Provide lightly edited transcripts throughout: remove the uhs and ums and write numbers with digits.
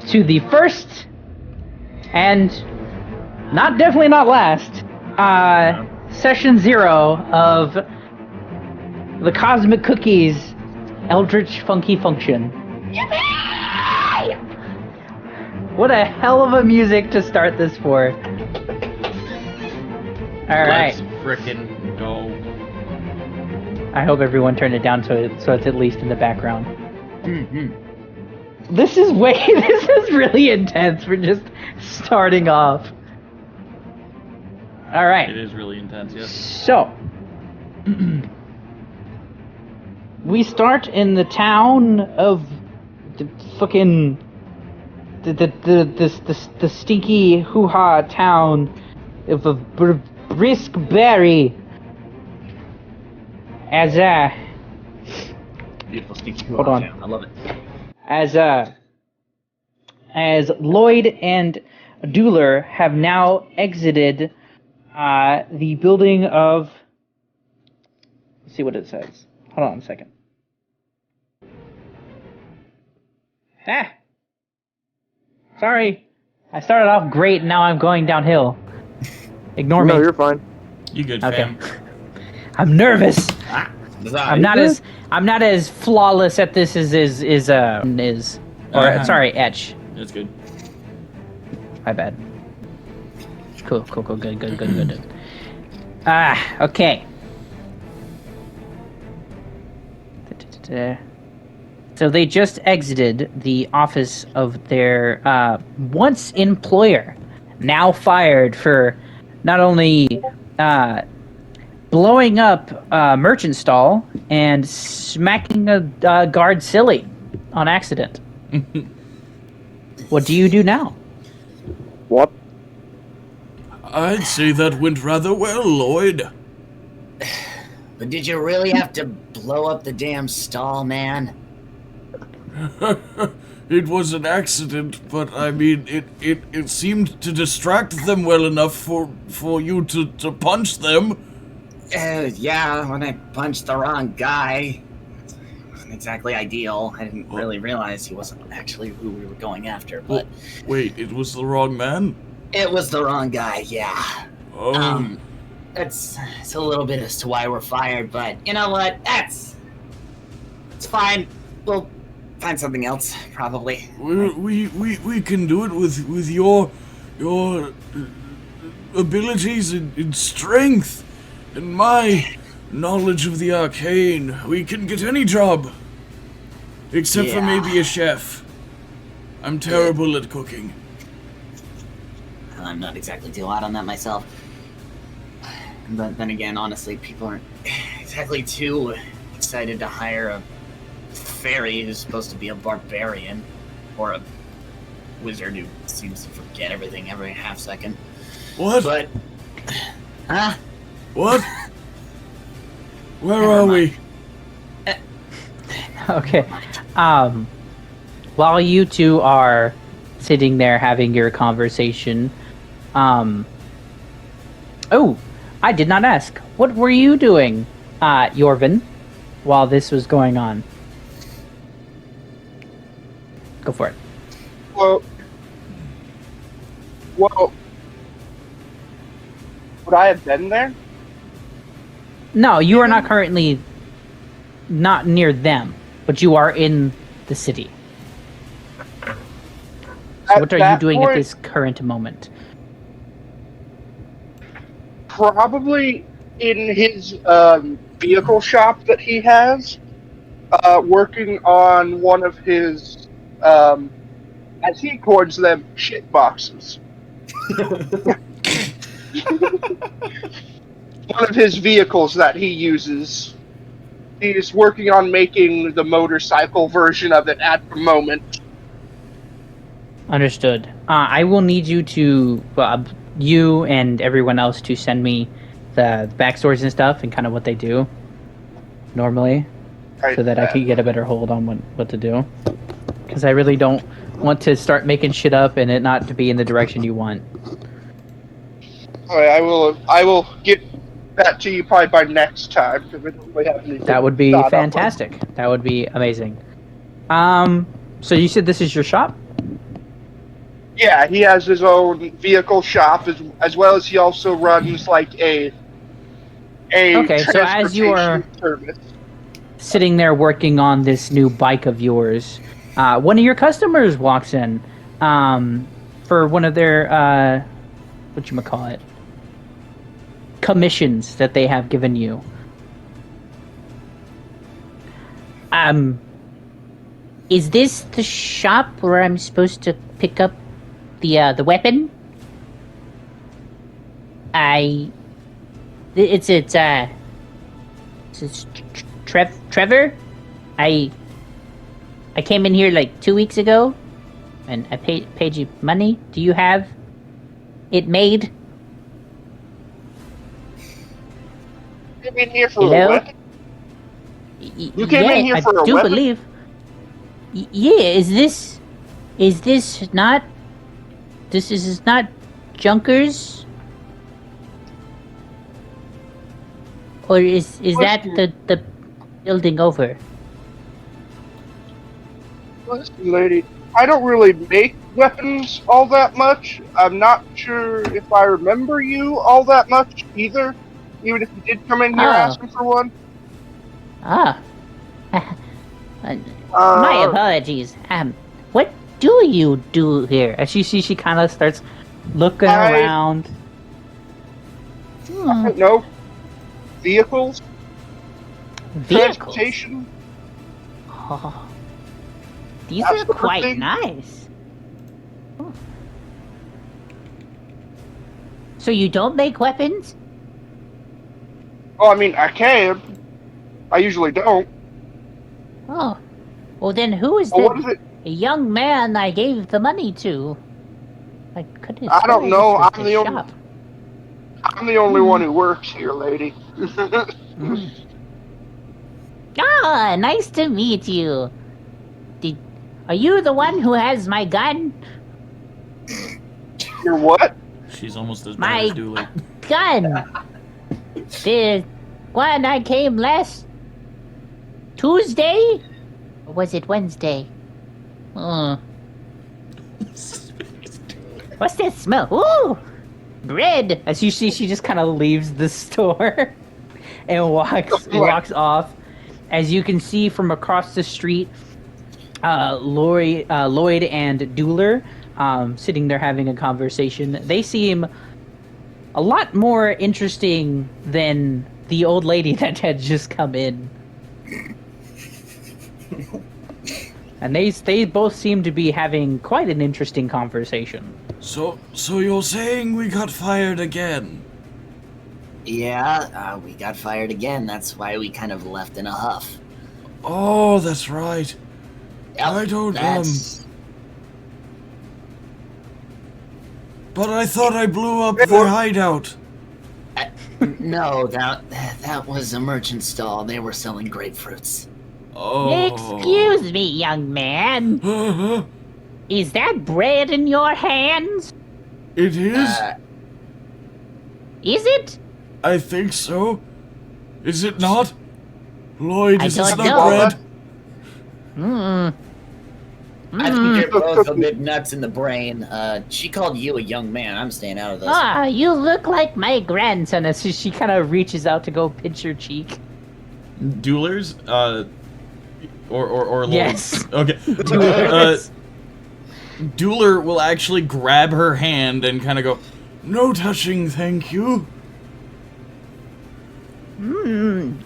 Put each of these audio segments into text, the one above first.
to the first and definitely not last session 0 of the Cosmic Cookies Eldritch Funky Function. Yippee! What a hell of a music to start this for. Alright. Let's frickin' go. I hope everyone turned it down so it's at least in the background. Mm-hmm. This is really intense for just starting off. Alright. It is really intense, yes. So, we start in the town of the fucking the stinky hoo-ha town of Briskberry. As Beautiful stinky hold on. Town. I love it. As Lloyd and Dooler have now exited the building of. Let's see what it says. Hold on a second. Sorry. I started off great and now I'm going downhill. Ignore me. No, you're fine. You good, Okay. fam? I'm nervous. I'm I'm not as flawless at this as sorry, Etch. That's good. My bad. Cool, good. Okay. So they just exited the office of their once employer, now fired for not only blowing up a merchant stall and smacking a guard silly on accident. What do you do now? What? I'd say that went rather well, Lloyd. But did you really have to blow up the damn stall, man? It was an accident, but I mean, it seemed to distract them well enough for you to punch them. Yeah, when I punched the wrong guy. It wasn't exactly ideal. I didn't really realize he wasn't actually who we were going after, but... Wait, it was the wrong man? It was the wrong guy, yeah. Oh. It's a little bit as to why we're fired, but you know what? It's fine. We'll find something else, probably. We can do it with your abilities and strength and my knowledge of the arcane. We can get any job, except for maybe a chef. I'm terrible at cooking. I'm not exactly too hot on that myself. But then again, honestly, people aren't exactly too excited to hire a fairy who's supposed to be a barbarian, or a wizard who seems to forget everything every half second. What? But, What? Where are we? Okay. While you two are sitting there having your conversation, oh, I did not ask. What were you doing, Yorvin, while this was going on? Go for it. Well, would I have been there? No, you are not currently not near them, but you are in the city. So what are you doing at this current moment? Probably in his vehicle shop that he has, working on one of his, as he calls them, shit boxes. One of his vehicles that he uses. He's working on making the motorcycle version of it at the moment. Understood. I will need you to, you and everyone else, to send me the backstories and stuff and kind of what they do normally, so that I can get a better hold on what to do. Because I really don't want to start making shit up and it not to be in the direction you want. Alright, I will get that to you probably by next time, because we don't really have anything. That would be fantastic. That would be amazing. So you said this is your shop? Yeah, he has his own vehicle shop as well as he also runs like a Okay, so as you are service. sitting there working on this new bike of yours, one of your customers walks in for one of their whatchamacallit, commissions that they have given you. Is this the shop where I'm supposed to pick up the weapon? It's Trevor. I came in here like 2 weeks ago, and I paid you money. Do you have it made? You came in here for a weapon? You came in here for a weapon? I do believe. Yeah, is this not Junkers? Or is that the building over? Listen, lady, I don't really make weapons all that much. I'm not sure if I remember you all that much either, even if you did come in here asking for one. My apologies. What do you do here? As she kind of starts looking around. I don't know. Vehicles? Transportation? Oh, these are quite nice. Oh. So you don't make weapons? Oh, I mean, I can. I usually don't. Oh. Well, then who is the young man I gave the money to? I couldn't. I don't know. I'm the only one who works here, lady. Ah, nice to meet you. Are you the one who has my gun? Your what? She's almost as bad as Dooley. Gun. The one I came last Tuesday? Or was it Wednesday? What's that smell? Ooh! Bread! As you see, she just kind of leaves the store and walks off. As you can see from across the street, Lloyd and Dooler sitting there having a conversation. They seem a lot more interesting than the old lady that had just come in. And they both seem to be having quite an interesting conversation. So you're saying we got fired again? Yeah, we got fired again. That's why we kind of left in a huff. Oh, that's right. Yep, I don't But I thought I blew up their hideout. No, that was a merchant stall. They were selling grapefruits. Oh. Excuse me, young man. Is that bread in your hands? It is? Is it? I think so. Is it not? Lloyd, is it not bread? I think you're both a bit nuts in the brain. She called you a young man. I'm staying out of this. Ah, you look like my grandson. As she kind of reaches out to go pinch your cheek. Duelers? Or Lloyd? Yes. Okay. Dueler will actually grab her hand and kind of go, "No touching, thank you."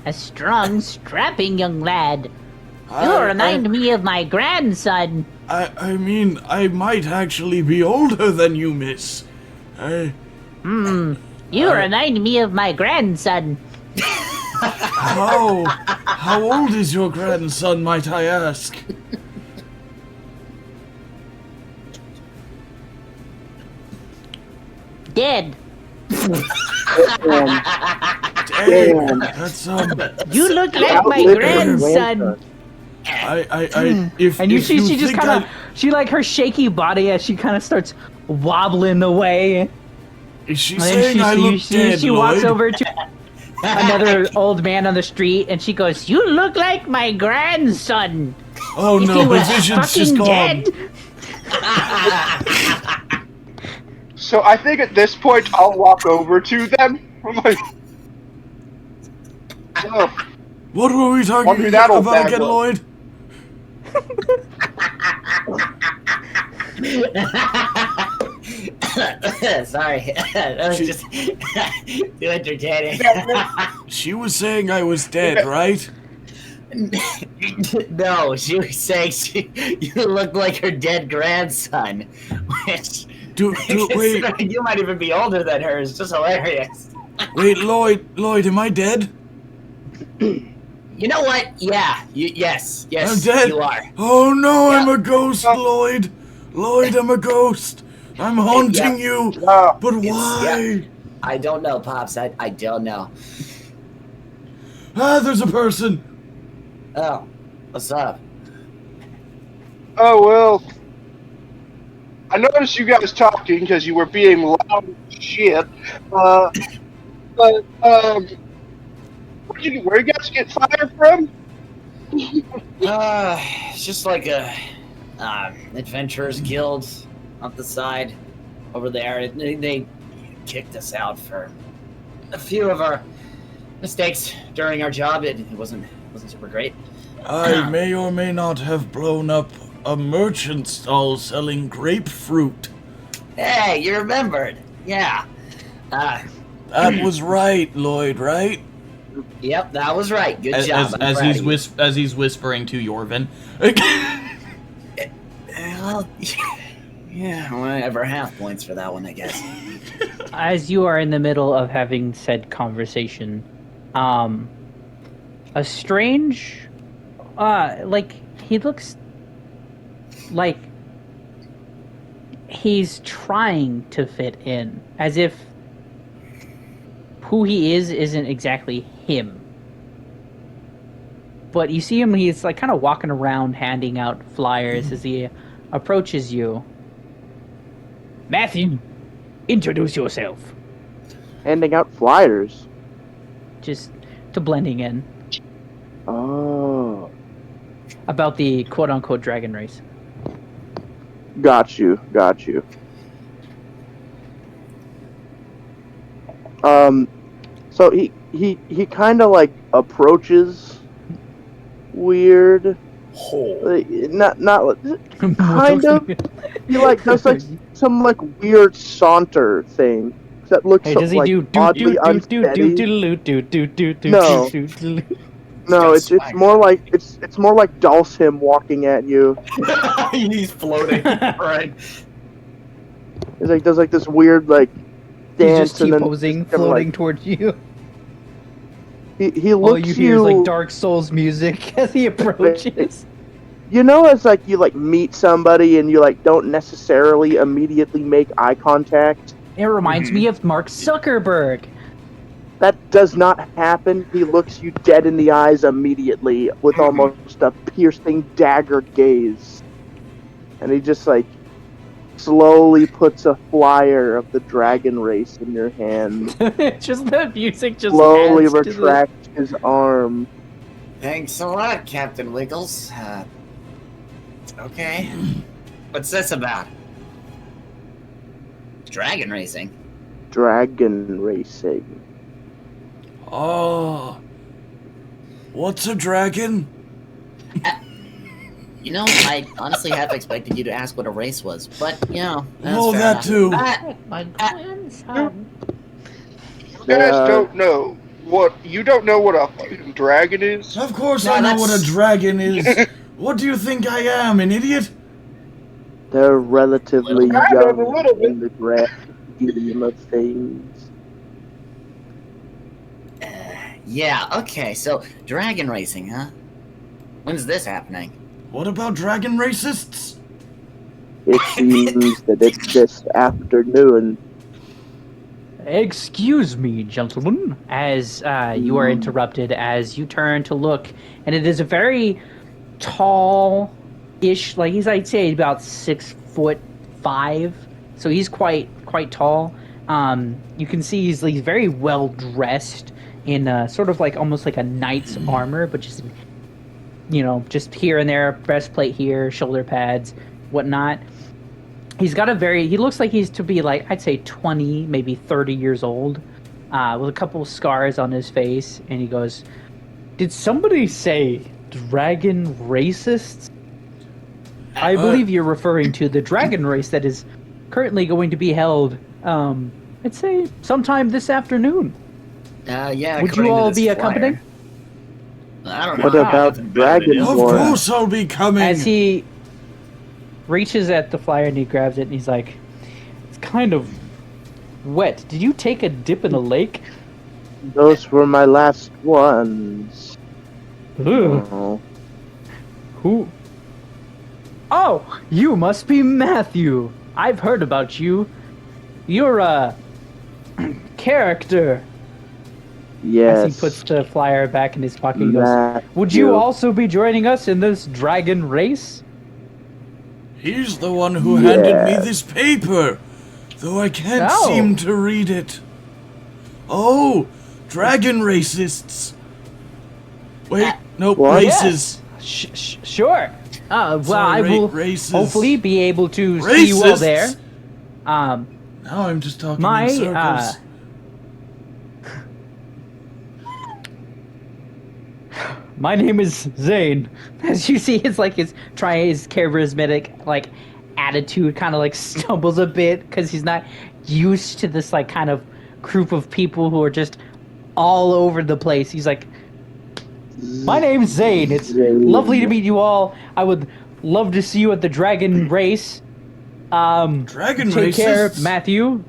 A strong, strapping young lad. You remind me of my grandson. I mean, I might actually be older than you, miss. You remind me of my grandson. How old is your grandson, might I ask? Dead. Damn. That's You look like my grandson. If and if she you just think kind of she like her shaky body as she kind of starts wobbling away. Is she saying I look dead, She walks over to another old man on the street and she goes, "You look like my grandson." Oh no, my vision's just gone. Dead. So I think at this point I'll walk over to them. I'm like, oh, What were we talking wonder who that old about bag again, was. Lloyd? Sorry, that was just too entertaining. She was saying I was dead, right? No, she was saying you look like her dead grandson, which Wait, you might even be older than her. It's just hilarious. wait, Lloyd, am I dead? You know what? Yeah, yes, I'm dead. you are. Oh no, Yeah. I'm a ghost, Lloyd. Lloyd, I'm a ghost. I'm haunting you. Ah, But why? I don't know, Pops. I don't know. Ah, there's a person. Oh, what's up? oh, well. I noticed you guys talking because you were being loud as shit. But, where you guys get fire from? It's just like a adventurers guild on the side over there. They kicked us out for a few of our mistakes during our job. It wasn't super great. I may or may not have blown up a merchant stall selling grapefruit. Hey, you remembered? Yeah. That was right, Lloyd, right? Yep, that was right. Good job. As he's whispering to Yorvin. Well, yeah, whatever. Half points for that one, I guess. As you are in the middle of having said conversation, a strange, like, he looks like he's trying to fit in, as if who he is isn't exactly him. But you see him, he's like kind of walking around handing out flyers as he approaches you. Matthew, introduce yourself. Handing out flyers. Just to blending in. Oh. About the quote-unquote dragon race. Got you. So he kind of like approaches weird. Like, not kind of. He like does like some like weird saunter thing that looks Hey, does he like do oddly unsteady. No. No, it's more like it's more like Dulcim walking at you. He's floating. Right. It's like does like this weird like He's dance just and then T-posing, just kinda, floating like, towards you. He All looks you hear is like Dark Souls music as he approaches. You know, it's like you like meet somebody and you like don't necessarily immediately make eye contact. It reminds me of Mark Zuckerberg. That does not happen. He looks you dead in the eyes immediately with almost a piercing dagger gaze. And he just like slowly puts a flyer of the dragon race in your hand. Just the music just Slowly adds to retracts his arm. Thanks a lot, Captain Wiggles. Okay. What's this about? Dragon racing. Dragon racing. Oh. What's a dragon? You know, I honestly half expected you to ask what a race was, but, you know, that's Oh, fair that enough. too. My grandson. You guys don't know what a fucking dragon is. Of course No, I know what that's- a dragon is. What do you think I am, an idiot? They're relatively Kind of, a young little bit. in the grand scheme of things. Yeah, okay, so dragon racing, huh? When's this happening? What about dragon racists? It seems that it's this afternoon. Excuse me, gentlemen, as you are interrupted as you turn to look, and it is a very tall-ish, like he's, I'd say, about 6'5", so he's quite tall. You can see he's very well dressed in sort of like almost like a knight's armor, but just, you know, just here and there, breastplate here, shoulder pads, whatnot. He's got he looks like he's to be like, I'd say 20, maybe 30 years old, with a couple scars on his face, and he goes, "Did somebody say dragon racists? I believe you're referring to the dragon race that is currently going to be held, I'd say sometime this afternoon. Yeah. Would you all be accompanying?" I don't know. What about Dragon Of War? course I'll be coming. As he reaches at the flyer and he grabs it and he's like, "It's kind of wet. Did you take a dip in a lake?" Those were my last ones. Ugh. Oh. Who? Oh, you must be Matthew. I've heard about you. You're a character. Yes. As he puts the flyer back in his pocket, he goes, Matthew. "Would you also be joining us in this dragon race?" He's the one who handed me this paper, though I can't seem to read it. Oh, dragon racists. Wait, nope, What? races. Sure. Well, Sorry, I will races. hopefully be able to see you all Racists. there. Now I'm just talking My, in circles. My name is Zane. As you see, his charismatic like attitude kind of like stumbles a bit because he's not used to this like kind of group of people who are just all over the place. He's like, "My name's Zane. It's lovely to meet you all. I would love to see you at the dragon race. Dragon Take care, racists? Matthew.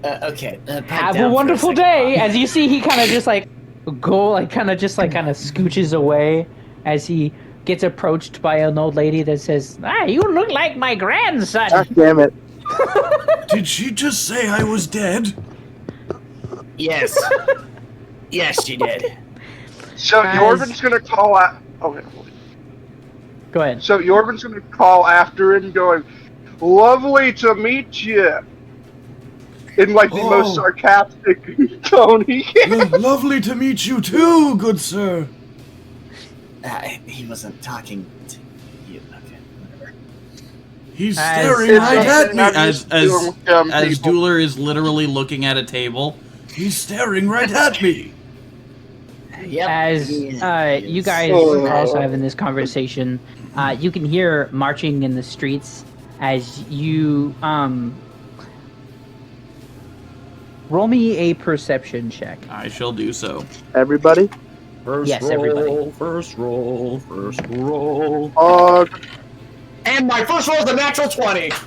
Okay. pipe Have down a for wonderful second, day." Bob. As you see, he kind of just like kind of scooches away as he gets approached by an old lady that says, "You look like my grandson." God damn it. Did she just say I was dead? Yes. Yes, she did. So Yorvin's gonna call out. Okay. Go ahead. So Yorvin's gonna call after him, going, "Lovely to meet you," in like the most sarcastic tone he can. Lovely to meet you too, good sir. He wasn't talking to you. Okay, whatever. He's staring right at me as people. Dueler is literally looking at a table. He's staring right at me. Yep. As he you is. guys are also having this conversation, you can hear marching in the streets as you roll me a perception check. I shall do so. Everybody? Yes, everybody. First roll. And my first roll is a natural 20. Ladies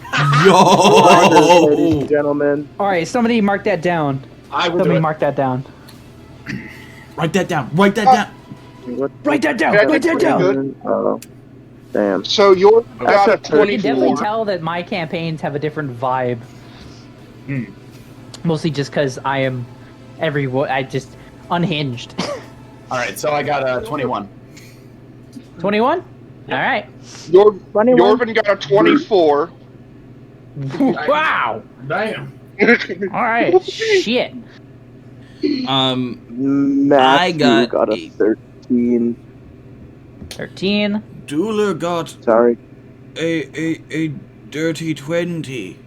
Yo! and gentlemen. All right, somebody mark that down. I will do Somebody it. mark that down. Write that down. Write that down. What? Write that down. Yeah, Write that pretty down. good. Oh. Damn. So Yorvin got a That's a You can definitely 24. tell that my campaigns have a different vibe. Mostly just because I just unhinged. All right, so I got a 21. 21? All right. Yorvin got a 24. Wow. Damn. All right. Shit. Matthew I got a 13. 13. Dueler got Sorry. a dirty 20.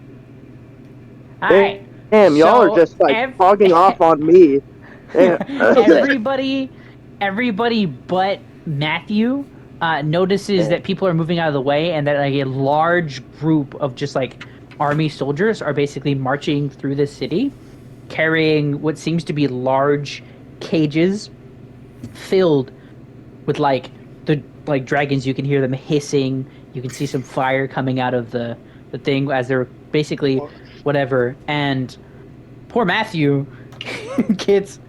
All right. Damn, y'all So are just like fogging off on me. Damn. Everybody but Matthew notices that people are moving out of the way and that like a large group of just like army soldiers are basically marching through the city carrying what seems to be large cages filled with like the dragons. You can hear them hissing. You can see some fire coming out of the thing as they're basically whatever. And poor Matthew gets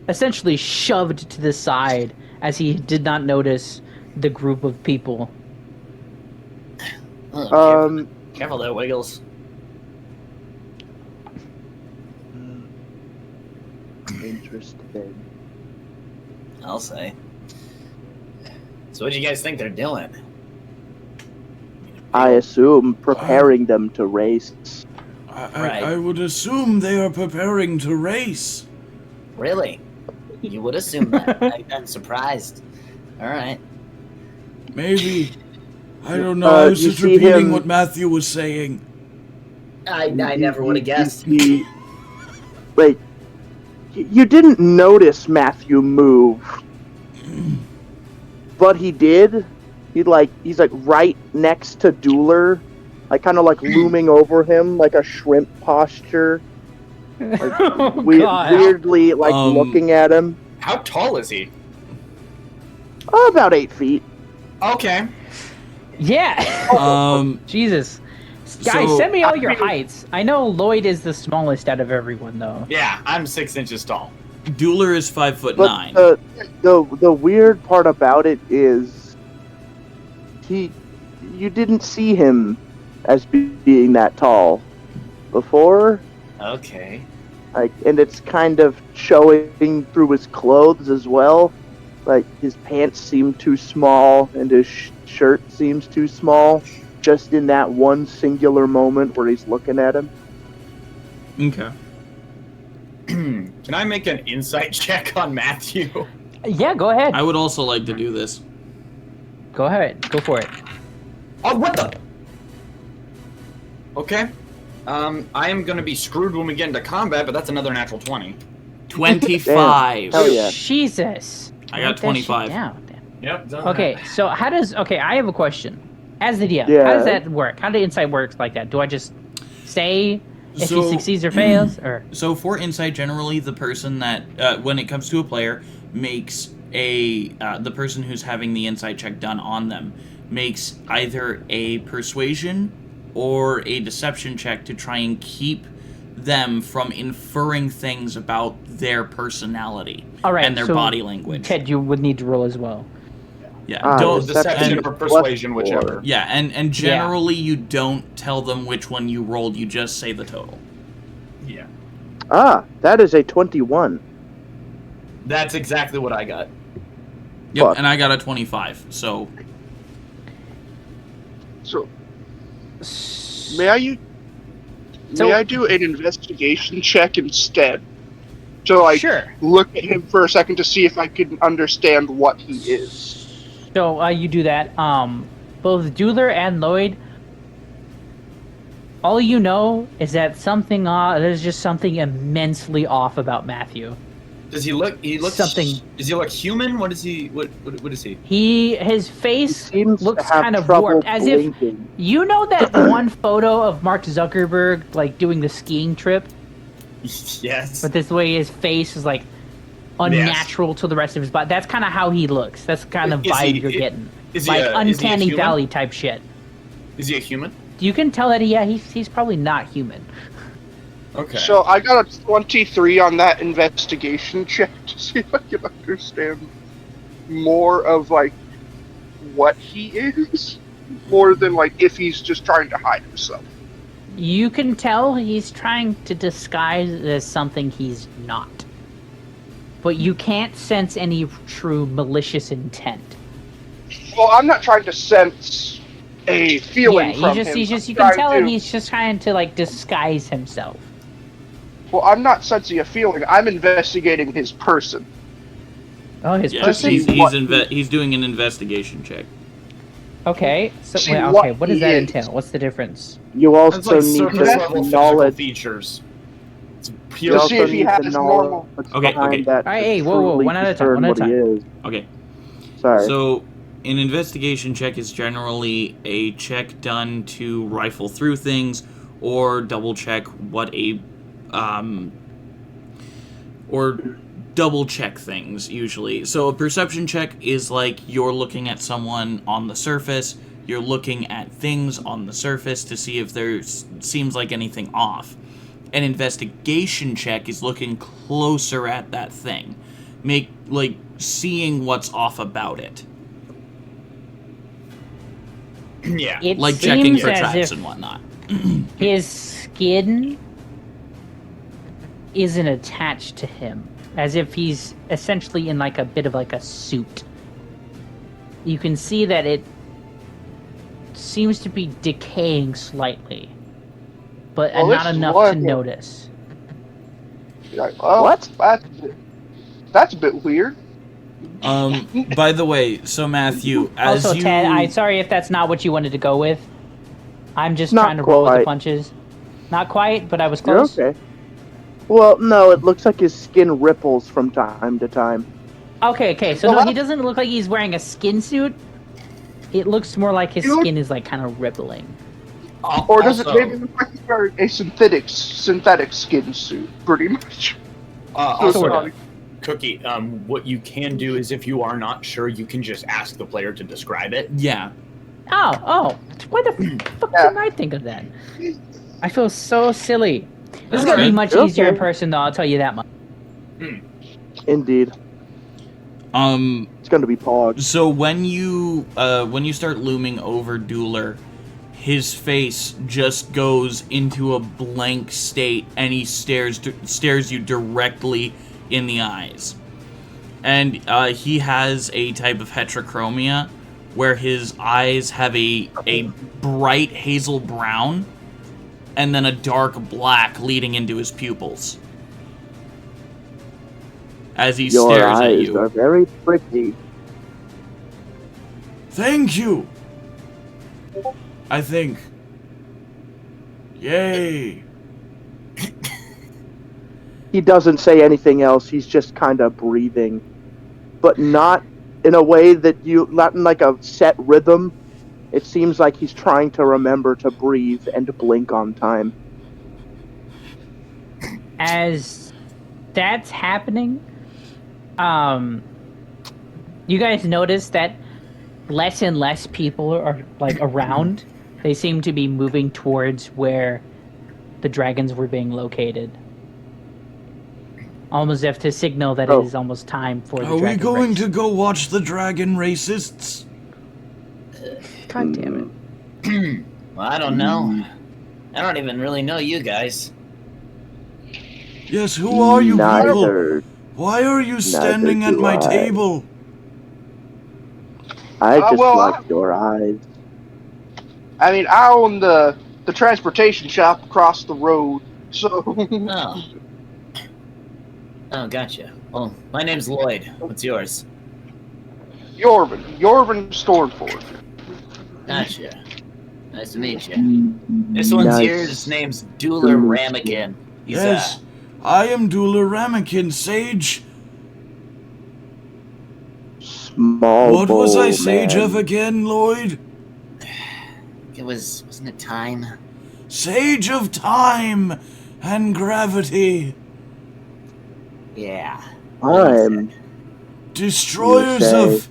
essentially shoved to the side as he did not notice the group of people. Oh, careful there, Wiggles. Interesting. I'll say. So what do you guys think they're doing? I assume preparing them to race. Right. I would assume they are preparing to race. Really? You would assume that. I'm surprised. All right. Maybe. I don't know. I was you just see repeating him- what Matthew was saying. I never would have guessed. Like, you didn't notice Matthew move, but he did. He's like right next to Dueler, like kind of like looming over him, like a shrimp posture, like Oh, God. weirdly like looking at him. How tall is he? Oh, about 8 feet. Okay. Yeah. Jesus. Guys, So- send me all your heights. I know Lloyd is the smallest out of everyone, though. Yeah, I'm 6 inches tall. Dueler is 5'9". But the weird part about it is you didn't see him as being that tall before. Okay. Like, and it's kind of showing through his clothes as well. Like, his pants seem too small and his shirt seems too small, just in that one singular moment where he's looking at him. Okay. Can I make an insight check on Matthew? Yeah, go ahead. I would also like to do this. Go ahead. Go for it. Oh, what the? Okay. I am gonna be screwed when we get into combat, but that's another natural 20. 25. Hell yeah. Jesus. I got Write that 25. shit down. Yep. Okay, so how does... Okay, I have a question. As the DM, Yeah. how does that work? How do insight works like that? Do I just say if So- he succeeds or fails? Or So for insight, generally the person that, when it comes to a player, makes the person who's having the insight check done on them, makes either a persuasion or a deception check to try and keep them from inferring things about their personality All right, and their so body language. Ted, you would need to roll as well. Yeah, don't Deception or persuasion, whichever. Yeah, and generally you don't tell them which one you rolled. You just say the total. Yeah. Ah, that is a 21. That's exactly what I got. Yep, Fuck. and I got a 25. So So, may I do an investigation check instead? To Sure. look at him for a second to see if I can understand what he is. So you do that. Both Dueler and Lloyd, all you know is that there's just something immensely off about Matthew. Does he look? He looks Something- Does he look human? What is he? What is he? His He face seems looks to have kind of trouble warped, as if blinking. you know that one photo of Mark Zuckerberg like doing the skiing trip, Yes. but this way his face is like unnatural to the rest of his body. That's kind of how he looks. That's the kind of Is vibe he- you're getting, is he like a- is he a uncanny human? valley type shit. Is he a human? You can tell that he's probably not human. Okay. So I got a 23 on that investigation check to see if I can understand more of like what he is, more than like if he's just trying to hide himself. You can tell he's trying to disguise it as something he's not. But you can't sense any true malicious intent. Well, I'm not trying to sense a feeling Yeah, from him. you I'm can trying tell to- that he's just trying to like disguise himself. Well, I'm not sensing a feeling. I'm investigating his person. Oh, his yeah, person. see what he's doing an investigation check. Okay, so See wait, what okay, what does he that is. entail? What's the difference? You That's also like need surface to level physical knowledge. features. It's You pure. To also see if he need has the normal- knowledge Okay, behind okay. that. Alright, to hey, whoa, truly one at a time, discern one at a what he time. is. Okay. Sorry. So, an investigation check is generally a check done to rifle through things or double check what or double check things, usually. So a perception check is like you're looking at someone on the surface, you're looking at things on the surface to see if there seems like anything off. An investigation check is looking closer at that thing. Seeing what's off about it. Yeah. It Like checking seems for as traps if and whatnot. his skin isn't attached to him, as if he's essentially in like a bit of like a suit. You can see that it seems to be decaying slightly, but Well, not this is enough what- to notice. Like, oh, What? That's a bit weird. By the way, so Matthew, as Also, you... Ted, I'm sorry if that's not what you wanted to go with. I'm just Not trying to roll with the quite. punches. Not quite, but I was You're close. okay. Well, no, it looks like his skin ripples from time to time. Okay. So Well, no, he doesn't look like he's wearing a skin suit. It looks more like his Dude. skin is like kind of rippling. Or does it Also- maybe look like he's wearing a synthetic skin suit, pretty much? Also, Sorta. Cookie, what you can do is if you are not sure, you can just ask the player to describe it. Yeah. Oh. Why the fuck didn't I think of that? I feel so silly. This is gonna be much easier in person, though. I'll tell you that much. Indeed. It's going to be Pog. So when you start looming over Dueler, his face just goes into a blank state, and he stares you directly in the eyes. And he has a type of heterochromia, where his eyes have a bright hazel brown, and then a dark black leading into his pupils. As he Your stares at eyes you. are very pretty. Thank you. I think. Yay. He doesn't say anything else. He's just kind of breathing, but not in a way not in like a set rhythm. It seems like he's trying to remember to breathe and to blink on time. As that's happening, you guys notice that less and less people are like around. They seem to be moving towards where the dragons were being located. Almost as if to signal that it is almost time for the Are we dragon going race. to go watch the dragon racists? God damn it. Well, I don't know. I don't even really know you guys. Yes, who are you people? Neither. Why are you standing at do my I. table? I just well, like your eyes. I mean, I own the transportation shop across the road, so... Oh. Oh, gotcha. Well, my name's Lloyd. What's yours? Yorvin Stormford. Gotcha. Nice to meet you. This one's Nice. here. His name's Dueler Ramekin. He's, Yes, I am Dueler Ramekin, Sage. Small What was I bowl, Sage man. of again, Lloyd? wasn't it time? Sage of time and gravity. Yeah. I'm Destroyers You say.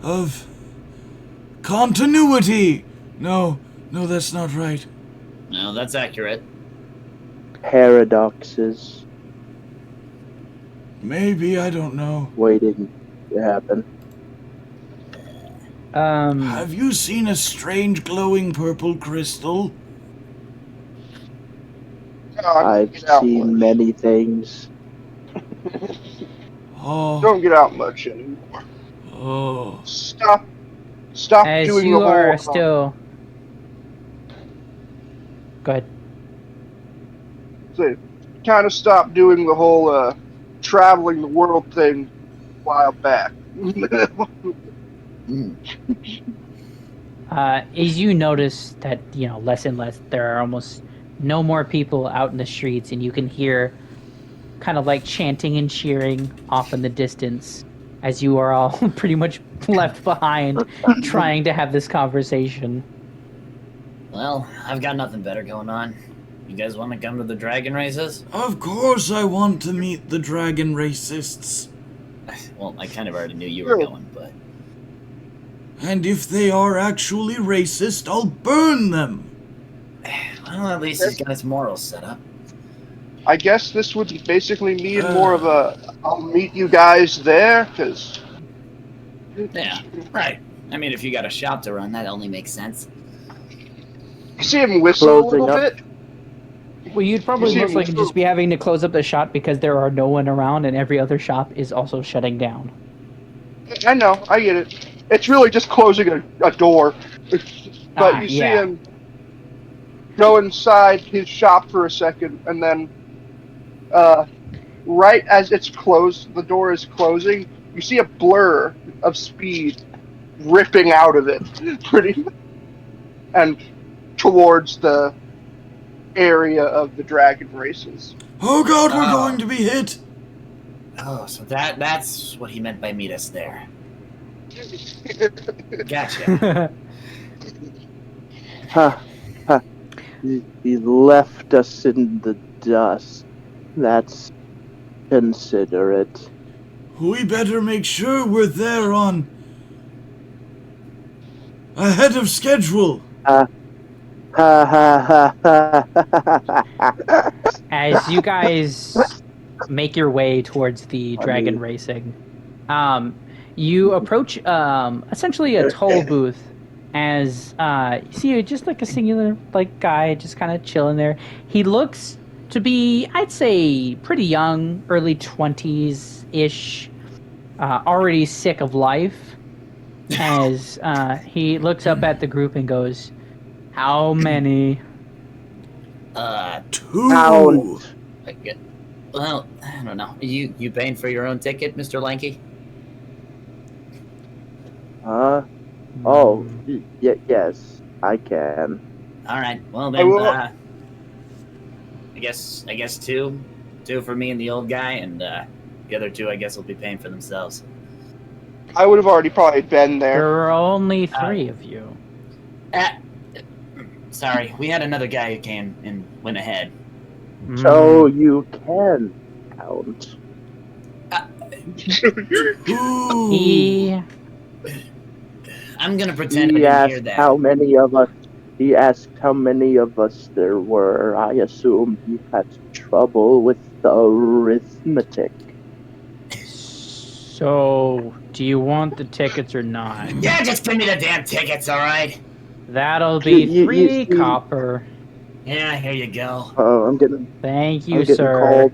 of continuity. No, that's not right. No, that's accurate. paradoxes Maybe, I don't know. waiting to happen. Have you seen a strange glowing purple crystal? I've Get out seen much. many things. Oh, Don't get out much anymore. oh. Stop as doing you the are whole... still... Go ahead. So, kind of stopped doing the whole traveling the world thing a while back. As you notice that, less and less, there are almost no more people out in the streets, and you can hear kind of like chanting and cheering off in the distance as you are all pretty much left behind trying to have this conversation. Well, I've got nothing better going on. You guys want to come to the dragon races? Of course I want to meet the dragon racists. Well, I kind of already knew you were going, but... And if they are actually racist, I'll burn them. Well, at least he's got his morals set up. I guess this would basically mean more of a I'll meet you guys there, because... Yeah, right. I mean, if you got a shop to run, that only makes sense. You see him whistle Closing a little up. bit? Well, you'd probably You see most him likely whistle? just be having to close up the shop because there are no one around and every other shop is also shutting down. I know, I get it. It's really just closing a door. But you see yeah. him go inside his shop for a second, and then right as it's closed, the door is closing, you see a blur of speed ripping out of it, pretty, and towards the area of the dragon races. Oh god, we're going to be hit! Oh, so that's what he meant by meet us there. Gotcha. Ha, ha. He left us in the dust. That's considerate. We better make sure we're there on ahead of schedule. Ha ha ha ha. As you guys make your way towards the dragon racing, you approach essentially a toll booth. As you see, just like a singular like guy, just kind of chilling there. He looks to be, I'd say, pretty young, early 20s ish. Already sick of life. As he looks up at the group and goes, "How many?" 2. Count. Well, I don't know. You paying for your own ticket, Mr. Lanky? Huh? Oh, yes, I can. All right. Well I then, will- I guess two for me and the old guy, and the other two, I guess, will be paying for themselves. I would have already probably been There there. are only 3 of you. Sorry, we had another guy who came and went ahead. So you can count. Ooh. He I'm gonna pretend I He didn't hear asked that. how many of us. He asked how many of us there were. I assume he had trouble with the arithmetic. So, do you want the tickets or not? Yeah, just give me the damn tickets, all right? That'll be You 3 see- copper. Yeah, here you go. Oh, I'm getting. Thank I'm you, getting sir. called.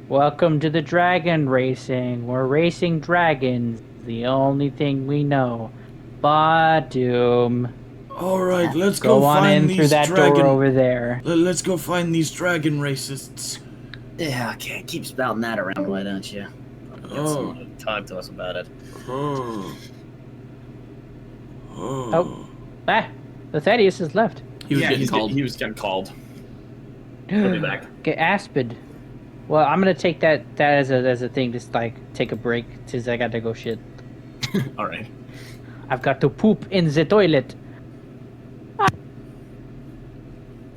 Welcome to the dragon racing. We're racing dragons. The only thing we know. Ba-doom. Alright, let's Go on find in these through that dragon... door over there. Let's go find these dragon racists. Yeah, okay. Keep spouting that around, why don't you? Get someone to talk to us about it. Oh. Oh. Ah, the Thaddeus has left. He was getting called. He was getting called. He'll be back. Get Aspid. Well, I'm gonna take that as a thing. Just like take a break since I got to go shit. All right. I've got to poop in the toilet.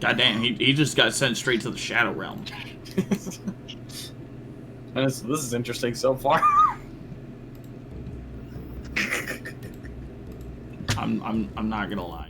Goddamn, he just got sent straight to the Shadow Realm. This is interesting so far. I'm not gonna lie.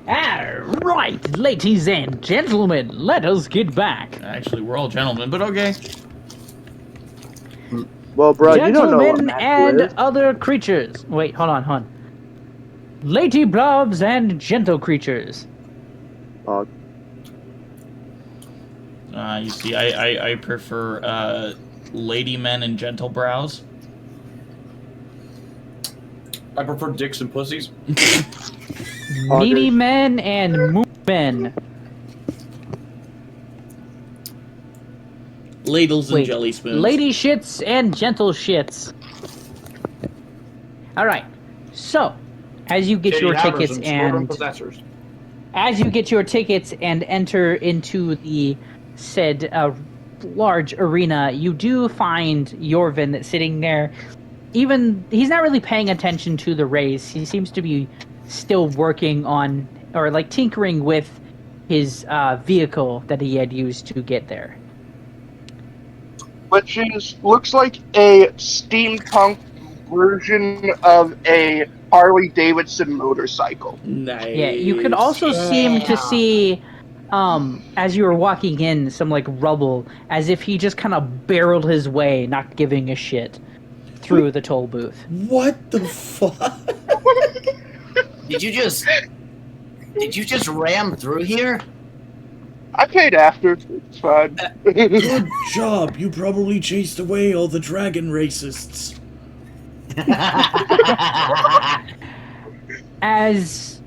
Right, ladies and gentlemen, let us get back. Actually, we're all gentlemen, but okay. Well, bro, you don't know what Gentlemen Matthew and is. other creatures. Wait, hold on. Lady blobs and gentle creatures. You see, I prefer lady men and gentle brows. I prefer dicks and pussies. Meaty men and moon men. Ladles and jelly spoons. Lady shits and gentle shits. All right. So, as you get your tickets and enter into the said large arena, you do find Yorvin sitting there. Even he's not really paying attention to the race. He seems to be still working on or like tinkering with his vehicle that he had used to get there. Which looks like a steampunk version of a Harley Davidson motorcycle. Nice. Yeah, you could also seem to see, as you were walking in, some like rubble, as if he just kind of barreled his way, not giving a shit, through the toll booth. What the fuck? Did you just ram through here? I paid after. It's fine. Good job. You probably chased away all the dragon racists. As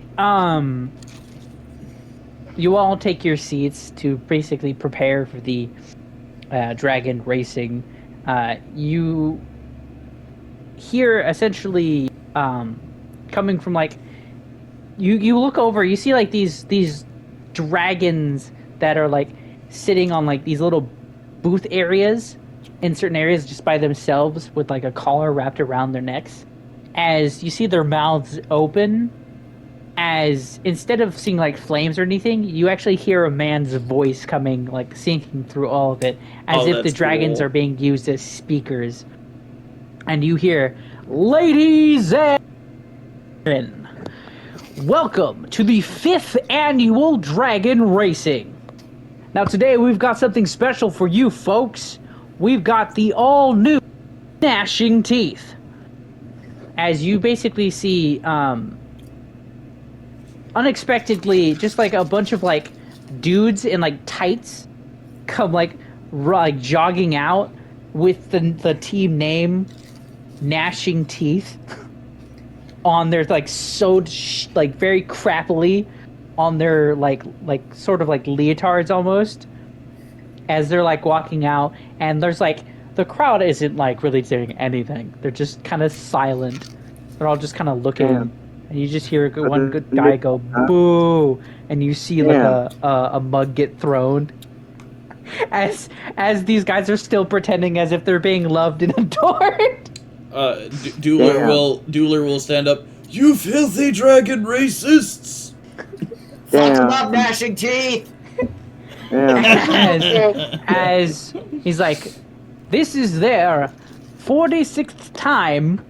you all take your seats to basically prepare for the dragon racing, you hear essentially coming from like you look over, you see like these dragons that are like sitting on like these little booth areas in certain areas just by themselves with like a collar wrapped around their necks. As you see their mouths open, as instead of seeing like flames or anything, you actually hear a man's voice coming, like sinking through all of it, as if the dragons are being used as speakers. And you hear, "Ladies and gentlemen, welcome to the 5th annual Dragon Racing. Now today we've got something special for you folks. We've got the all-new Gnashing Teeth." As you basically see, unexpectedly, just like a bunch of like dudes in like tights come like jogging out with the team name Gnashing Teeth on their like sewed like very crappily on their like sort of like leotards almost, as they're like walking out. And there's like the crowd isn't like really doing anything. They're just kind of silent. They're all just kind of looking. And you just hear one good guy go boo, and you see like a mug get thrown as these guys are still pretending as if they're being loved and adored. Dueler will stand up. You filthy dragon racists! Fuck them up, Gnashing Teeth! As he's like, this is their 46th time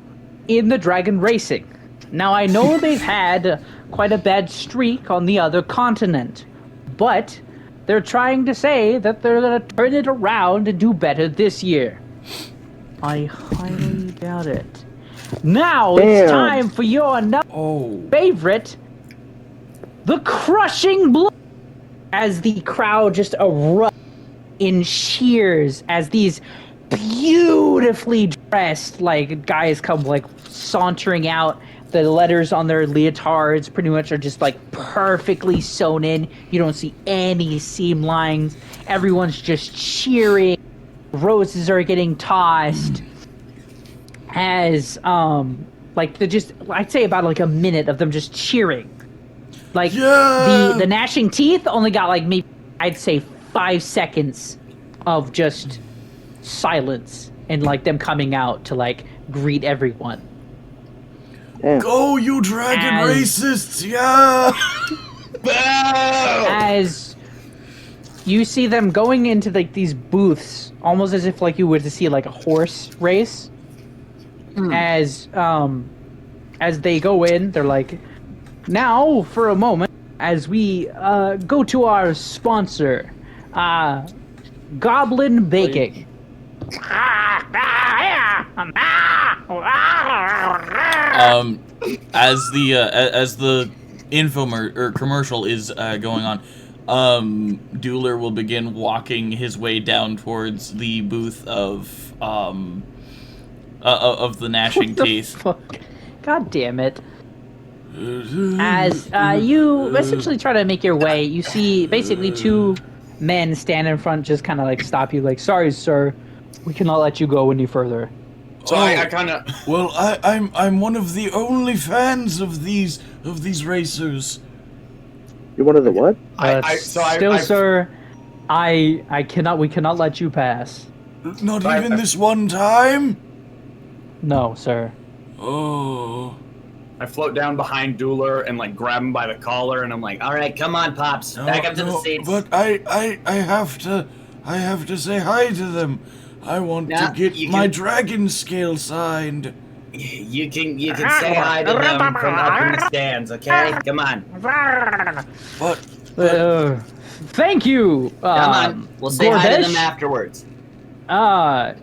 in the dragon racing. Now I know they've had quite a bad streak on the other continent, but they're trying to say that they're going to turn it around and do better this year. I highly doubt it. Now it's time for your favorite, the Crushing Blow. As the crowd just erupts in cheers as these beautifully dressed like guys come like sauntering out. The letters on their leotards pretty much are just like perfectly sewn in. You don't see any seam lines. Everyone's just cheering. Roses are getting tossed. As like I'd say about like a minute of them just cheering. Like the Gnashing Teeth only got like maybe I'd say 5 seconds of just silence and like them coming out to like greet everyone. Go, you dragon racists! Yeah! As you see them going into like these booths, almost as if like you were to see like a horse race. As they go in, they're like now for a moment, as we go to our sponsor, Goblin Baking. As the commercial is going on, Dueler will begin walking his way down towards the booth of the gnashing teeth. Fuck? God damn it. As you essentially try to make your way, you see basically two men stand in front, just kind of like stop you, like, "Sorry, sir, we cannot let you go any further." So I kind of. Well, I'm one of the only fans of these racers. You're one of the what? Sir, we cannot let you pass. Not even this one time? No, sir. Oh. I float down behind Dueler and like grab him by the collar, and I'm like, "All right, come on, pops, back up to the seats." But I have to say hi to them. I want to get my dragon scale signed. You can say hi to them from up in the stands, okay? Come on. But thank you. Come on, we'll say hi to them afterwards. Now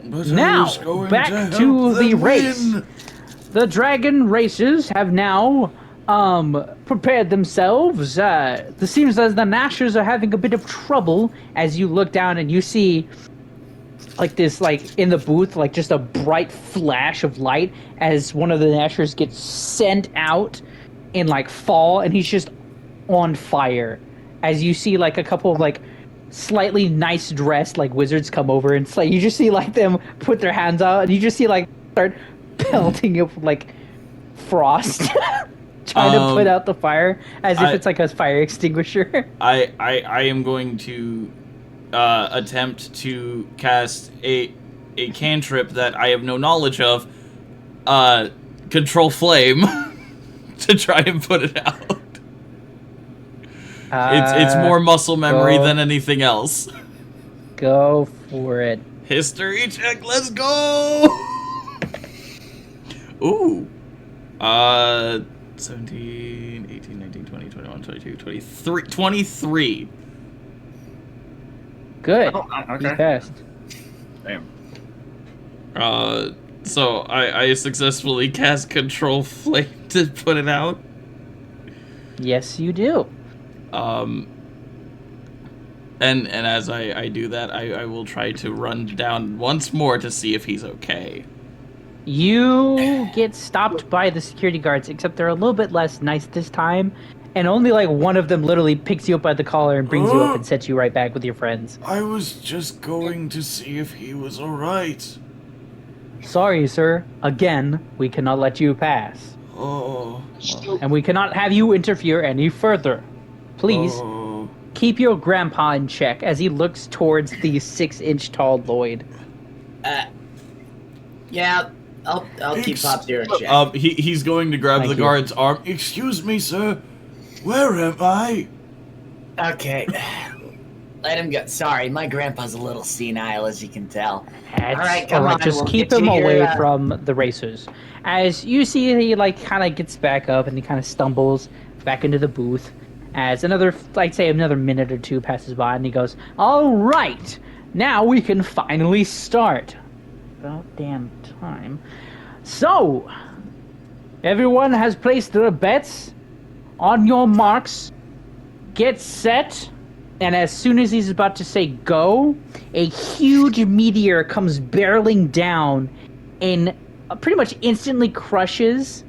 back to the race. Win. The dragon racers have now prepared themselves. It seems as the Gnashers are having a bit of trouble as you look down and you see like this, like in the booth, like just a bright flash of light as one of the Gnashers gets sent out in like fall, and he's just on fire. As you see like a couple of like slightly nice dressed like wizards come over, and it's like you just see like them put their hands out, and you just see like start pelting it with like frost, trying to put out the fire as if it's like a fire extinguisher. I am going to attempt to cast a cantrip that I have no knowledge of, control flame, to try and put it out. It's more muscle memory than anything else. Go for it. History check, let's go! Ooh. 17, 18, 19, 20, 21, 22, 23. 23. Good. Oh, okay. You passed. Damn. So I successfully cast Control Flame to put it out. Yes, you do. And as I do that, I will try to run down once more to see if he's okay. You get stopped by the security guards, except they're a little bit less nice this time, and only like one of them literally picks you up by the collar and brings you up and sets you right back with your friends. I was just going to see if he was alright. Sorry, sir. Again, we cannot let you pass. Oh. And we cannot have you interfere any further. Please, keep your grandpa in check as he looks towards the 6-inch tall Lloyd. Yeah, I'll keep Pops here in check. He's going to grab the guard's arm. Excuse me, sir. Where am I? Okay. Let him go. Sorry, my grandpa's a little senile, as you can tell. All right, come on. Just keep him away from the racers. As you see, he like kind of gets back up and he kind of stumbles back into the booth. As another minute or two passes by, and he goes, "All right, now we can finally start." About damn time. So, everyone has placed their bets. On your marks, get set. And as soon as he's about to say go, a huge meteor comes barreling down and pretty much instantly crushes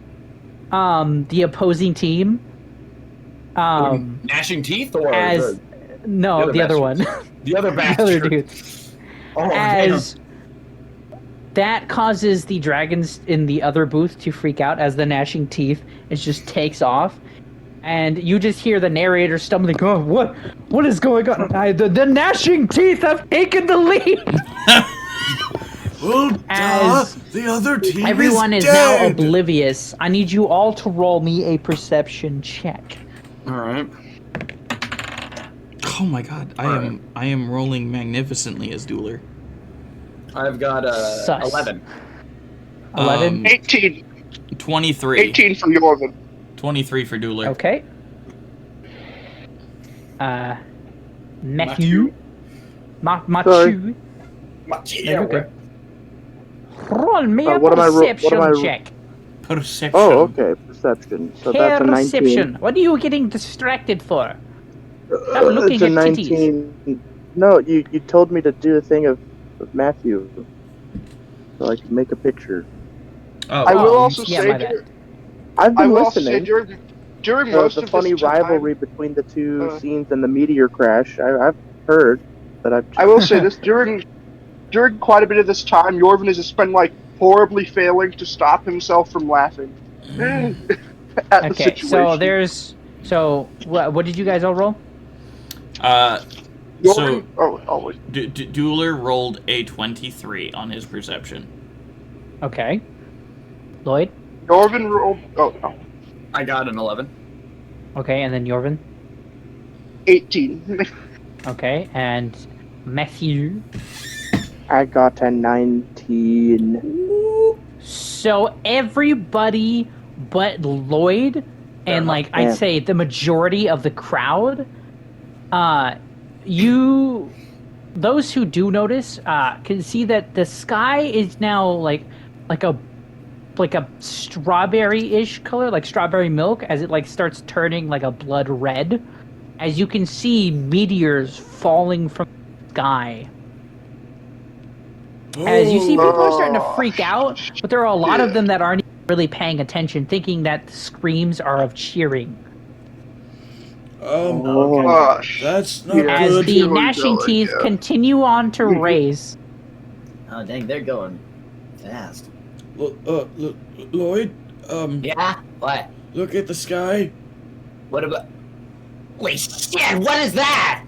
the opposing team. Gnashing teeth, or the other one. The other bastard. The other dude. Oh, as that causes the dragons in the other booth to freak out as the gnashing teeth just takes off. And you just hear the narrator stumbling, "Oh, what is going on? The gnashing teeth have taken the lead!" Well, the other team everyone is dead. now oblivious. I need you all to roll me a perception check. All right. Oh my god, I am rolling magnificently as Dueler. I've got 11. 11? 18. 23. 18 for Jorvin. 23 for Dueler. Okay. Matthew. Matthew. Yeah, Okay. Roll me a what am I perception check. Perception. Oh, okay, perception. So that's a 19. Perception. What are you getting distracted for? Stop looking It's a at 19. No, you told me to do a thing of Matthew, so I can make a picture. Oh, I will also yeah, say, my bad. I've I been will also say listening. during most The of funny this time, rivalry between the two scenes and the meteor crash. I've heard, but I will say this during quite a bit of this time, Yorvin has just been like horribly failing to stop himself from laughing at the Okay, situation. so what did you guys all roll? So always. Dueler rolled a 23 on his perception. Okay. Lloyd? Yorvin rolled. Oh no. I got an 11. Okay, and then Yorvin? 18. Okay, and Matthew? I got a 19. So everybody but Lloyd and I'd say the majority of the crowd, those who do notice can see that the sky is now like a strawberry-ish color, like strawberry milk, as it starts turning like a blood red, as you can see meteors falling from the sky. As you see, people are starting to freak out, but there are a lot of them that aren't really paying attention, thinking that the screams are of cheering. That's not Yeah. As good. the gnashing teeth continue on to raise. Oh dang, they're going fast. Lloyd, Yeah? What? look at the sky. What about... Holy shit, what is that?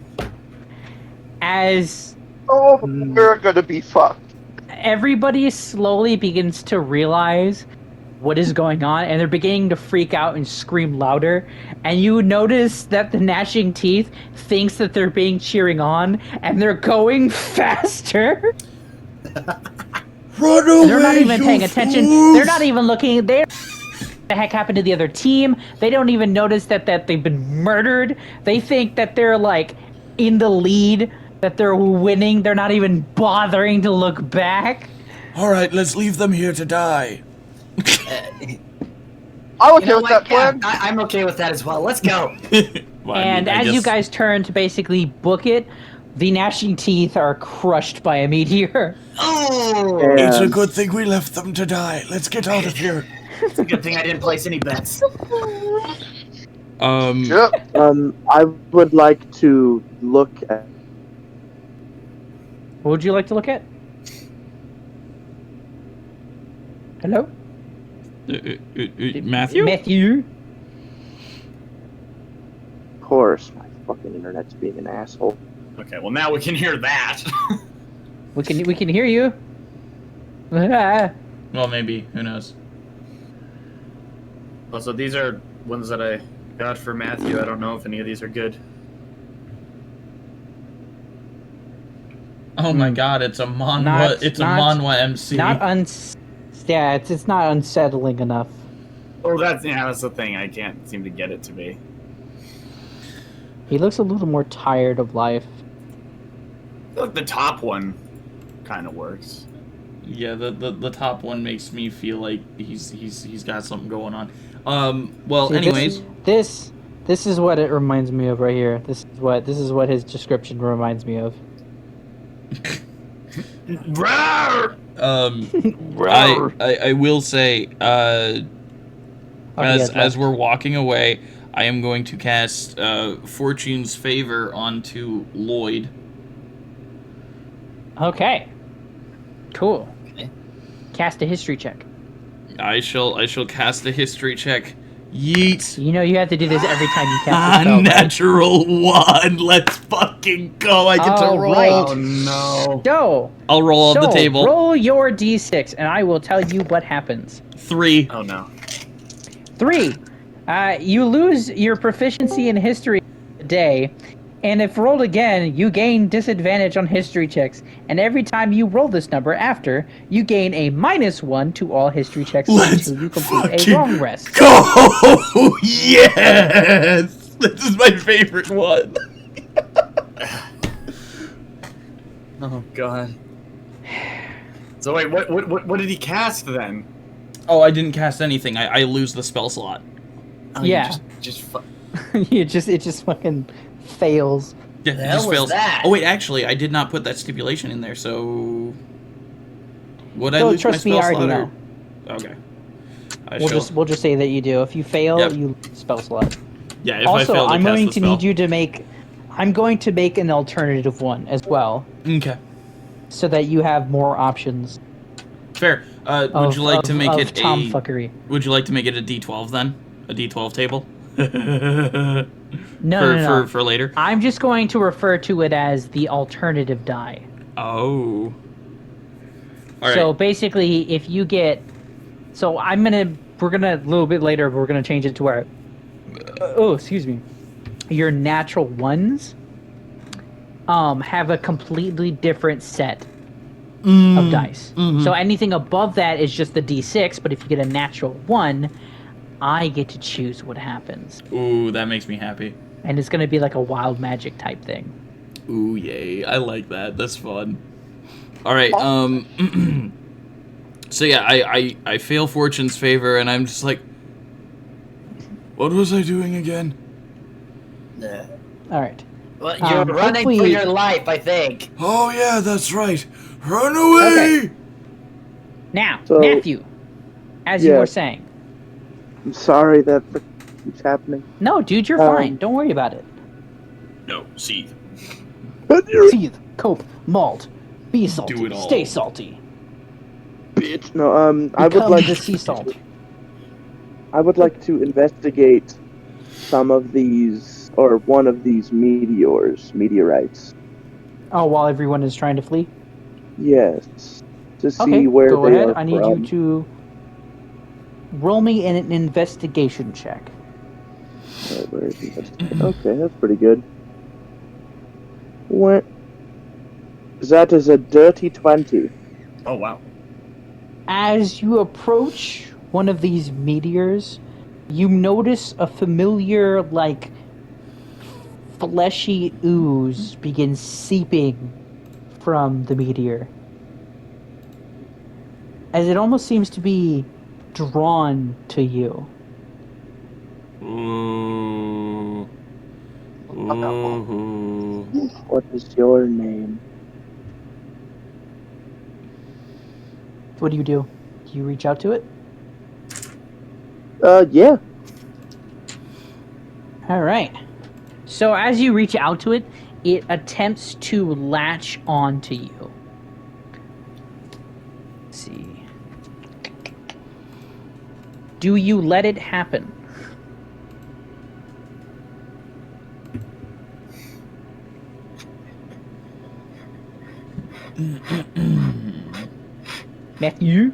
As We're gonna be fucked. everybody slowly begins to realize what is going on, and they're beginning to freak out and scream louder, and you notice that the gnashing teeth thinks that they're being cheering on, and they're going faster. Run away, They're not even paying attention. fools! They're not even looking. What the heck happened to the other team? They don't even notice that they've been murdered. They think that they're in the lead, that they're winning. They're not even bothering to look back. All right, let's leave them here to die. I'm okay with that plan. Yeah, I'm okay with that as well. Let's go. Well, And as you guys turn to basically book it, the gnashing teeth are crushed by a meteor. Oh! It's a good thing we left them to die. Let's get out of here. It's a good thing I didn't place any bets. Yep. I would like to look at. What would you like to look at? Hello? Matthew? Matthew? Of course, my fucking internet's being an asshole. Okay, well now we can hear that. We can hear you. Well, maybe. Who knows? Also, these are ones that I got for Matthew. I don't know if any of these are good. Oh my god, it's a Manhwa. It's a Manhwa MC. Yeah, it's not unsettling enough. Oh, that's the thing. I can't seem to get it to be. He looks a little more tired of life. I feel like the top one kind of works. Yeah, the top one makes me feel like he's got something going on. Well, See, anyways, this is what it reminds me of right here. This is what his description reminds me of. I will say, as we're walking away, I am going to cast Fortune's Favor onto Lloyd. Okay. Cool. Okay. Cast a history check. I shall cast a history check. Yeet. You know you have to do this every time you cast a spell, Natural one. Let's fucking go. I get to roll. Right. Oh no. So I'll roll on the table. Roll your d6, and I will tell you what happens. 3. Oh no. 3. You lose your proficiency in history today, And if rolled again, you gain disadvantage on history checks. And every time you roll this number after, you gain a -1 to all history checks Let's until you complete a fucking long rest. go! Yes! This is my favorite one. Oh god. So wait, what did he cast then? Oh, I didn't cast anything. I lose the spell slot. Oh, Yeah. it just fucking fails. Yeah, The it hell just was fails. that? Oh wait, actually, I did not put that stipulation in there. So would I No, lose my trust me, spell I already slot? know. Okay. We'll just say that you do. If you fail, Yep. you lose spell slot. Yeah. If I Also, fail to I'm cast going the to spell. need you to make. I'm going to make an alternative one as well, Okay. so that you have more options. Fair. Would you like to make of it tomfuckery. Would you like to make it a D12 then? A D12 table? No. For later. I'm just going to refer to it as the alternative die. Oh. All right. So basically, if you get, we're gonna a little bit later, we're gonna change it to where, excuse me, your natural ones, have a completely different set of dice. Mm-hmm. So anything above that is just the D6, but if you get a natural 1, I get to choose what happens. Ooh, that makes me happy. And it's gonna be like a wild magic type thing. Ooh, yay. I like that. That's fun. Alright, so yeah, I fail Fortune's favor, and I'm just like, what was I doing again? Alright. Well, you're running for hopefully- your life, I think. Oh yeah, that's right. Run away! Okay. Now, So- Matthew, as you Yeah. were saying. I'm sorry that keeps happening. No, dude, you're fine. Don't worry about it. No, seethe. Seethe, cope, malt, be salty, Do it all. stay salty. Bitch. No, I would Become like the sea salt. I would like to investigate some of these, or one of these meteorites. Oh, while everyone is trying to flee? Yes, to see Okay, where go they ahead. are I need from. you to roll me an investigation check. Where is he? Okay, that's pretty good. What? That is a dirty 20. Oh wow. As you approach one of these meteors, you notice a familiar, like, fleshy ooze begin seeping from the meteor. As it almost seems to be drawn to you. Ooh. Ooh. What is your name? What do? Do you reach out to it? Yeah. Alright. So as you reach out to it, it attempts to latch onto you. Let's see. Do you let it happen? Matthew?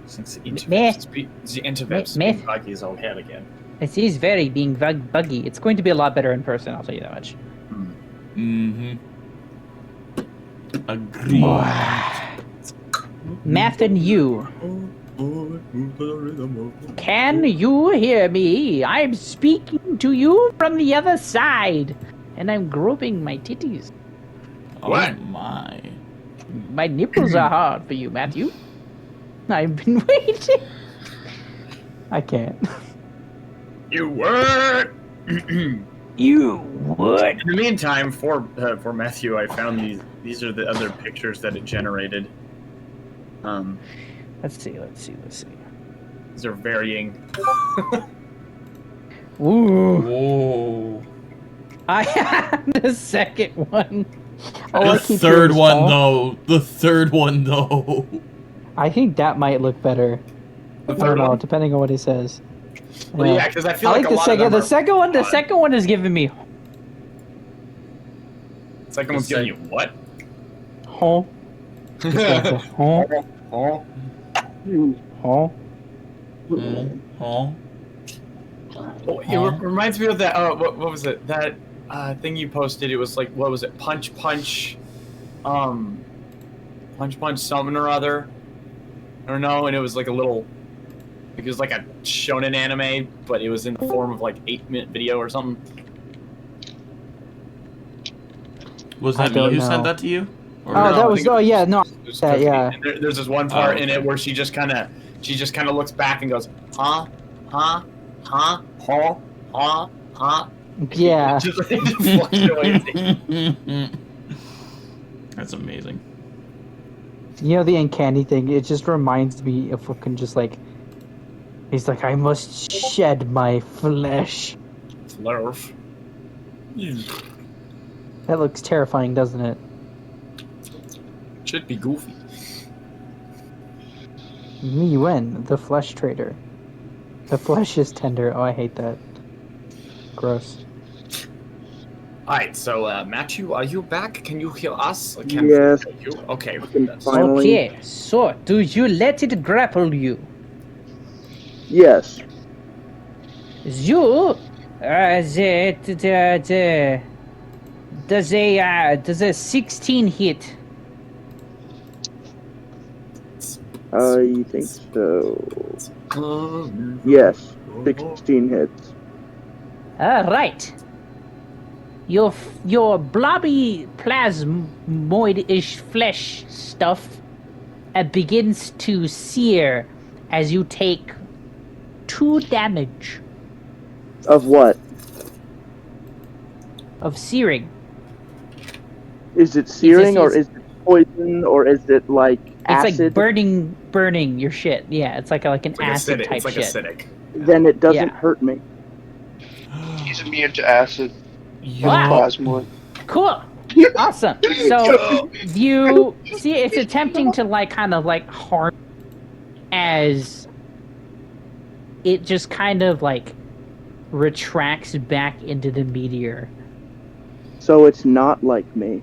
Since the Myth. interwebs Myth. buggy is all head again. It is very being buggy. It's going to be a lot better in person, I'll tell you that much. Mm-hmm. Agreed. Math and you. Can you hear me? I'm speaking to you from the other side. And I'm groping my titties. Oh What? my. My nipples are hard for you, Matthew. I've been waiting. I can't. You were. You would. In the meantime, for Matthew, I found these are the other pictures that it generated. Let's see. These are varying. Ooh. Whoa. I have the second one. Oh, The I keep third hearing one, Paul. though. The third one, though. I think that might look better. The I third don't know, one? depending on what he says. Well, yeah, because I feel I like like a the lot second. of them The second one. The odd. second one is giving me. Second one's giving you what? Huh? Huh? Oh. Huh? Huh? Oh, it reminds me of that. What was it? That thing you posted. It was like, what was it? Punch, something or other. I don't know. And it was like a little. It was like a shonen anime, but it was in the form of like 8-minute video or something. Was that me who sent that to you? Or that was. Oh yeah, no. Yeah. There's this one part in it where she just kind of looks back and goes, huh. Yeah. Just away. That's amazing. You know the uncanny thing? It just reminds me of fucking just like. He's like, I must shed my flesh. Slurf. That looks terrifying, doesn't it? Should be goofy. Me when the flesh trader. The flesh is tender. Oh, I hate that. Gross. Alright, so Matthew, are you back? Can you hear us? Yes. You? Okay. Finally. Okay, so do you let it grapple you? Yes. You, does a 16 hit? I think so. Yes. 16 hits. Right. Your blobby plasmoid-ish flesh stuff begins to sear as you take 2 damage. Of what? Of searing. Is it searing or is it poison or is it like acid? It's like burning your shit. Yeah, it's like an acid type shit. It's like acidic. Then it doesn't hurt me. He's immune to acid. Wow. Plasmoid. Cool. Awesome. So you see it's attempting to kind of harm as it just kind of retracts back into the meteor. So it's not like me.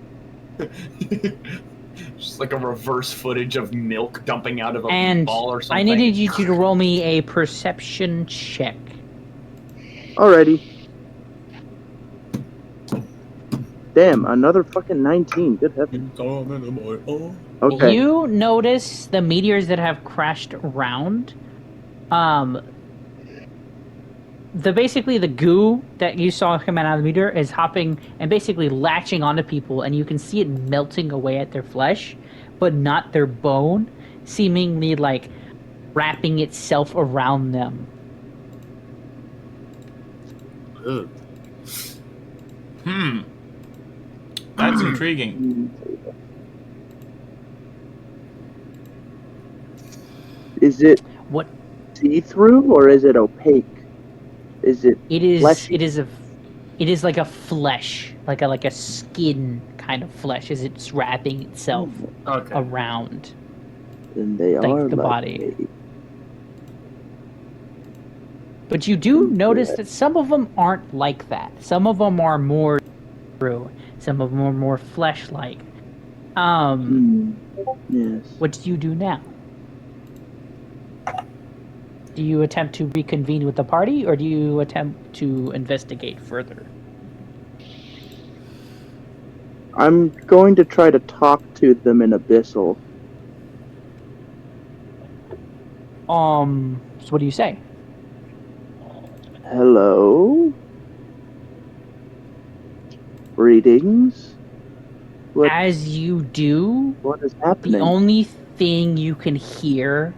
Just like a reverse footage of milk dumping out of a ball or something. I needed you to roll me a perception check. Alrighty. Damn, another fucking 19. Good heavens. Okay. You notice the meteors that have crashed around. Basically the goo that you saw come out of the meteor is hopping and basically latching onto people, and you can see it melting away at their flesh, but not their bone, seemingly wrapping itself around them. Ugh. That's intriguing. Is it what see-through or is it opaque? Is it? It is. Fleshy? It is like a flesh, like a skin kind of flesh, as it's wrapping itself around. And they are the body. But you do notice that some of them aren't like that. Some of them are more true. Some of them are more flesh-like. Yes. What do you do now? Do you attempt to reconvene with the party, or do you attempt to investigate further? I'm going to try to talk to them in Abyssal. So what do you say? Hello? Greetings? As you do, what is happening? The only thing you can hear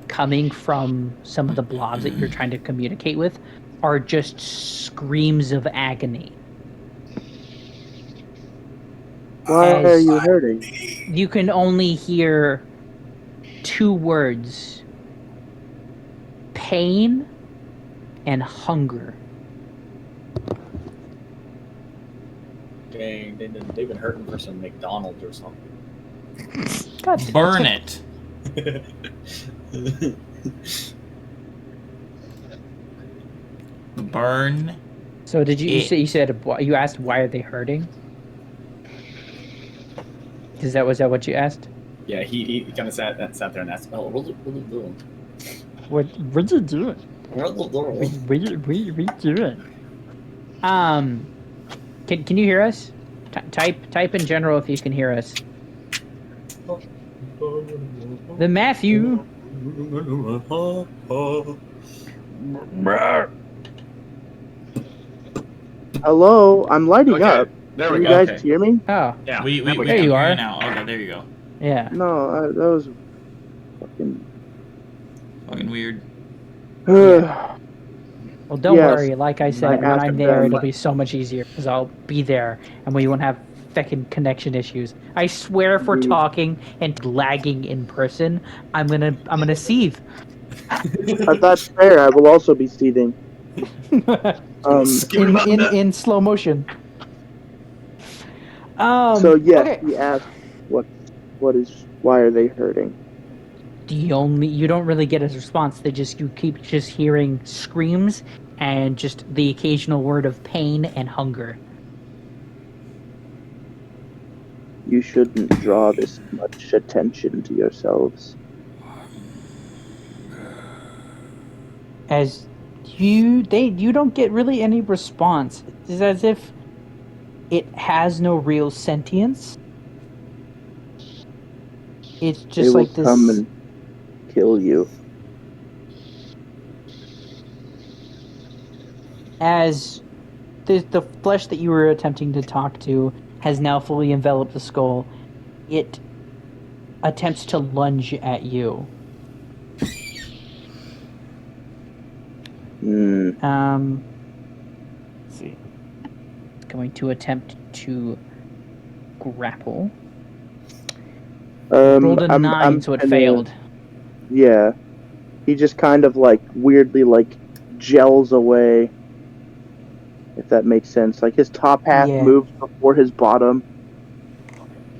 coming from some of the blobs that you're trying to communicate with are just screams of agony. Why are you hurting? You can only hear 2 words: pain and hunger. Dang, they've been hurting for some McDonald's or something. God, burn it. Burn. So did you you asked why are they hurting? Was that what you asked? Yeah, he kind of sat there and asked, "Oh, what are you doing?" What are you doing? What are you doing? Can you hear us? Type in general if you can hear us. The Matthew. Hello, I'm lighting Okay, up. there Can we you go. guys Okay. hear me? Oh, Yeah, We there we can you hear are. you now. Okay, there you go. yeah. No, that was fucking. Fucking weird. Well, don't Yes, worry. Like I said, I when asked I'm there, them. it'll be so much easier because I'll be there and we won't have fucking connection issues. I swear, if we're Indeed. talking and lagging in person, I'm gonna seethe. That's fair. I will also be seething. in slow motion. So yes, Okay. he asked, why are they hurting? You don't really get a response. You keep just hearing screams and just the occasional word of pain and hunger. You shouldn't draw this much attention to yourselves. As you don't get really any response. It's as if it has no real sentience. It's They just will like come this. and kill you. As the flesh that you were attempting to talk to has now fully enveloped the skull, it attempts to lunge at you. Let's see. It's going to attempt to grapple. Rolled a 9, so it failed. Yeah. He just kind of like weirdly like gels away. If that makes sense. Like his top half moves before his bottom.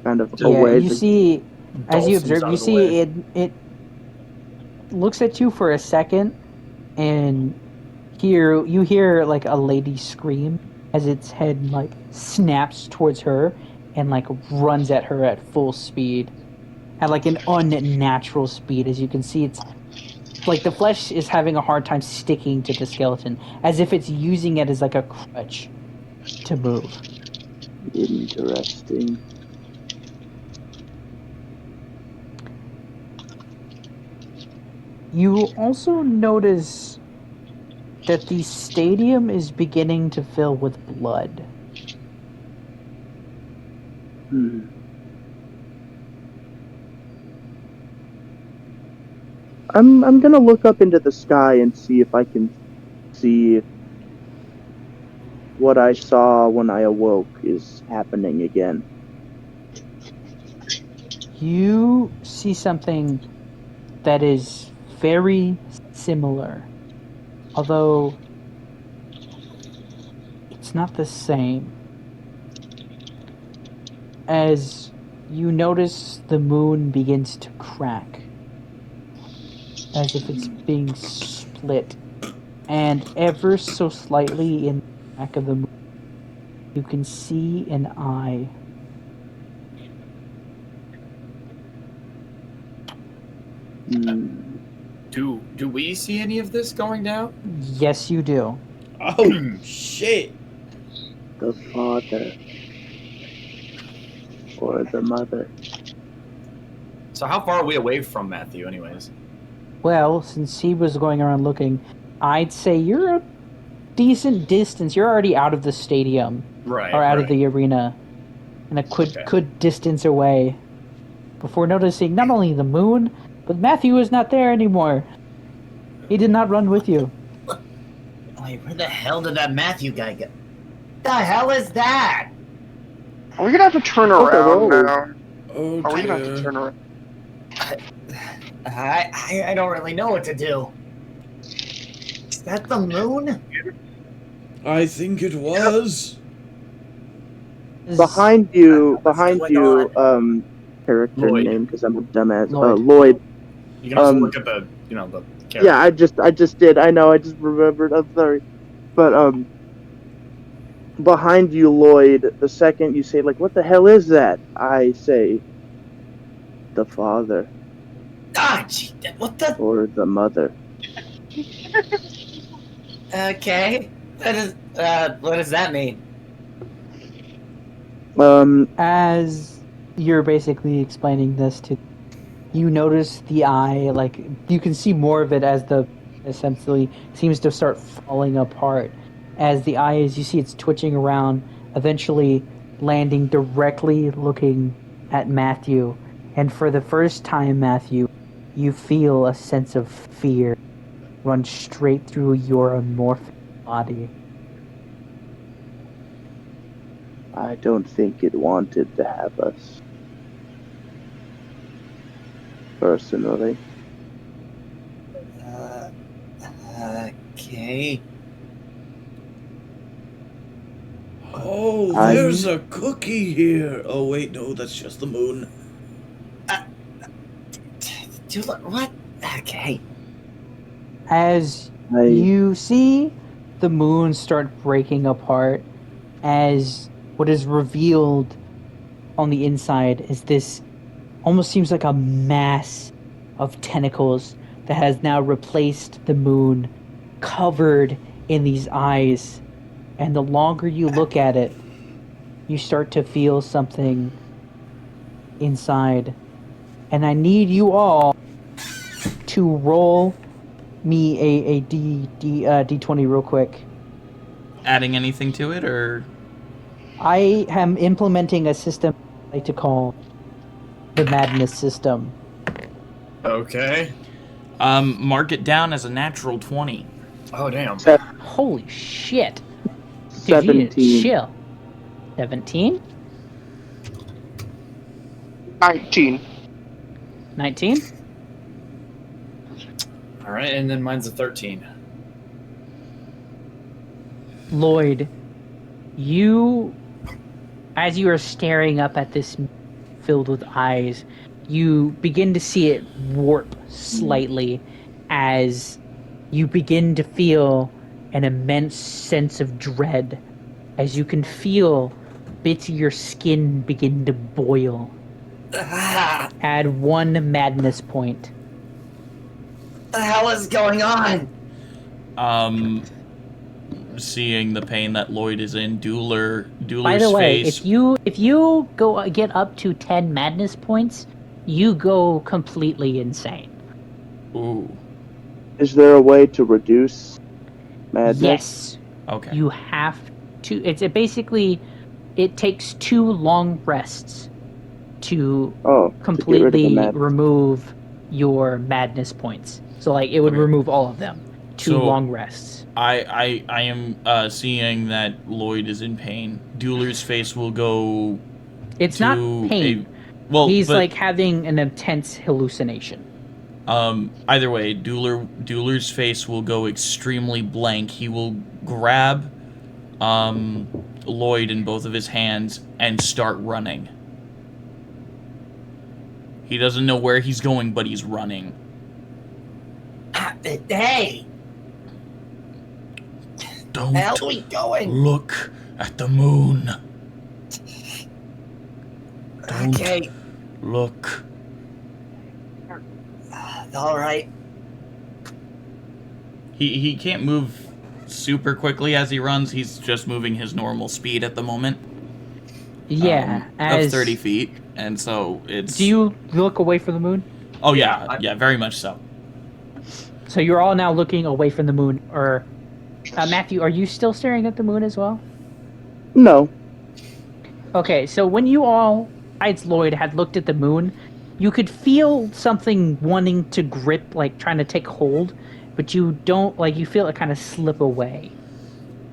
Kind of away. You see, as you Dawson's observe, out you of the see way. it looks at you for a second, and you hear like a lady scream as its head like snaps towards her and like runs at her at full speed, at like an unnatural speed. As you can see, it's like the flesh is having a hard time sticking to the skeleton, as if it's using it as like a crutch to move. Interesting. You also notice that the stadium is beginning to fill with blood. I'm gonna look up into the sky and see if I can see what I saw when I awoke is happening again. You see something that is very similar, although it's not the same. As you notice, the moon begins to crack, as if it's being split, and ever so slightly in the back of the moon, you can see an eye. Do we see any of this going down? Yes, you do. Oh, shit. The father or the mother. So how far are we away from Matthew, anyways? Well, since he was going around looking, I'd say you're a decent distance. You're already out of the stadium, Right. or out of the arena, and a good distance away, before noticing not only the moon, but Matthew is not there anymore. He did not run with you. Wait, where the hell did that Matthew guy go? The hell is that? Are we gonna have to turn around now? Oh, Are we gonna have dear. to turn around? I don't really know what to do. Is that the moon? I think it was. Behind you, going character Lloyd. name because I'm a dumbass. Lloyd. Lloyd. You can also look at the character. Yeah, I just did. I know. I just remembered. I'm sorry, but behind you, Lloyd. The second you say like, "What the hell is that?" I say, "The father Ah, gee, what the? or the mother." Okay. What does that mean? As you're basically explaining this to, you notice the eye, like you can see more of it as the essentially seems to start falling apart. As the eye, as you see, it's twitching around, eventually landing directly looking at Matthew. And for the first time, Matthew, you feel a sense of fear run straight through your amorphous body. I don't think it wanted to have us. Personally. Okay. Oh, there's a cookie here. Oh, wait, no, that's just the moon. What? Okay. As you see the moon start breaking apart, as what is revealed on the inside is this almost seems like a mass of tentacles that has now replaced the moon, covered in these eyes. And the longer you look at it, you start to feel something inside. And I need you all to roll me a D20 real quick. Adding anything to it, or? I am implementing a system I like to call the madness system. Okay. Mark it down as a natural 20. Oh, damn. Holy shit. Dude, 17. Chill. 17? 19. 19? All right, and then mine's a 13. Lloyd, you, as you are staring up at this filled with eyes, you begin to see it warp slightly as you begin to feel an immense sense of dread, as you can feel bits of your skin begin to boil. Add 1 madness point. What the hell is going on? Seeing the pain that Lloyd is in, Dueler's By the way, face. if you go get up to 10 madness points, you go completely insane. Ooh. Is there a way to reduce madness? Yes. Okay. You have to. It's basically it takes 2 long rests to completely remove your madness points. So like it would remove all of them. 2 long rests. I am seeing that Lloyd is in pain. Dueler's face will go. It's not pain. He's like having an intense hallucination. Either way, Dueler's face will go extremely blank. He will grab Lloyd in both of his hands and start running. He doesn't know where he's going, but he's running. Hey! Don't Where are we going? look at the moon. Okay. Look. All right. He can't move super quickly as he runs. He's just moving his normal speed at the moment. Yeah, of 30 feet, and so it's. Do you look away from the moon? Oh yeah, very much so. So you're all now looking away from the moon, or Matthew, are you still staring at the moon as well? No. Okay, so when you all, besides Lloyd, had looked at the moon, you could feel something wanting to grip, like trying to take hold, but you don't, like you feel it kind of slip away,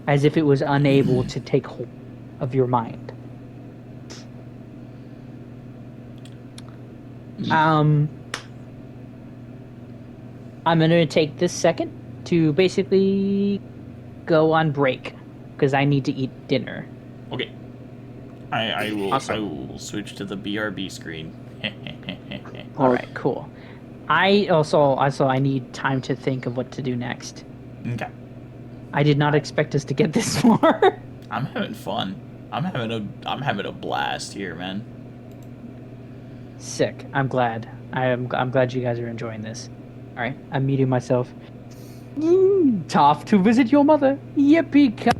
as if it was unable to take hold of your mind. I'm going to take this second to basically go on break because I need to eat dinner. Okay. I will. Awesome. I will switch to the BRB screen. All right, cool. I need time to think of what to do next. Okay. I did not expect us to get this far. I'm having fun. I'm having a blast here, man. Sick. I'm glad. I'm glad you guys are enjoying this. All right, I'm muting myself. Off to visit your mother. Yippee!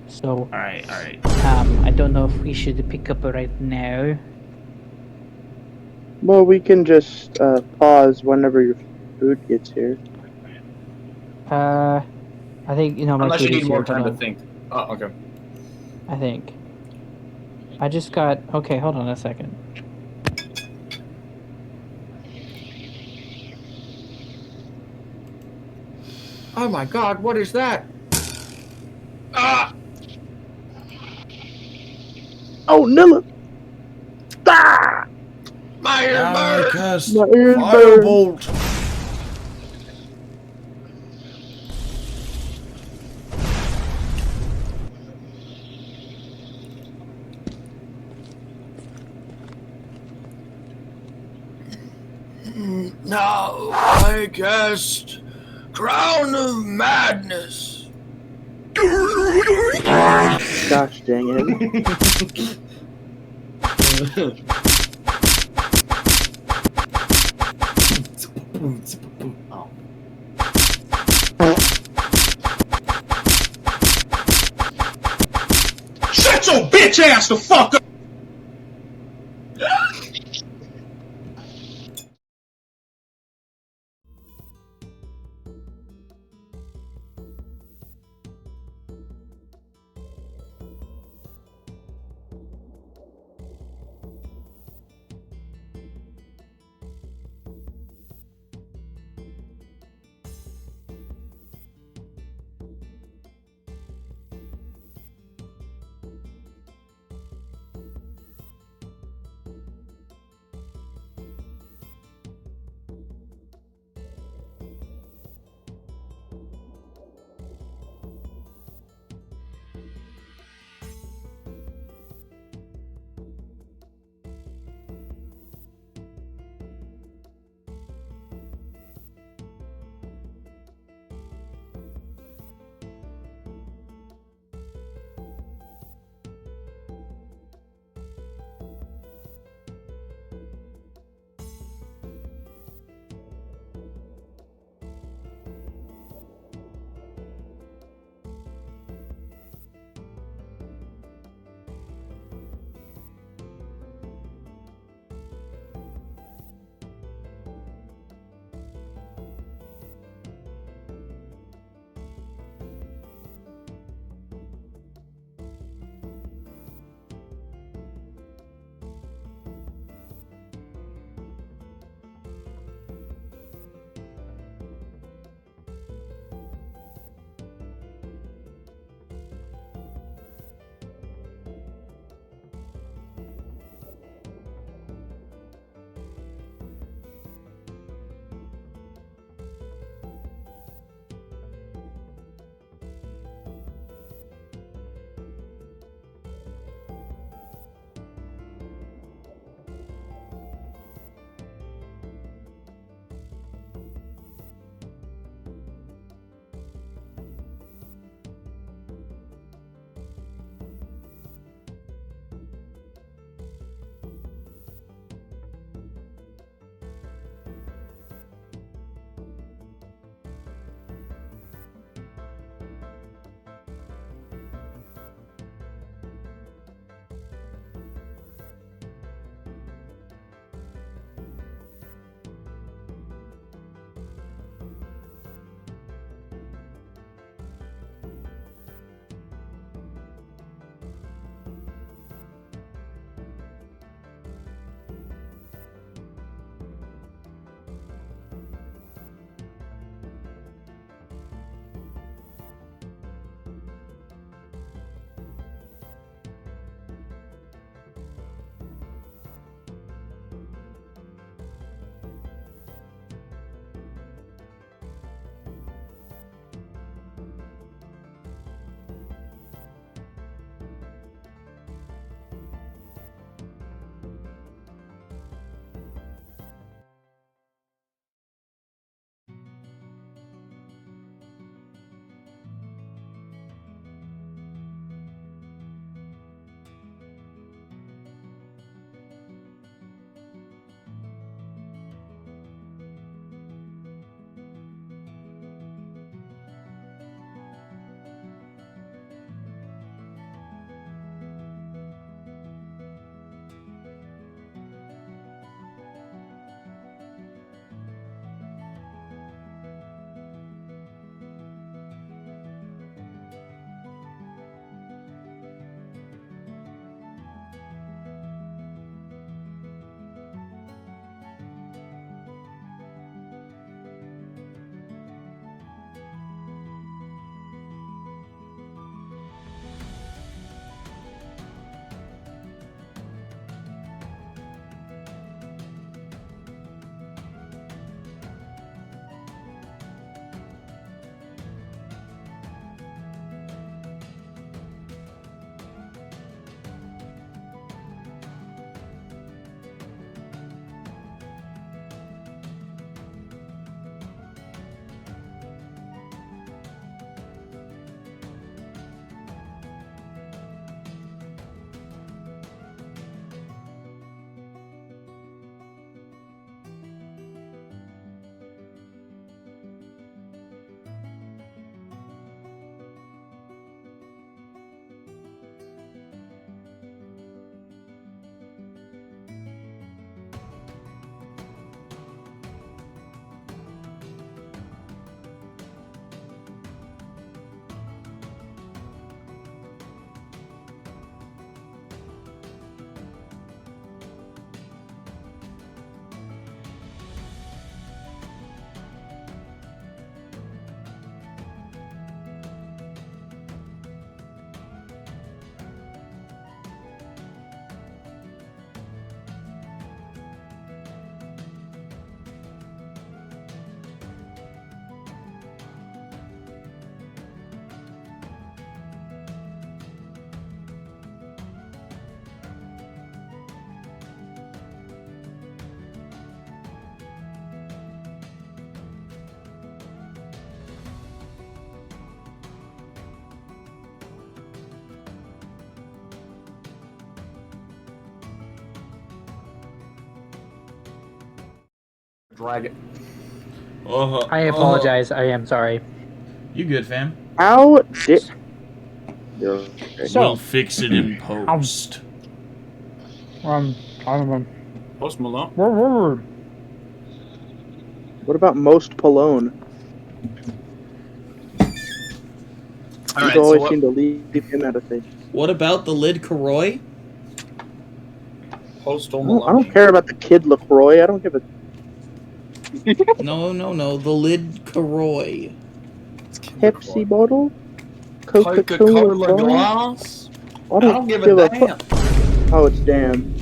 So, All right. I don't know if we should pick up right now. Well, we can just pause whenever your food gets here. I think my Unless you food need is more here. time Hold to on. think. Oh, okay. I think. I just got. Okay, hold on a second. Oh my god, what is that? Ah! Oh, Nilla! Ah! My ear Now I burns! cast My ears burn. Firebolt. Now I cast Crown of Madness. Gosh dang it. Oh. Shut your bitch ass the fuck up! Drag it. I apologize. I am sorry. You good, fam? How did? So- We'll fix it in post. Post Malone. What about most Pallone? All You right, so always what, seem to leave him out of things. What about the lid Karoy? Postal I Malone. don't care about the Kid LaCroix. I don't give a. No, the lid Karoy. Pepsi bottle? Coca-Cola Coca-Cola glass? glass. I don't give a damn. fuck. Oh, it's damn.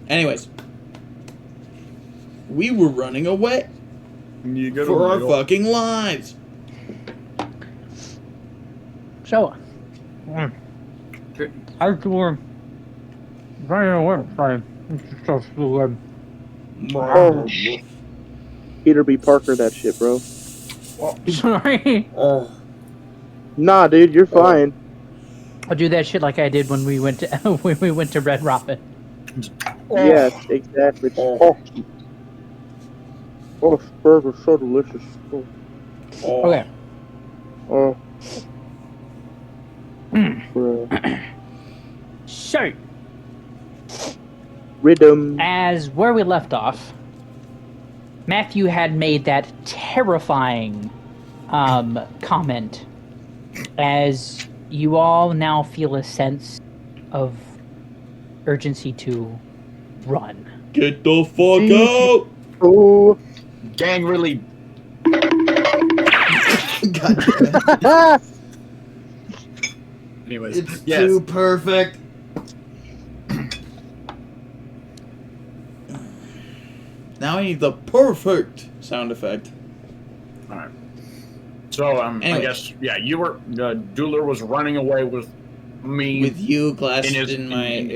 Anyways, we were running away You get for our fucking lives. So, I were running away. Sorry. Oh. Peter B. Parker, that shit, bro. Sorry. Nah, dude, you're fine. I'll do that shit like I did when we went to when we went to Red Robin. Yes, exactly. Oh, this burger's so delicious. Oh. Okay. Oh. Bro. So, Rhythm. as where we left off, Matthew had made that terrifying comment as you all now feel a sense of urgency to run. Get the fuck out! Oh. Gang really. God, Anyways, it's yes. too perfect. Now I need the perfect sound effect. All right. So I Anyways. guess you were. Dueler was running away with me With you clasped In his- in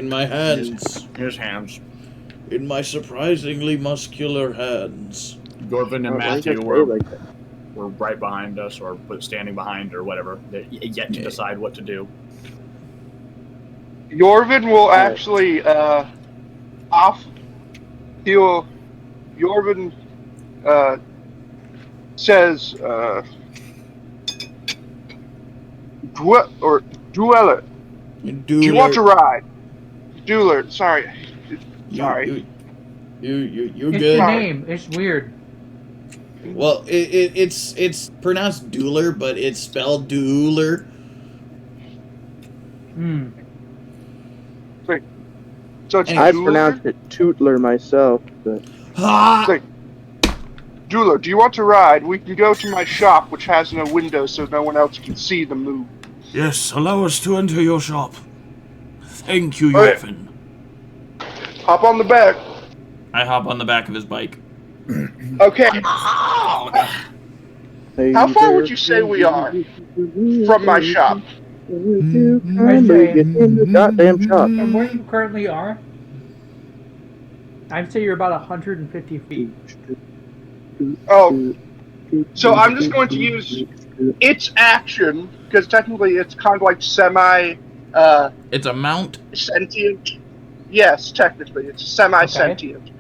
my hands. in his hands. In my surprisingly muscular hands. Gorvin and Why you Matthew guys were say like that? right behind us, or standing behind, or whatever. Yet to decide what to do. Yorvin will actually Yorvin says Dueller. Do you want to ride? Dueller, sorry. Sorry. You're It's good. the name. It's weird. Well, it's pronounced Dueler, but it's spelled Dueler. Hmm. Wait. So it's I Dueller? pronounced it Tootler myself, but Ha! Wait. Dueller, do you want to ride? We can go to my shop, which has no window, so no one else can see the move. Yes, allow us to enter your shop. Thank you, Okay. Yorvin. Hop on the back. I hop on the back of his bike. Okay. How far would you say we are from my shop? Would you kindly get in the goddamn shop? From where you currently are, I'd say you're about 150 feet. Oh, so I'm just going to use its action, because technically it's kind of like It's a mount. sentient. Yes, technically it's semi-sentient.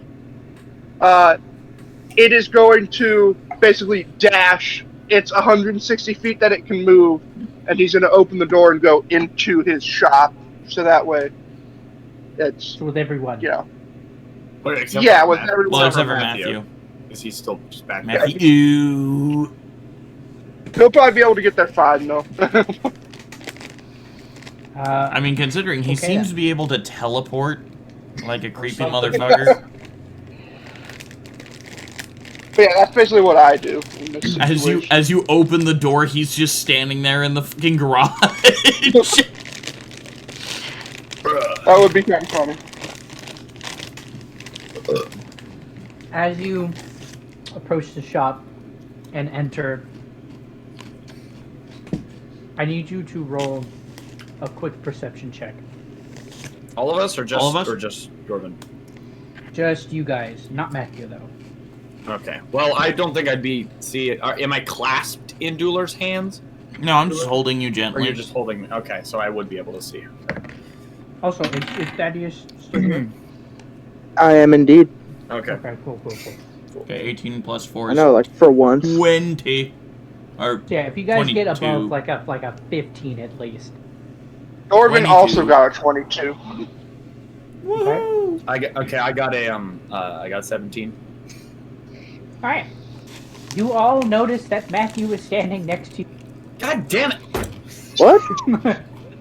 It is going to basically dash. It's 160 feet that it can move, and he's going to open the door and go into his shop. So that way, it's With everyone. yeah. Wait, except Yeah, for with Matthew. everyone. Well, except for Matthew. Is he still just back there? Matthew. He'll probably be able to get there fine though. I mean, considering he Okay, seems then. to be able to teleport like a creepy something. motherfucker. But yeah, that's basically what I do in this situation. As you open the door, he's just standing there in the fucking garage. That would be kind of funny. As you approach the shop and enter, I need you to roll a quick perception check. All of us, or just All of us? or just Gorvin? Just you guys, not Matthew though. Okay. Well, I don't think I'd be. See, am I clasped in Dueler's hands, No, I'm just holding you or gently. you're just holding me? Okay, so I would be able to see. Also, is Thaddeus still here? I am indeed. Okay. Okay, cool. Okay, 18 plus 4 I is know, like for once. 20. Or Yeah, if you guys get 22. above like a 15 at least. Norman 22. also got a 22. Woohoo! I got 17. All right. You all notice that Matthew is standing next to you. God damn it! What?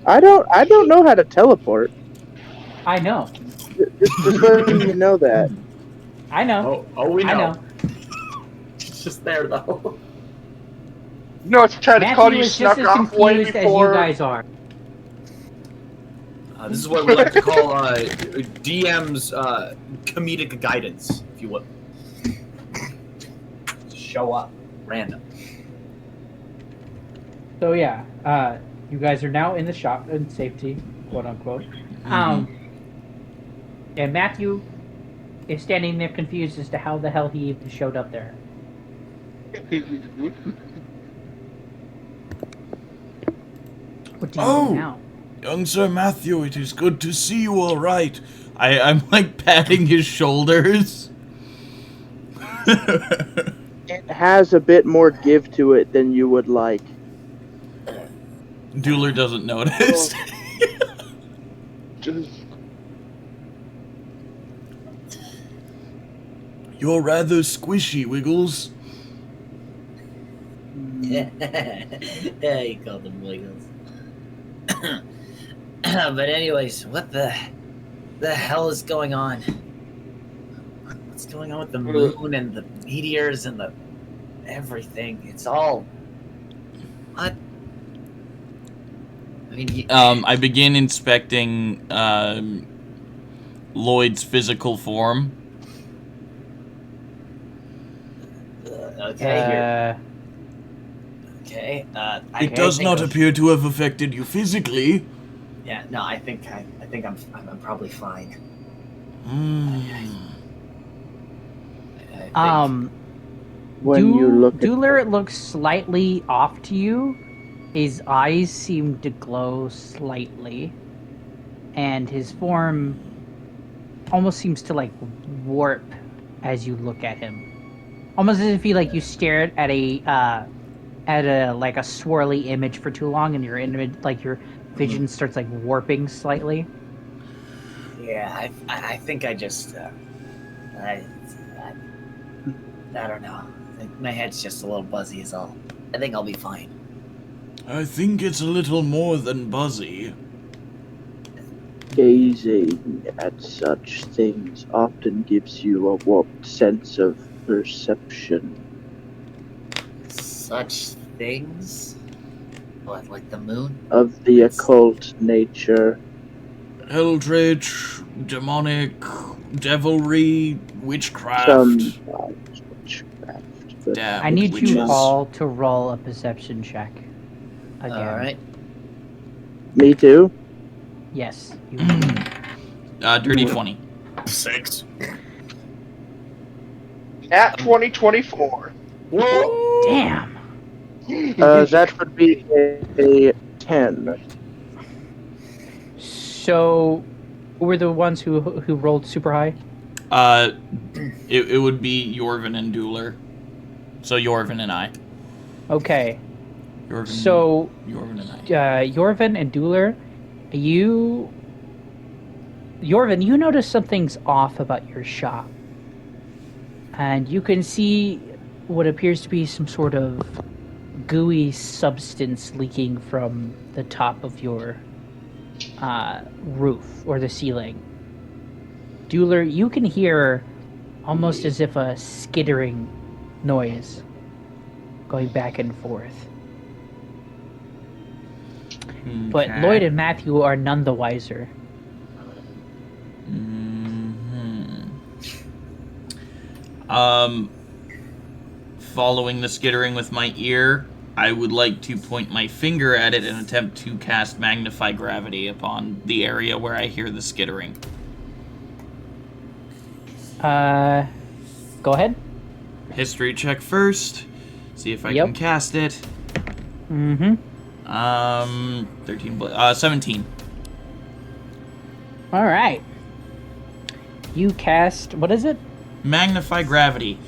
I don't know how to teleport. I know. Just letting you know that. I know. We know. I know. It's just there though. No, it's Ted. It's called Matthew you is just snuck as off way confused as you before. guys are. This is what we like to call DM's comedic guidance, if you will. Show up, random. So yeah, you guys are now in the shop in safety, quote unquote. And Matthew is standing there confused as to how the hell he even showed up there. What do you do now? Young Sir Matthew, it is good to see you all right. I'm like patting his shoulders. It has a bit more give to it than you would like. Dueler doesn't notice. You're rather squishy, Wiggles. Yeah, you called them Wiggles. But anyways, what the hell is going on? What's going on with the moon and the meteors and the everything? It's all what? I mean, I begin inspecting Lloyd's physical form. Okay. Okay. It does not appear to have affected you physically. Yeah. No, I think I'm probably fine. When you look Dueler looks slightly off to you. His eyes seem to glow slightly, and his form almost seems to like warp as you look at him. Almost as if you stared at a like a swirly image for too long, and your image, like your vision, starts like warping slightly. Yeah, I think I just I don't know. I think my head's just a little buzzy is all. I think I'll be fine. I think it's a little more than buzzy. Gazing at such things often gives you a warped sense of perception. Such things? What, like the moon? Of the occult nature. Eldritch, demonic, devilry, witchcraft. Sometimes witchcraft. But Damn I need witches. you all to roll a perception check. Again. All right. Me too? Yes. You Dirty 20. 6. At 2024. Whoa! Damn. That would be a 10. So, who were the ones who rolled super high? It would be Yorvin and Dueler. So Yorvin and I. Okay. Yorvin, So, Yorvin and I. Yorvin and Dueler, Yorvin, you notice something's off about your shop. And you can see what appears to be some sort of gooey substance leaking from the top of your roof or the ceiling. Dueler, you can hear almost as if a skittering noise going back and forth. But Okay. Lloyd and Matthew are none the wiser. Following the skittering with my ear, I would like to point my finger at it and attempt to cast Magnify Gravity upon the area where I hear the skittering. Go ahead. History check first. See if I Yep. can cast it. 17. All right. You cast, what is it? Magnify gravity.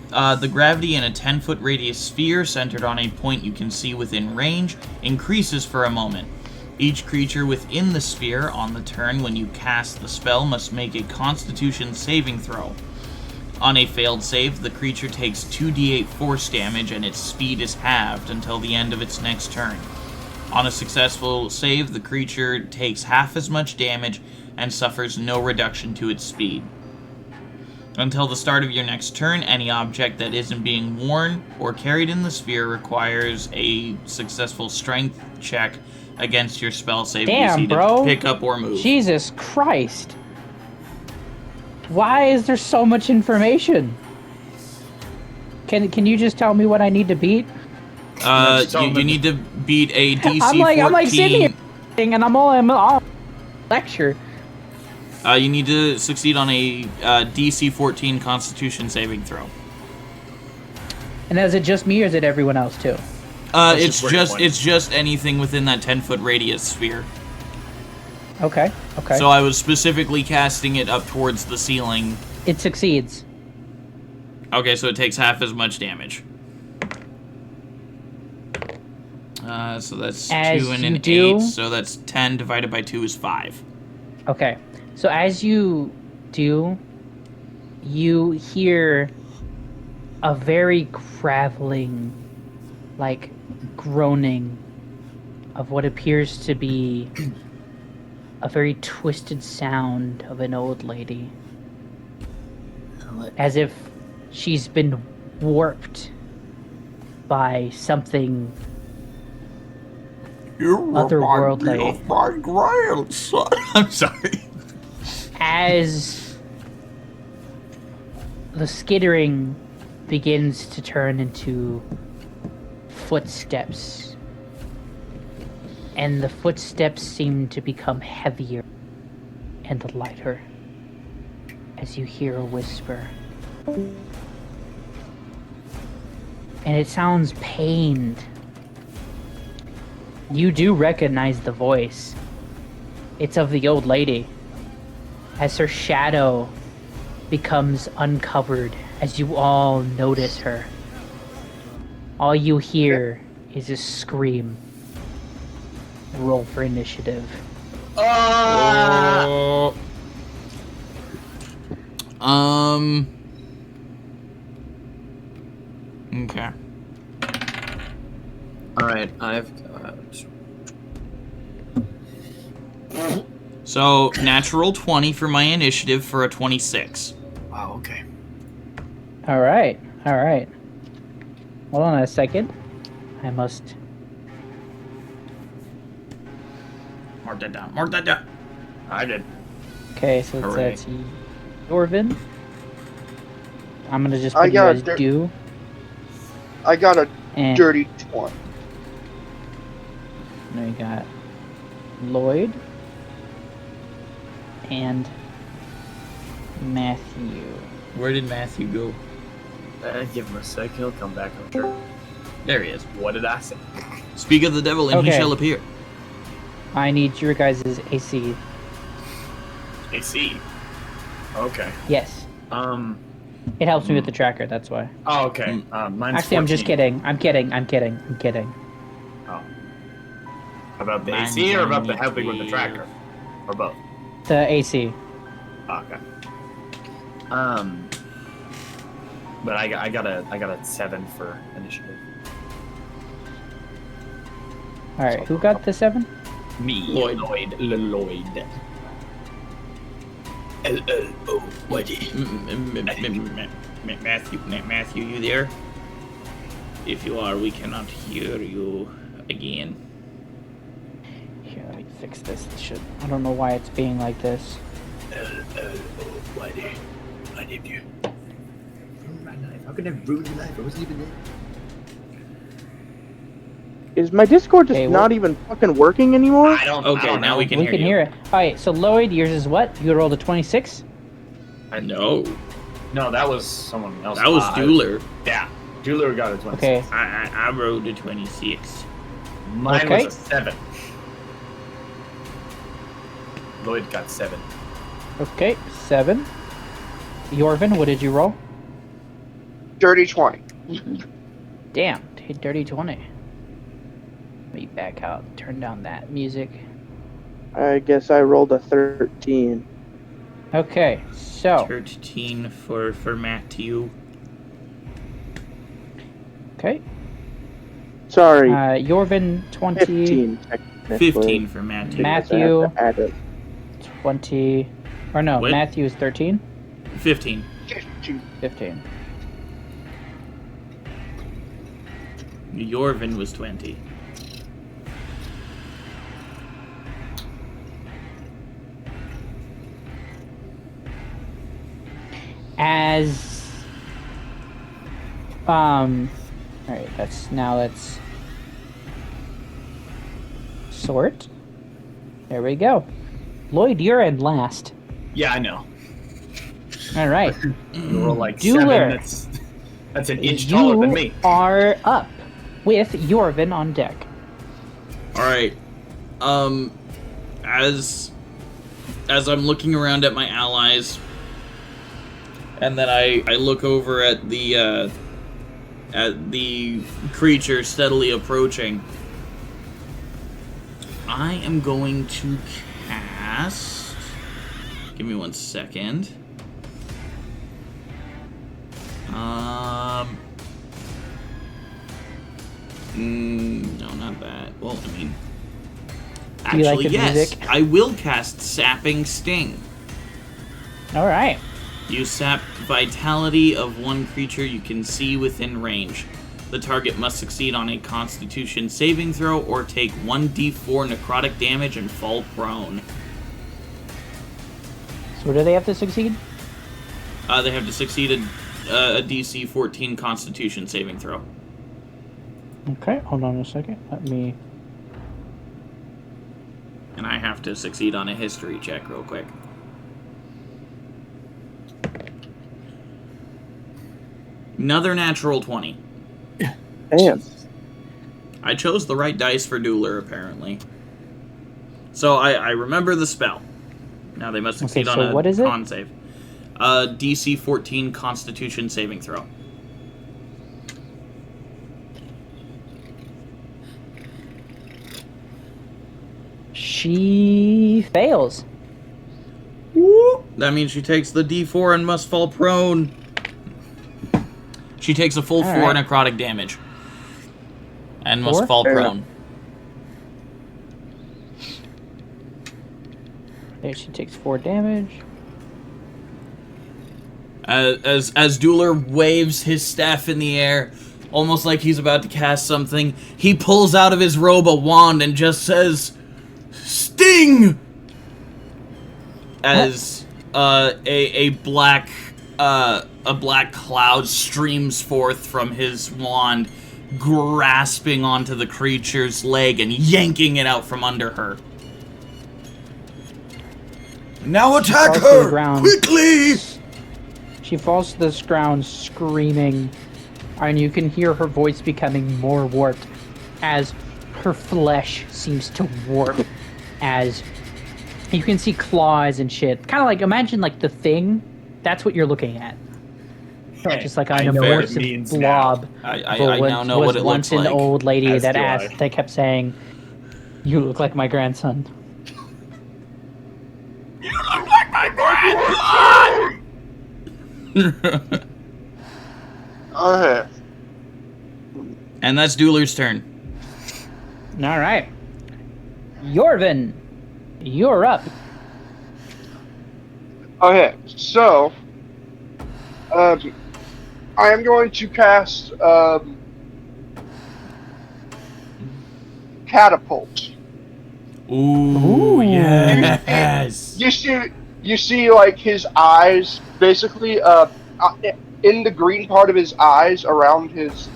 The gravity in a 10-foot radius sphere centered on a point you can see within range increases for a moment. Each creature within the sphere on the turn when you cast the spell must make a Constitution saving throw. On a failed save, the creature takes 2d8 force damage and its speed is halved until the end of its next turn. On a successful save, the creature takes half as much damage and suffers no reduction to its speed. Until the start of your next turn, any object that isn't being worn or carried in the sphere requires a successful strength check against your spell save DC to pick up or move. Jesus Christ. Why is there so much information? Can you just tell me what I need to beat? You need to beat a DC 14. I'm like sitting here and I'm all lecture. You need to succeed on a DC 14 Constitution saving throw. And is it just me or is it everyone else too? It's just anything within that 10-foot radius sphere. Okay. So I was specifically casting it up towards the ceiling. It succeeds. Okay, so it takes half as much damage. So that's 2 and an 8, so that's 10 divided by 2 is 5. Okay. So as you do, you hear a very graveling, like, groaning of what appears to be a very twisted sound of an old lady. As if she's been warped by something otherworldly. Of my grandson. I'm sorry. As the skittering begins to turn into footsteps, and the footsteps seem to become heavier and lighter as you hear a whisper. And it sounds pained. You do recognize the voice. It's of the old lady, as her shadow becomes uncovered as you all notice her. All you hear is a scream. Roll for initiative. Okay. Alright, I've got... So, natural 20 for my initiative for a 26. Wow, okay. Alright. Hold on a second. I must... Mark that down. I did. Okay, so Hooray. that's Yorvin. I'm gonna just put you as do. I got a And dirty 20. now you got Lloyd. And Matthew. Where did Matthew go? Give him a sec, he'll come back. I'm sure. There he is. What did I say? Speak of the devil and he Okay. shall appear. I need your guys' AC. AC. Okay. Yes. It helps me with the tracker, that's why. Oh, okay. Mine's Actually, I'm just 14. kidding. I'm kidding. Oh. About the AC or about the helping with the tracker? Or both? The AC. Oh, okay. But I got a 7 for initiative. Alright, who got the 7? Me, Lloyd. Lloyd. Matthew, you there? If you are, we cannot hear you again. Here, let me fix this. I don't know why it's being like this. What did you? Ruin my life. How could I ruin your life? I wasn't even there. Is my Discord just Okay, not even fucking working anymore? I don't Okay, now know. we can We hear can you. hear it. Alright, so Lloyd, yours is what? You rolled a 26? No, No, that was someone else. that was Dueler. Yeah, Dueler got a 26. Okay. I rolled a 26. Mine Okay. was a 7. Lloyd got 7. Okay, 7. Yorvin, what did you roll? Dirty 20. Damn, dirty 20. Let me back out. Turn down that music. I guess I rolled a 13. Okay, so 13 for Matthew. okay. Sorry, Yorvin 20. 15. Technically. 15 for Matthew. Matthew. I have to add it. 20. Or no, What? Matthew is 13. 15. 15. Yorvin was 20. As all right, let's sort. There we go. Lloyd, you're in last. Yeah, I know. All right. You roll like Dueler. 7. That's an inch taller than me. You are up with Yorvin on deck. All right. As I'm looking around at my allies, and then I look over at the creature steadily approaching, I am going to cast. Give me 1 second. No, not that. Well, I mean, Do you like actually, the yes. music? I will cast Sapping Sting. All right. You sap vitality of one creature you can see within range. The target must succeed on a Constitution saving throw or take 1d4 necrotic damage and fall prone. So, do they have to succeed? They have to succeed a DC 14 Constitution saving throw. Okay, hold on a second. Let me. And I have to succeed on a history check real quick. Another natural 20. Damn. I chose the right dice for Dueler, apparently. So I remember the spell. Now they must succeed Okay, so on a what is it? con save. DC 14 Constitution saving throw. She fails. That means she takes the D4 and must fall prone. She takes a full All 4 right. necrotic damage. And must 4? fall Fair prone. There, she takes 4 damage. As Dueler waves his staff in the air, almost like he's about to cast something, he pulls out of his robe a wand and just says, "Sting!" As a black cloud streams forth from his wand, grasping onto the creature's leg and yanking it out from under her. Now attack falls to the her! ground. Quickly! She falls to the ground screaming, and you can hear her voice becoming more warped as her flesh seems to warp, as you can see claws and shit. Kind of like, imagine like The Thing. That's what you're looking at. Just like an I know what it immersive means now. blob. I but now know was what it once looks like. an old lady As that do I. asked, they kept saying, "You look like my grandson." Okay. And that's Dueler's turn. All right. Yorvin, you're up. Okay, so I am going to cast Catapult. Ooh, yes. You see, like his eyes, basically, in the green part of his eyes, around his,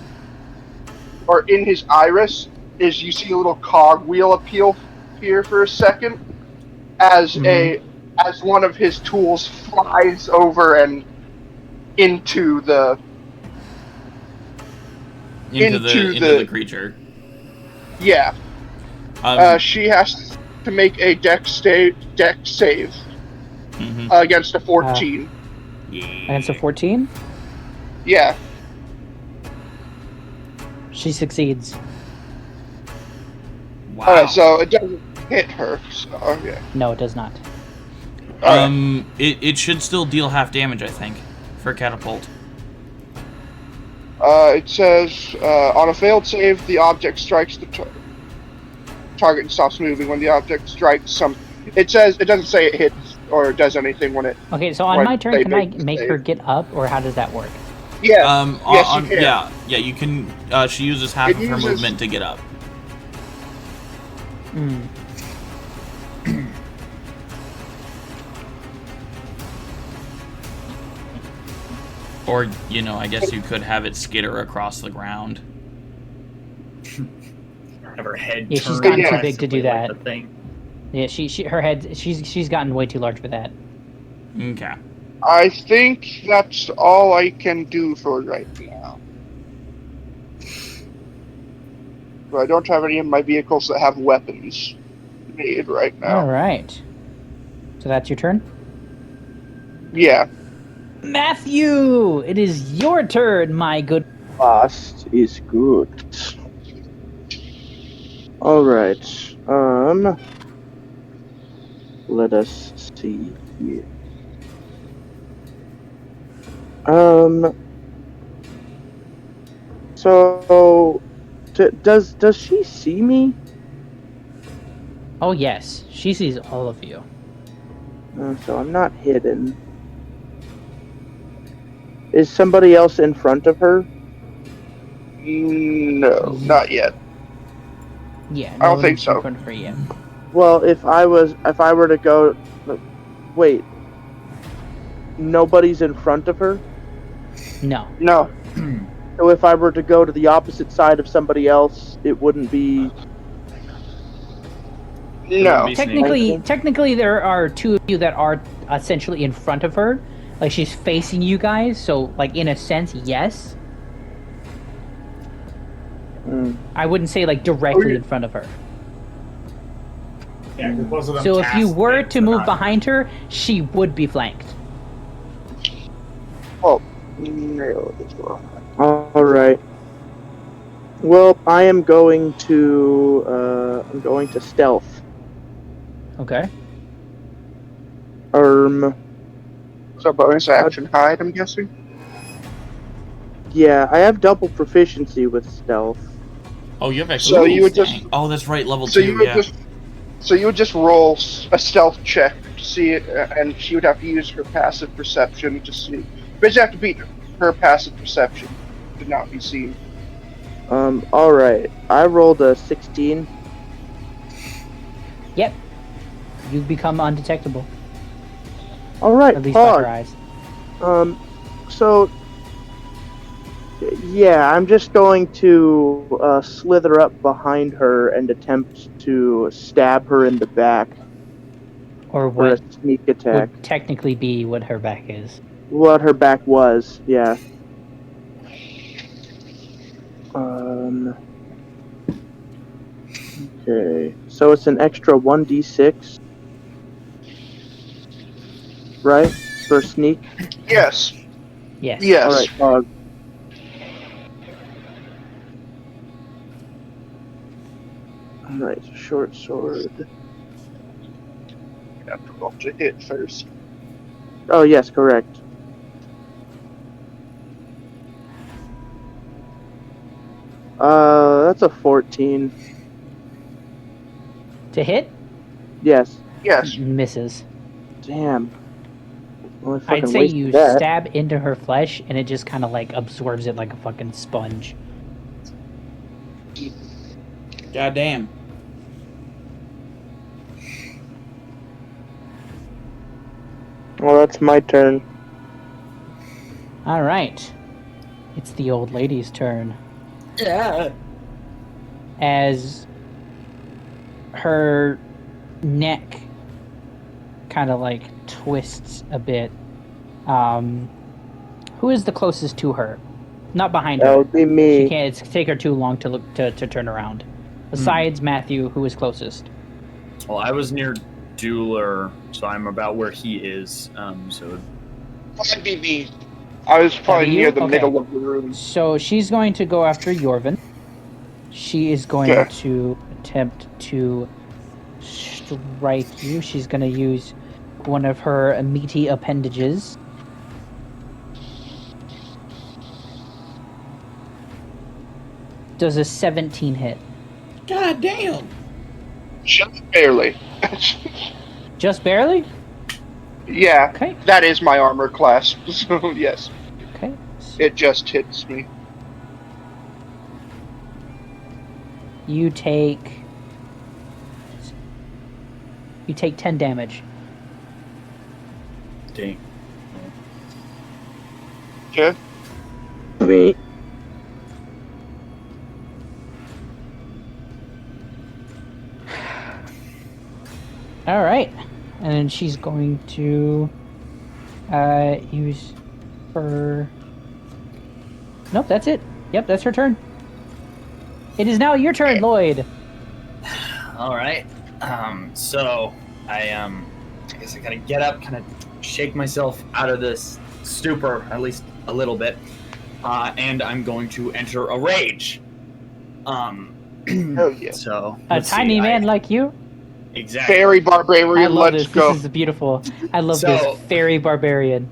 or in his iris, is you see a little cogwheel appear for a second, as as one of his tools flies over and into the creature. Yeah. She has to make a dex save against a 14. Yeah. Against a 14? Yeah. She succeeds. Wow. Alright, so it doesn't hit her. So, okay. No, it does not. Alright. It should still deal half damage, I think, for catapult. It says, on a failed save, the object strikes the target and stops moving when the object strikes some. It says, it doesn't say it hits or does anything when it. Okay, so on my turn, can I make her get up, or how does that work? Yes. Yes, you can. Yeah, you can. She uses half of her movement to get up. Hmm. Or, you know, I guess you could have it skitter across the ground. Have her head. Yeah, she's gotten too Yeah. big to do that. Like the thing. Yeah, her head, she's gotten way too large for that. Okay. I think that's all I can do for right now. But I don't have any of my vehicles that have weapons made right now. All right. So that's your turn? Yeah. Matthew, it is your turn, my good. Fast is good. Alright. Let us see here. So does she see me? Oh yes, she sees all of you. So I'm not hidden. Is somebody else in front of her? No, not yet. Yeah, I don't think nobody's so. in front of her yet. Well, if I were to go, wait, nobody's in front of her? No. No. So if I were to go to the opposite side of somebody else, it wouldn't be. No. Technically, there are two of you that are essentially in front of her. Like, she's facing you guys, so, like, in a sense, yes. I wouldn't say, like, directly in front of her. Yeah, both of them So if you cast were things, to but move not- behind her, she would be flanked. Oh, no. Alright. Well, I am going to stealth. Okay. So bonus action hide, I'm guessing? Yeah, I have double proficiency with stealth. Oh, you have extra. So you would just. Oh, that's right, level So 2, you would yeah. just. So you would just roll a stealth check to see it, and she would have to use her passive perception to see. But you have to beat her passive perception to not be seen. Alright. I rolled a 16. Yep. You become undetectable. Alright, At least by her eyes. So yeah, I'm just going to slither up behind her and attempt to stab her in the back Or for a what sneak attack. would technically be what her back is. What her back was, yeah. Okay, so it's an extra 1d6, right? For sneak? Yes. Yes. Yes. Alright, Alright, short sword. You have to roll to hit first. Oh, yes, correct. That's a 14. To hit? Yes. Yes. Misses. Damn. Well, I I'd fucking say wasted you that. stab into her flesh, and it just kind of like absorbs it like a fucking sponge. Goddamn. Well, that's my turn. All right. It's the old lady's turn. Yeah. As her neck kind of like twists a bit. Who is the closest to her? Not behind That her. would be me. She can't. It's take her too long to look to turn around. Besides Matthew, who is closest? Well, I was near Dueler, so I'm about where he is. So That'd be me. I was probably near the middle of the room. So she's going to go after Yorvin. She is going to attempt to strike you. She's going to use one of her meaty appendages. Does a 17 hit? God damn. Just barely. Just barely? Yeah. Okay. That is my armor class. So yes. Okay. It just hits me. You take 10 damage. Dang. Okay. Sweet. All right, and then she's going to use her. Nope, that's it. Yep, that's her turn. It is now your turn, Lloyd. All right. So I guess I gotta get up, kind of shake myself out of this stupor, at least a little bit, and I'm going to enter a rage. Oh yeah. So A tiny man like you. Exactly. Fairy barbarian. I love Let's this. go. This is beautiful. I love this fairy barbarian.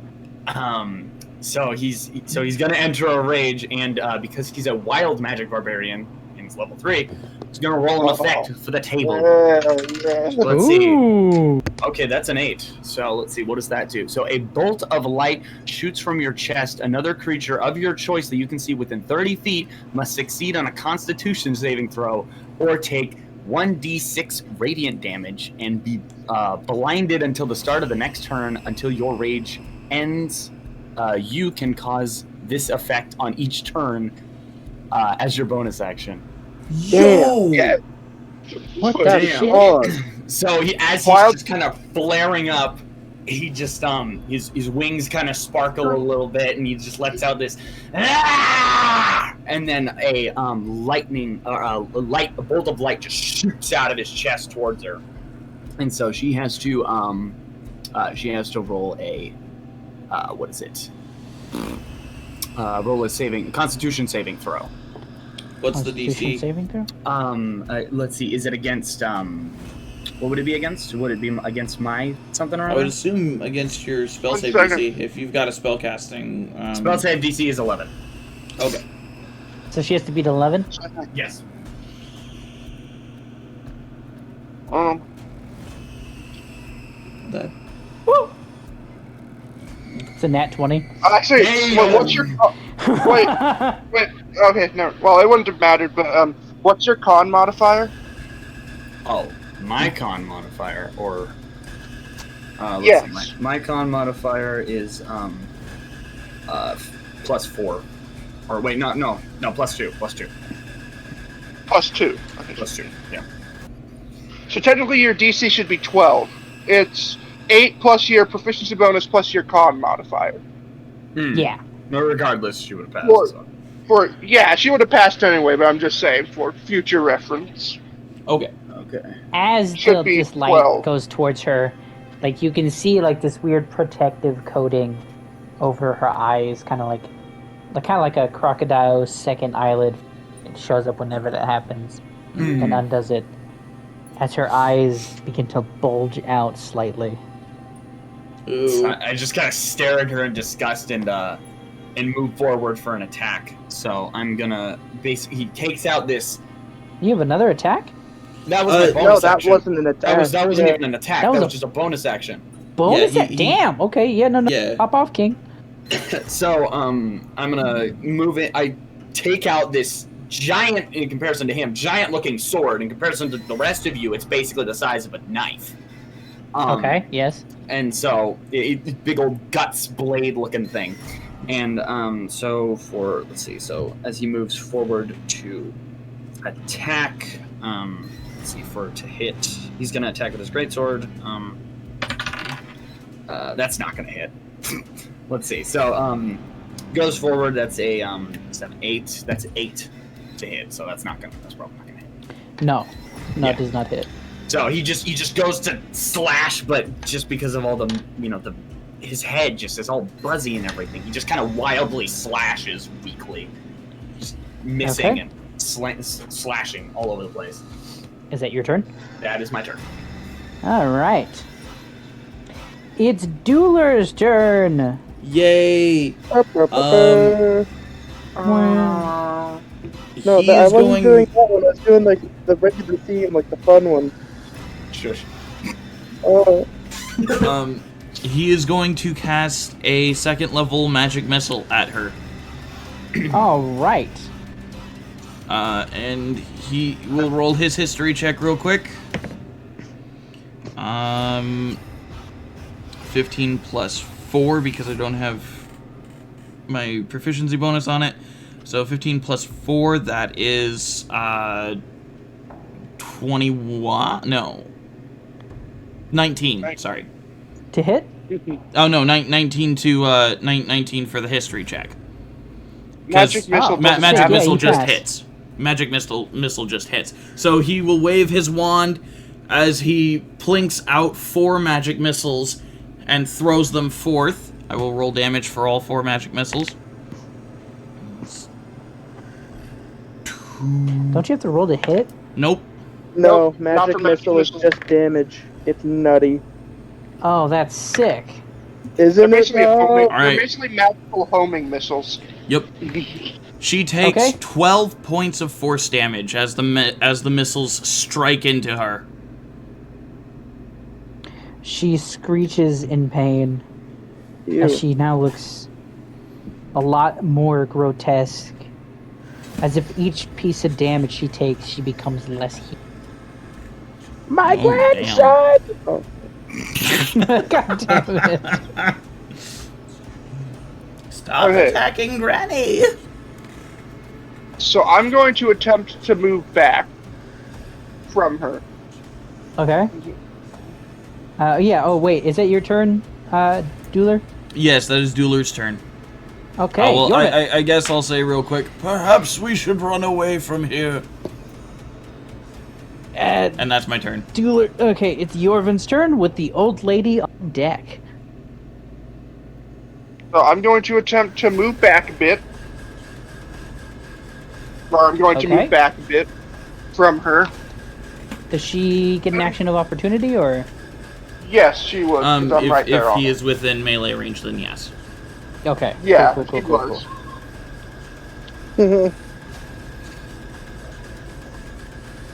So he's gonna enter a rage, and because he's a wild magic barbarian and he's level 3, he's gonna roll an effect for the table. Let's see. Okay, that's an 8. So let's see, what does that do? So a bolt of light shoots from your chest. Another creature of your choice that you can see within 30 feet must succeed on a Constitution saving throw or take 1d6 radiant damage and be blinded until the start of the next turn until your rage ends. You can cause this effect on each turn as your bonus action. Damn. Yeah. What the Damn. shit? So as he's just kind of flaring up, he just his wings kind of sparkle a little bit, and he just lets out this and then a lightning a bolt of light just shoots out of his chest towards her, and so she has to roll a what is it? Roll a Constitution saving throw. What's the DC? Saving throw? Let's see. Is it against what would it be against? Would it be against my something or other? I would assume against your spell save DC if you've got a spell casting. Spell save DC is 11. Okay. So she has to beat 11? Yes. That. Woo! It's a nat 20. Actually, what's your... wait. Okay, no. Well, it wouldn't have mattered, but what's your con modifier? Oh, my con modifier, or yes. See, my con modifier is +4, or wait, no, +2. +2. Okay. +2, yeah. So technically, your DC should be 12. It's 8 plus your proficiency bonus plus your con modifier. Yeah. No, regardless, she would have passed. Yeah, she would have passed anyway, but I'm just saying for future reference. Okay. As this light 12. goes towards her, like you can see like this weird protective coating over her eyes, kind of like a crocodile's second eyelid. It shows up whenever that happens and undoes it as her eyes begin to bulge out slightly. So I just kind of stare at her in disgust and move forward for an attack. So I'm gonna he takes out this. You have another attack? That was my bonus action. Wasn't an attack. That wasn't even an attack. That was just a bonus action. Bonus? Damn. Okay. Yeah. No. Yeah. Pop off, King. So I'm gonna move it. I take out this giant, in comparison to him, giant-looking sword. In comparison to the rest of you, it's basically the size of a knife. Okay. Yes. And so big old guts blade-looking thing. And let's see. So as he moves forward to attack, to hit, he's gonna attack with his greatsword. That's not gonna hit. Let's see. So goes forward. That's a 7, 8. That's 8 to hit. So that's probably not gonna hit. No, it does not hit. So he just goes to slash, but just because of all the his head just is all buzzy and everything. He just kind of wildly slashes weakly, just missing and slashing all over the place. Is that your turn? That is my turn. All right. It's Dueler's turn. Yay! No, He I is wasn't going. doing that one. I was doing like the regular theme, like the fun one. Shush. He is going to cast a 2nd level magic missile at her. All right. And he will roll his history check real quick. 15 plus 4 because I don't have my proficiency bonus on it. So 15 plus 4, that is 21. No. 19, sorry. To hit? Oh no, 19 to 19 for the history check. Magic missile. Magic missile you just passed. hits. Magic missile just hits. So he will wave his wand as he plinks out 4 magic missiles and throws them forth. I will roll damage for all 4 magic missiles. Don't you have to roll to hit? Nope. No, Nope, not for magic magic missile is missiles. just damage. It's nutty. Oh, that's sick. They're Isn't it? basically, Alright. they're basically magical homing missiles. Yep. She takes Okay. 12 points of force damage as the missiles strike into her. She screeches in pain Ew. as she now looks a lot more grotesque. As if each piece of damage she takes, she becomes less healed. My Oh, grandson! Oh, God damn it. Stop Okay. attacking Granny! So I'm going to attempt to move back from her. Okay. Yeah, oh wait, is it your turn, Dueler? Yes, that is Dueler's turn. Okay, Oh, well, Jorvin. I guess I'll say real quick, perhaps we should run away from here. And that's my turn. Dueler, okay, it's Jorvin's turn with the old lady on deck. So I'm going to attempt to move back a bit. Or I'm going to Okay. move back a bit from her. Does she get an action of opportunity, or? Yes, she would. 'Cause I'm right there. If on he her. is within melee range, then yes. Okay. Yeah, Cool. he was.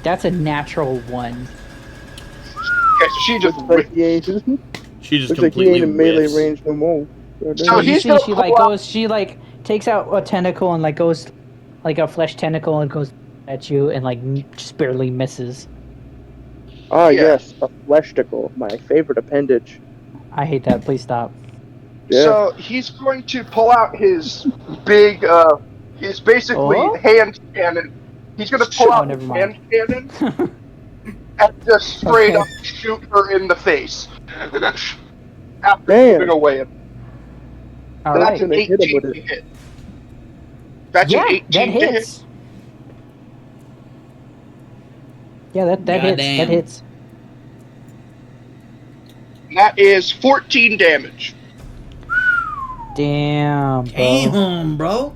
That's a natural 1. Okay, so she just looks like ripped. he ain't, She just looks like he completely ain't in melee whiffs. range no more. So You he's see, gonna she like pull out- goes, she like takes out a tentacle and like goes, like a flesh tentacle and goes at you and like just barely misses. Ah, Yeah. yes, a fleshticle, my favorite appendage. I hate that. Please stop. Yeah. So he's going to pull out his big, his basically Oh? hand cannon. He's going to pull Oh, out never his mind. hand cannon and just straight Okay. up shoot her in the face. After Damn. moving away. All That's right. an gonna hit him 18 with to it. hit. That's Yeah, an that 18 to hit. hits. Yeah, that hits. Goddamn. That hits. That is 14 damage. Damn, bro. Damn, bro.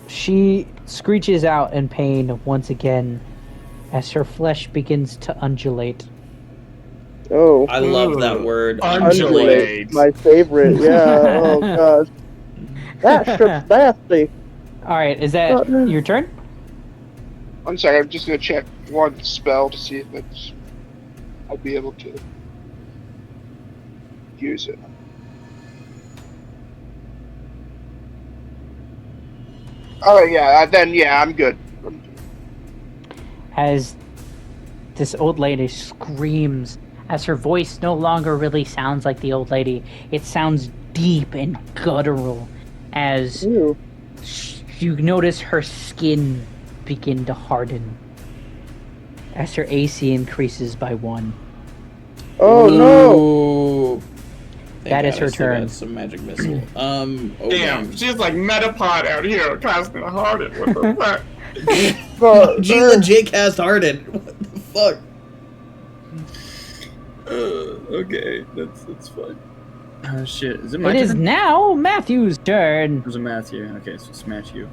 She screeches out in pain once again as her flesh begins to undulate. Oh, I love that word. Undulate. my favorite. Yeah. Oh god, that shit's nasty. All right, is that your turn? One second, I'm just going to check one spell to see if it's. I'll be able to use it. Oh yeah, then yeah, I'm good. As this old lady screams, as her voice no longer really sounds like the old lady, it sounds deep and guttural. As Ew. you notice her skin begin to harden, as her AC increases by 1. Oh no. Ooh. That is her I still got turn. Some magic missile. Oh, Damn, she's like Metapod out here, casting a harden. What the fuck? But, She legit cast Harden. What the fuck? Okay, that's fine. Oh shit! Is it my It turn? is now Matthew's turn. There's a Matthew. Okay, so it's Matthew.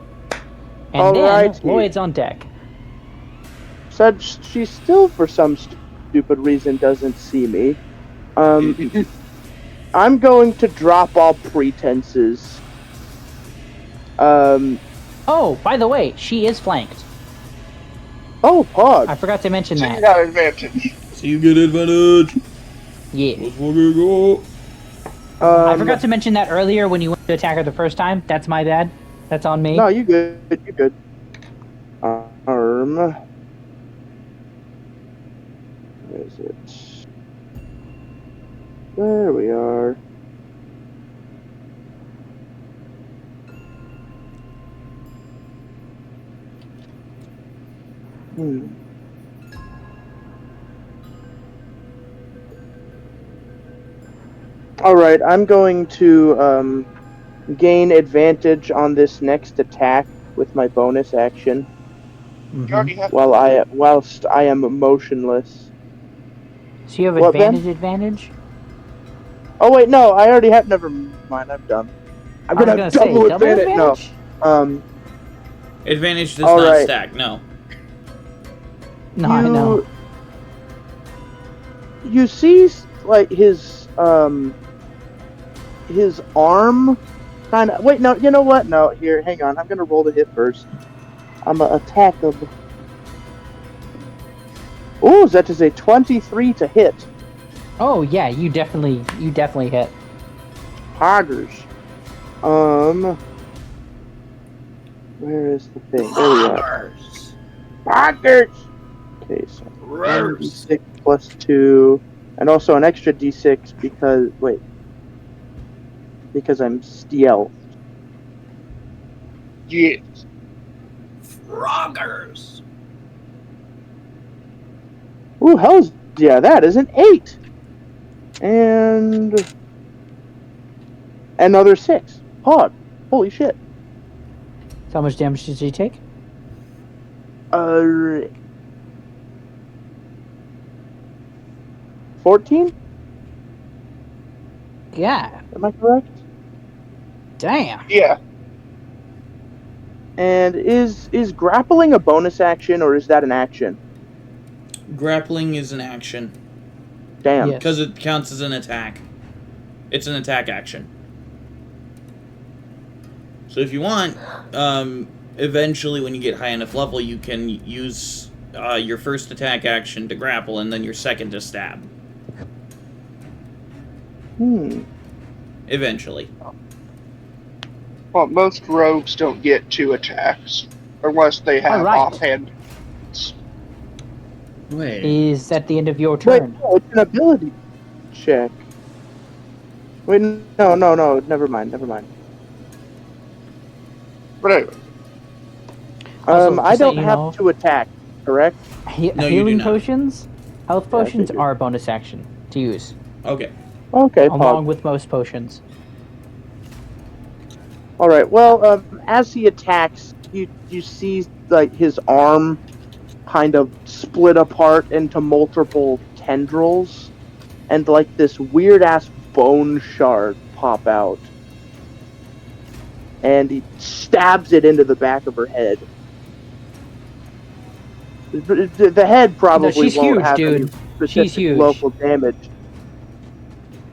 And then Alrighty. Lloyd's on deck. So she still, for some stupid reason, doesn't see me. I'm going to drop all pretenses. Oh, by the way, she is flanked. Oh, Pog. I forgot to mention So you that. got advantage. So you get advantage. Yeah. Let's fucking go. I forgot to mention that earlier when you went to attack her the first time. That's my bad. That's on me. No, you good. You good. Where is it? There we are. Alright, I'm going to gain advantage on this next attack with my bonus action You already have whilst I am motionless. So you have What, Ben? advantage? Oh wait, no, I already have. Never mind, I'm done. I'm gonna have double advantage. No, Advantage does All not right. stack. No. No, I know. You see, like his arm, kind of. Wait, no, you know what? No, here, hang on. I'm gonna roll the hit first. I'm gonna attack him. Ooh, that is a 23 to hit. Oh yeah, you definitely hit. Poggers. Where is the thing? There we are. Poggers. Okay, so 1d6 plus 2, and also an extra d6 because I'm stealth. Yes. Froggers. Ooh, hell's yeah, that is an 8. And another 6. Hog. Holy shit. So how much damage did you take? 14? Yeah. Am I correct? Damn. Yeah. And is grappling a bonus action, or is that an action? Grappling is an action. Damn. Yes. Because it counts as an attack. It's an attack action. So if you want, eventually when you get high enough level, you can use your first attack action to grapple and then your second to stab. Eventually. Well, most rogues don't get 2 attacks unless they have Alright. offhand. Wait. Is at the end of your Wait, turn. no, it's an ability check. Wait, no, never mind. But anyway, Also, just I so don't you have know- to attack, correct? No, you do Healing not. potions, health potions figured. are a bonus action to use, Okay. Okay, along Pog. with most potions. Alright, well, as he attacks, you see, like, his arm kind of split apart into multiple tendrils, and, like, this weird-ass bone shard pop out. And he stabs it into the back of her head. The head probably she's won't huge, have any dude. specific She's huge. local damage.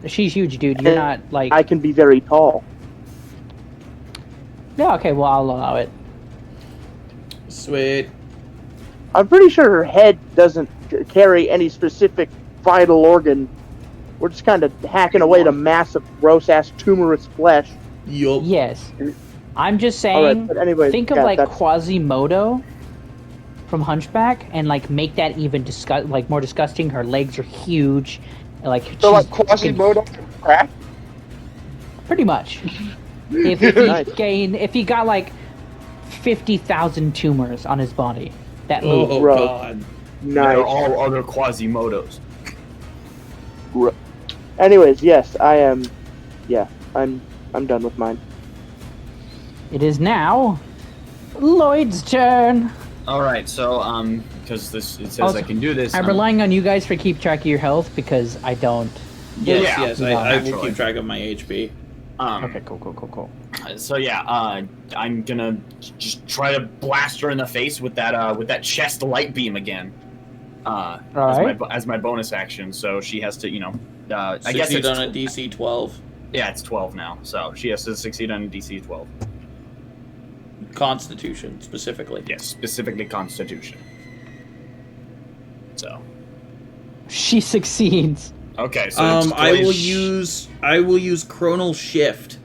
She's huge, dude. You're And not like. I can be very tall. Yeah. Okay. Well, I'll allow it. Sweet. I'm pretty sure her head doesn't carry any specific vital organ. We're just kind of hacking away at a massive, gross-ass, tumorous flesh. Yup. Yes. I'm just saying. Alright, but anyway, think of yeah, like that's- Quasimodo from Hunchback, and like make that even more disgusting. Her legs are huge. Like so like she's Quasimodo can crack. pretty much. if he got like 50,000 tumors on his body, that move. Oh, Gross. God. There Nice. are all other Quasimodos. Anyways, yes, I am. Yeah, I'm done with mine. It is now Lloyd's turn. All right, so because it says I can do this. I'm relying on you guys to keep track of your health because I don't. Yes, No, I will naturally. keep track of my HP. Okay, cool. So yeah, I'm gonna just try to blast her in the face with that chest light beam again. As my bonus action. So she has to, I guess Succeed it's on a DC 12. Yeah, it's 12 now. So she has to succeed on a DC 12. Constitution, specifically. Yes, specifically Constitution. So. She succeeds. Okay, so I will use Chronal Shift.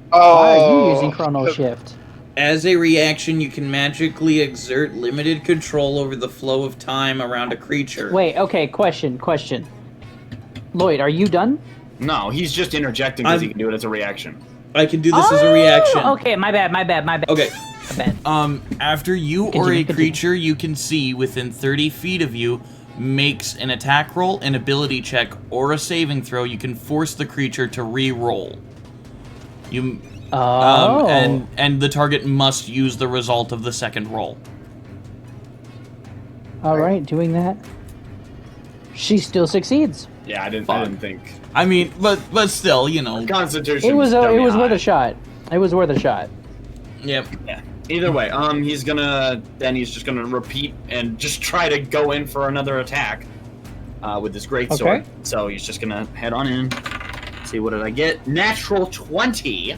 Why are you using Chrono Shift? As a reaction, you can magically exert limited control over the flow of time around a creature. Wait, okay, question. Lloyd, are you done? No, he's just interjecting because he can do it as a reaction. I can do this as a reaction. Okay, my bad. Okay. My bad. After you or a creature you can see within 30 feet of you makes an attack roll, an ability check, or a saving throw, you can force the creature to re-roll. And the target must use the result of the second roll. Alright, doing that. She still succeeds. Yeah, I didn't think. I mean, but still, Constitution. It was worth a shot. It was worth a shot. Yep. Yeah. Either way, he's just gonna repeat and just try to go in for another attack with this great sword. Okay. So he's just gonna head on in. See, what did I get? Natural 20.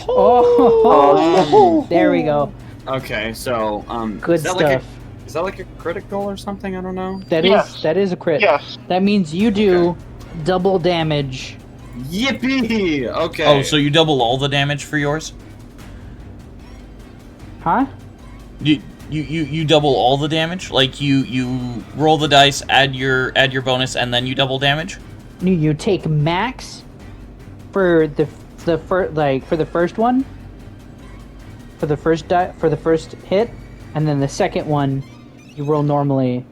Oh, there we go. Okay, so Good stuff. Is that like a critical or something? I don't know. That is a crit. Yes. That means you do double damage. Yippee! Okay. Oh, so you double all the damage for yours? Huh? You double all the damage? Like you roll the dice, add your bonus, and then you double damage? You take max for the first one, for the first hit, and then the second one you roll normally.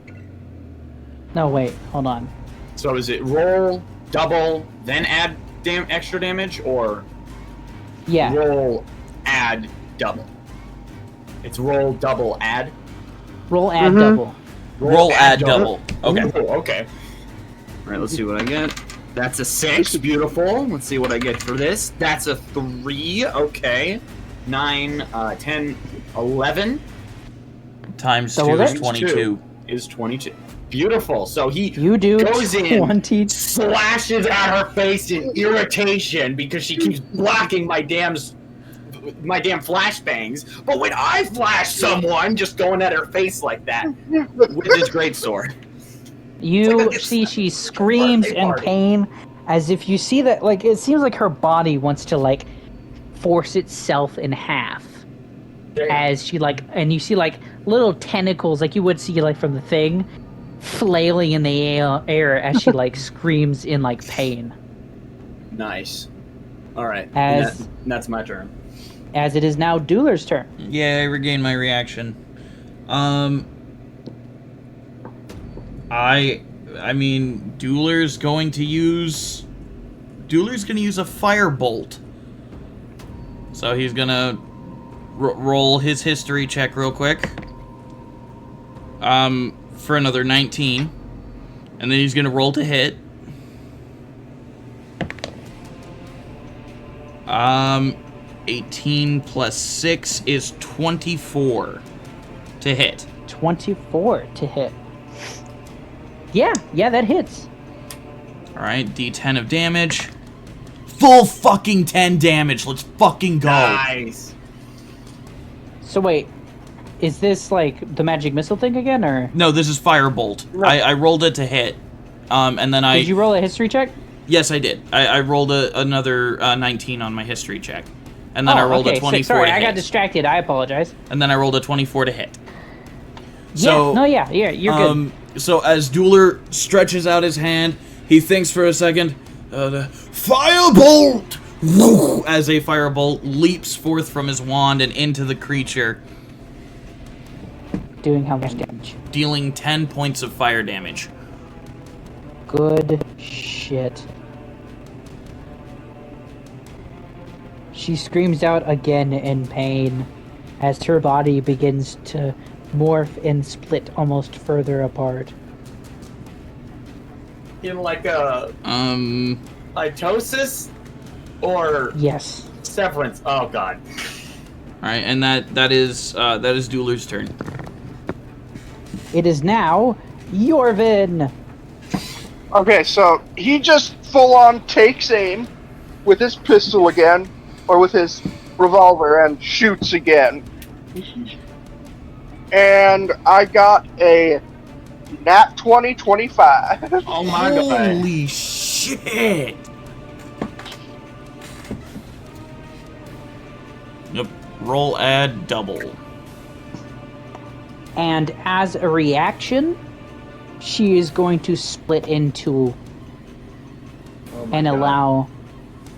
No, wait, hold on. So is it roll, double, then add extra damage, or roll, add, double? It's roll, double, add. Roll, add, double. Roll, add, double. Okay. Ooh, okay. All right, let's see what I get. That's a 6. Beautiful. Let's see what I get for this. That's a 3. Okay. 9, 10, 11. Times Double 2 is damage? 22. Is 22. Beautiful. So You do goes in, 20. slashes at her face in irritation because she keeps blocking my damn flashbangs. But when I flash someone, just going at her face like that with his greatsword. You see she screams in pain as if you see that, like, it seems like her body wants to, like, force itself in half. As she, like, and you see, like, little tentacles, like you would see, like, from the thing, flailing in the air as she, like, screams in, like, pain. Nice. All right. As that's my turn. As it is now Dueler's turn. Yeah, I regained my reaction. I mean, Dueler's going to use a firebolt. So he's gonna roll his history check real quick. For another 19, and then he's gonna roll to hit. 18 plus 6 is 24 to hit. 24 to hit. Yeah, that hits. Alright, D10 of damage. Full fucking 10 damage. Let's fucking go. Nice. So wait, is this like the magic missile thing again, or? No, this is Firebolt. Right. I rolled it to hit. And then Did you roll a history check? Yes, I did. I rolled another 19 on my history check. And then I rolled a 24 Sorry, to hit. I got distracted. I apologize. And then I rolled a 24 to hit. Yeah, you're good. So as Dueler stretches out his hand, he thinks for a second, Firebolt! Woo! As a firebolt leaps forth from his wand and into the creature, Doing how much damage? dealing 10 points of fire damage. Good shit. She screams out again in pain as her body begins to morph and split almost further apart. In like a mitosis or Yes. severance. Oh god. All right, and that is Dueler's turn. It is now Yorvin. Okay, so he just full on takes aim with his pistol again, or with his revolver, and shoots again. And I got a nat 20/25. Oh my god. Holy shit! Yep. Roll add double. And as a reaction, she is going to split in two and allow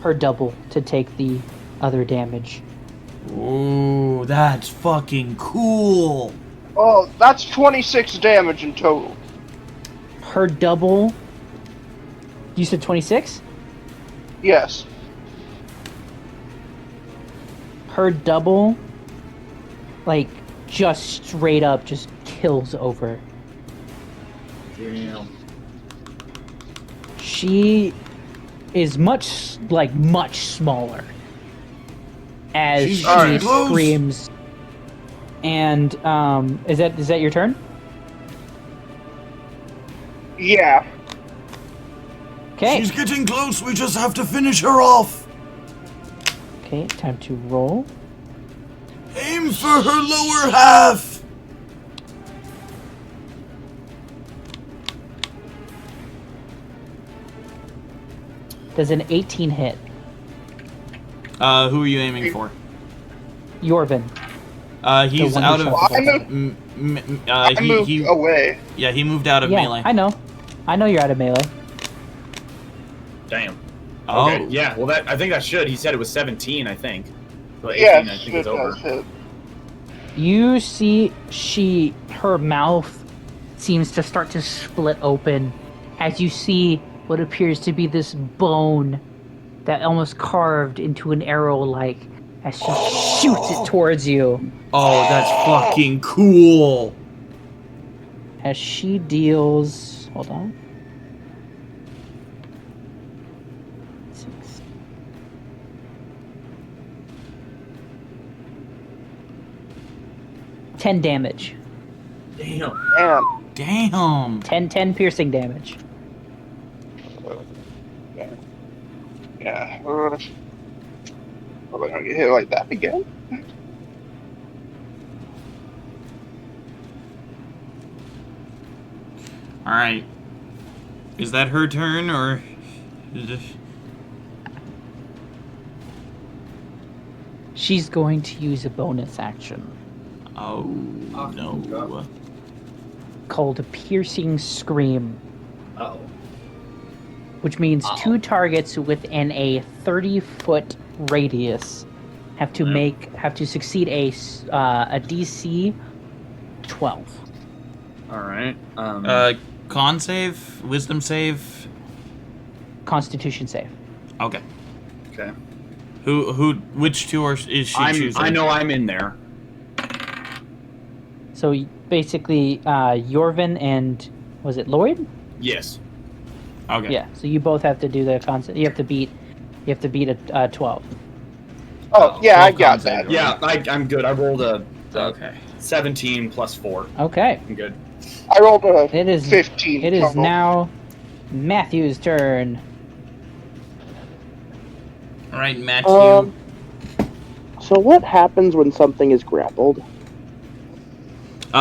her double to take the other damage. Ooh, that's fucking cool. Oh, that's 26 damage in total. Her double... You said 26? Yes. Her double, like, just straight up just kills over. Damn. She is much smaller as She's she getting close. screams. And is that your turn? Yeah. Okay. She's getting close. We just have to finish her off. Okay, time to roll. Aim for her lower half. Does an 18 hit? Who are you aiming for? Yorvin. He's one out who of. shot the I moved away. Yeah, he moved out of Yeah, melee. I know you're out of melee. Damn. Oh, Okay. Yeah. Well, I think that should. He said it was 17. I think. So 18. Yeah, I think it it's over. does hit. You see her mouth seems to start to split open as you see what appears to be this bone that almost carved into an arrow like as she shoots it towards you. Oh, that's fucking cool. As she deals... Hold on. 6. $10 damage. Damn. Damn. Damn. 10 piercing damage. Yeah. Probably gonna get hit like that again. All right. Is that her turn or? She's going to use a bonus action Oh no. called a piercing scream, Oh. which means two targets within a 30-foot radius have to succeed a DC 12. All right. Con save, wisdom save. Constitution save. Okay. Okay. Which two is she choosing? I know I'm in there. So basically, Yorvin and was it Lloyd? Yes. Okay. Yeah. So you both have to do the concept. You have to beat a 12. Oh, yeah, I Roll got con save, that. right? Yeah, I'm good. I rolled a Okay. 17 plus 4. Okay. I'm good. I rolled a It is 15. It is total. now Matthew's turn. All right, Matthew. So what happens when something is grappled?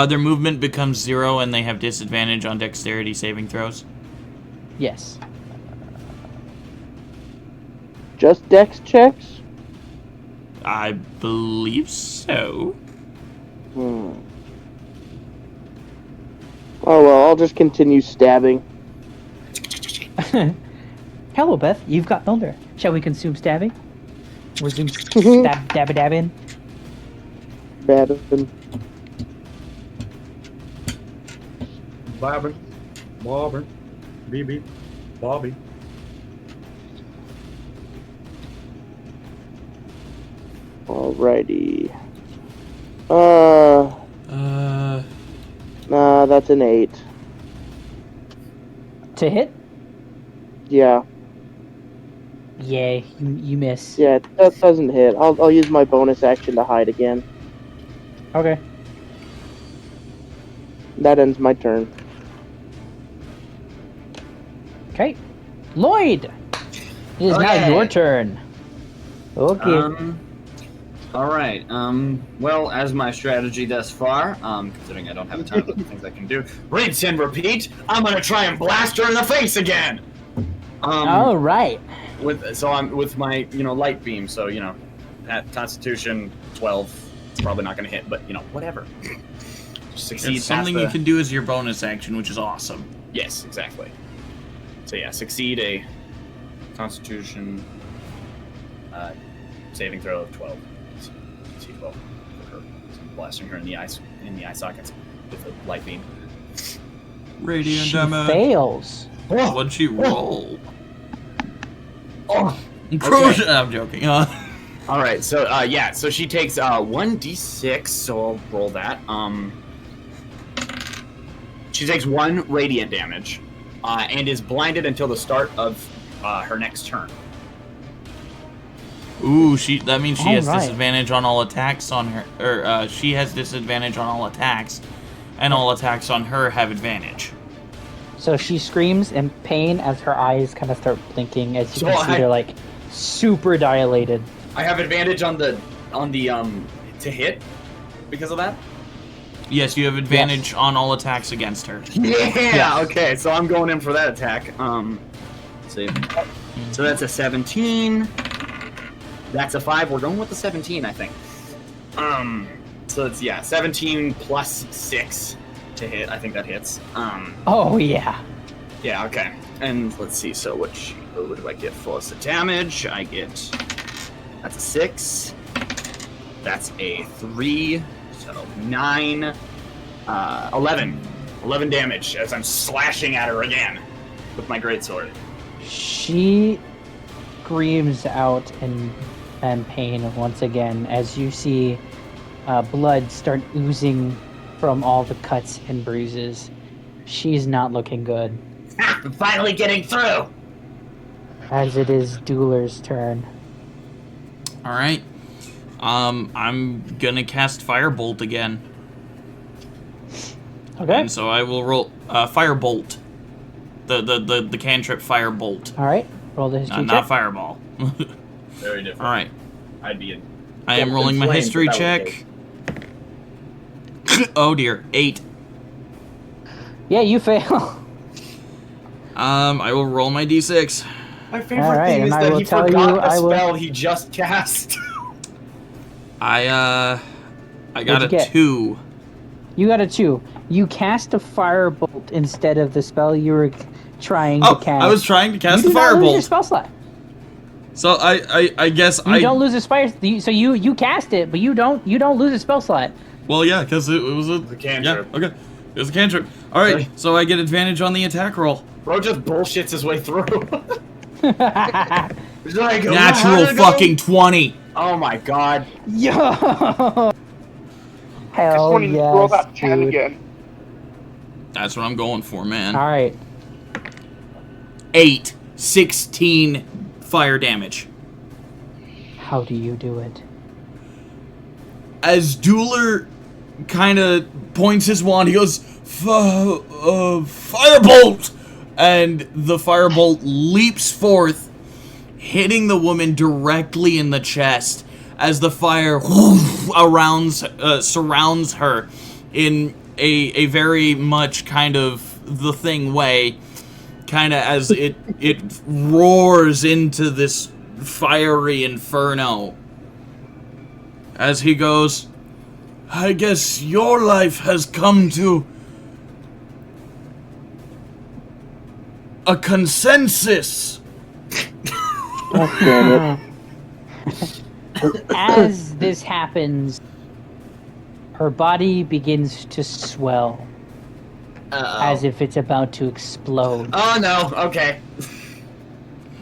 Their movement becomes 0, and they have disadvantage on dexterity saving throws. Yes. Just dex checks? I believe so. Oh well, I'll just continue stabbing. Hello, Beth. You've got thunder. Shall we consume stabbing? Resume dabbing. Babbin. Bobbin. BB. Bobby. Alrighty. That's an 8. To hit? Yeah. Yay, you miss. Yeah, that doesn't hit. I'll use my bonus action to hide again. Okay. That ends my turn. Okay. Lloyd! It is now Okay. your turn. Okay. Alright, well, as my strategy thus far, considering I don't have a ton of other things I can do, rinse and repeat, I'm gonna try and blast her in the face again! All right. I'm with my, light beam, so, at Constitution 12, it's probably not gonna hit, but, whatever. Succeed It's something you can do as your bonus action, which is awesome. Yes, exactly. So yeah, succeed a Constitution saving throw of 12. DC 12 for her. So I'm blasting her in the eye sockets with a light beam. Radiant She damage. fails. What'd she roll? Oh. Okay. I'm joking. All right, so so she takes 1d6. So I'll roll that. She takes 1 radiant damage, and is blinded until the start of her next turn. Ooh, that means she has Alright. disadvantage on all attacks on her, or she has disadvantage on all attacks, and all attacks on her have advantage. So she screams in pain as her eyes kind of start blinking as you can see they're like super dilated. I have advantage on the to hit because of that. Yes, you have advantage on all attacks against her. Yeah. Okay, so I'm going in for that attack. Let's see. So that's a 17. That's a 5. We're going with the 17, I think. So it's 17 plus 6 to hit. I think that hits. Oh yeah. Yeah. Okay. And let's see. So what do I get for us? The damage I get. That's a 6. That's a 3. So 9. 11. 11 damage as I'm slashing at her again with my greatsword. She screams out in pain once again as you see blood start oozing from all the cuts and bruises. She's not looking good. I'm finally getting through! As it is Dueler's turn. Alright. I'm gonna cast Firebolt again. Okay. And so I will roll Firebolt. The cantrip Firebolt. Alright. Roll the history Not check. Fireball. Very different. Alright. I'd be I am rolling my inflamed, history but that check. Oh dear, 8. Yeah, you fail. I will roll my d6. My favorite Alright, thing is and I that will he tell forgot you, the I will- spell he just cast. I got What'd you a get? 2. You got a 2. You cast a firebolt instead of the spell you were trying to cast. I was trying to cast you the do not lose your Firebolt. spell slot. So I guess You don't lose a spell. So you cast it, but you don't lose a spell slot. Well, yeah, because it was a cantrip. Yeah, okay. It was a cantrip. All right, Right. so I get advantage on the attack roll. Bro just bullshits his way through. He's like, Natural fucking 20. Oh my god. Yo! Just Hell when you roll yes, that 10 dude. again. That's what I'm going for, man. All right. 8, 16 fire damage. How do you do it? As Dueler kind of points his wand, he goes, Firebolt! And the firebolt leaps forth, hitting the woman directly in the chest as the fire surrounds her in a very much kind of the thing way, kind of as it roars into this fiery inferno. As he goes, I guess your life has come to a consensus. God damn it. As this happens, her body begins to swell as if it's about to explode. Oh no, okay.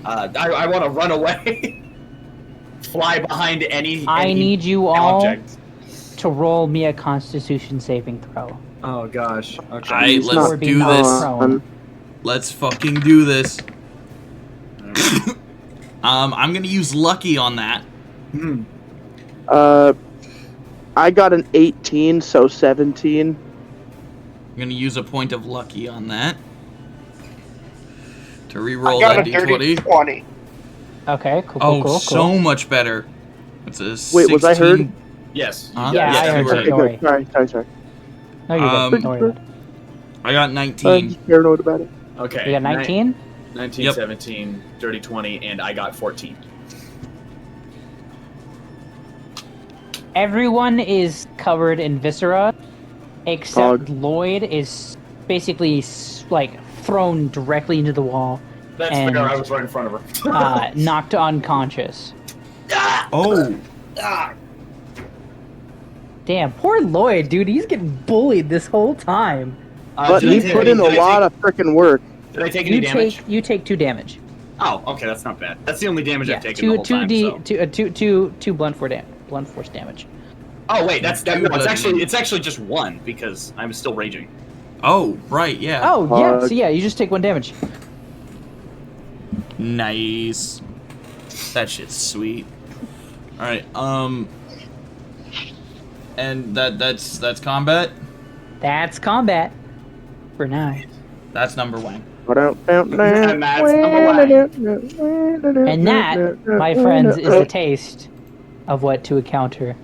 I want to run away. Fly behind any I need you all object. to roll me a Constitution saving throw. Oh gosh. Okay. Alright, He's let's not do this. prone. Let's fucking do this. I'm gonna use lucky on that. I got an 18, so 17. I'm gonna use a point of lucky on that. To I reroll got that a dirty d20. 20. Okay, cool, Oh, cool. so much better. It's a 16. Wait, was I heard? Yes. Huh? Yeah, Yes, I you heard were. you. Don't worry. Okay, sorry. No, you're good. Don't worry about it. I got I'm 19. just paranoid about it. Okay. You got 19? 19, Yep. 17, dirty 20, and I got 14. Everyone is covered in viscera, except Dog. Lloyd is basically like thrown directly into the wall, That's And- fair. I was right in front of her. knocked unconscious. Oh, Damn, poor Lloyd, dude. He's getting bullied this whole time. But did I he take put any- in a did I lot take- of freaking work. Did I take any damage? You take 2 damage. Oh, okay, that's not bad. That's the only damage Yeah, I've taken the whole time. So. two blunt force damage. Oh wait, that's Two no, it's bludgeoning. actually just 1 because I'm still raging. oh, right, yeah. Oh yeah, Fuck. so yeah, you just take 1 damage. Nice. That shit's sweet. All right, and that's combat. That's combat for now. That's number 1. And that, my friends, is the taste of what to encounter.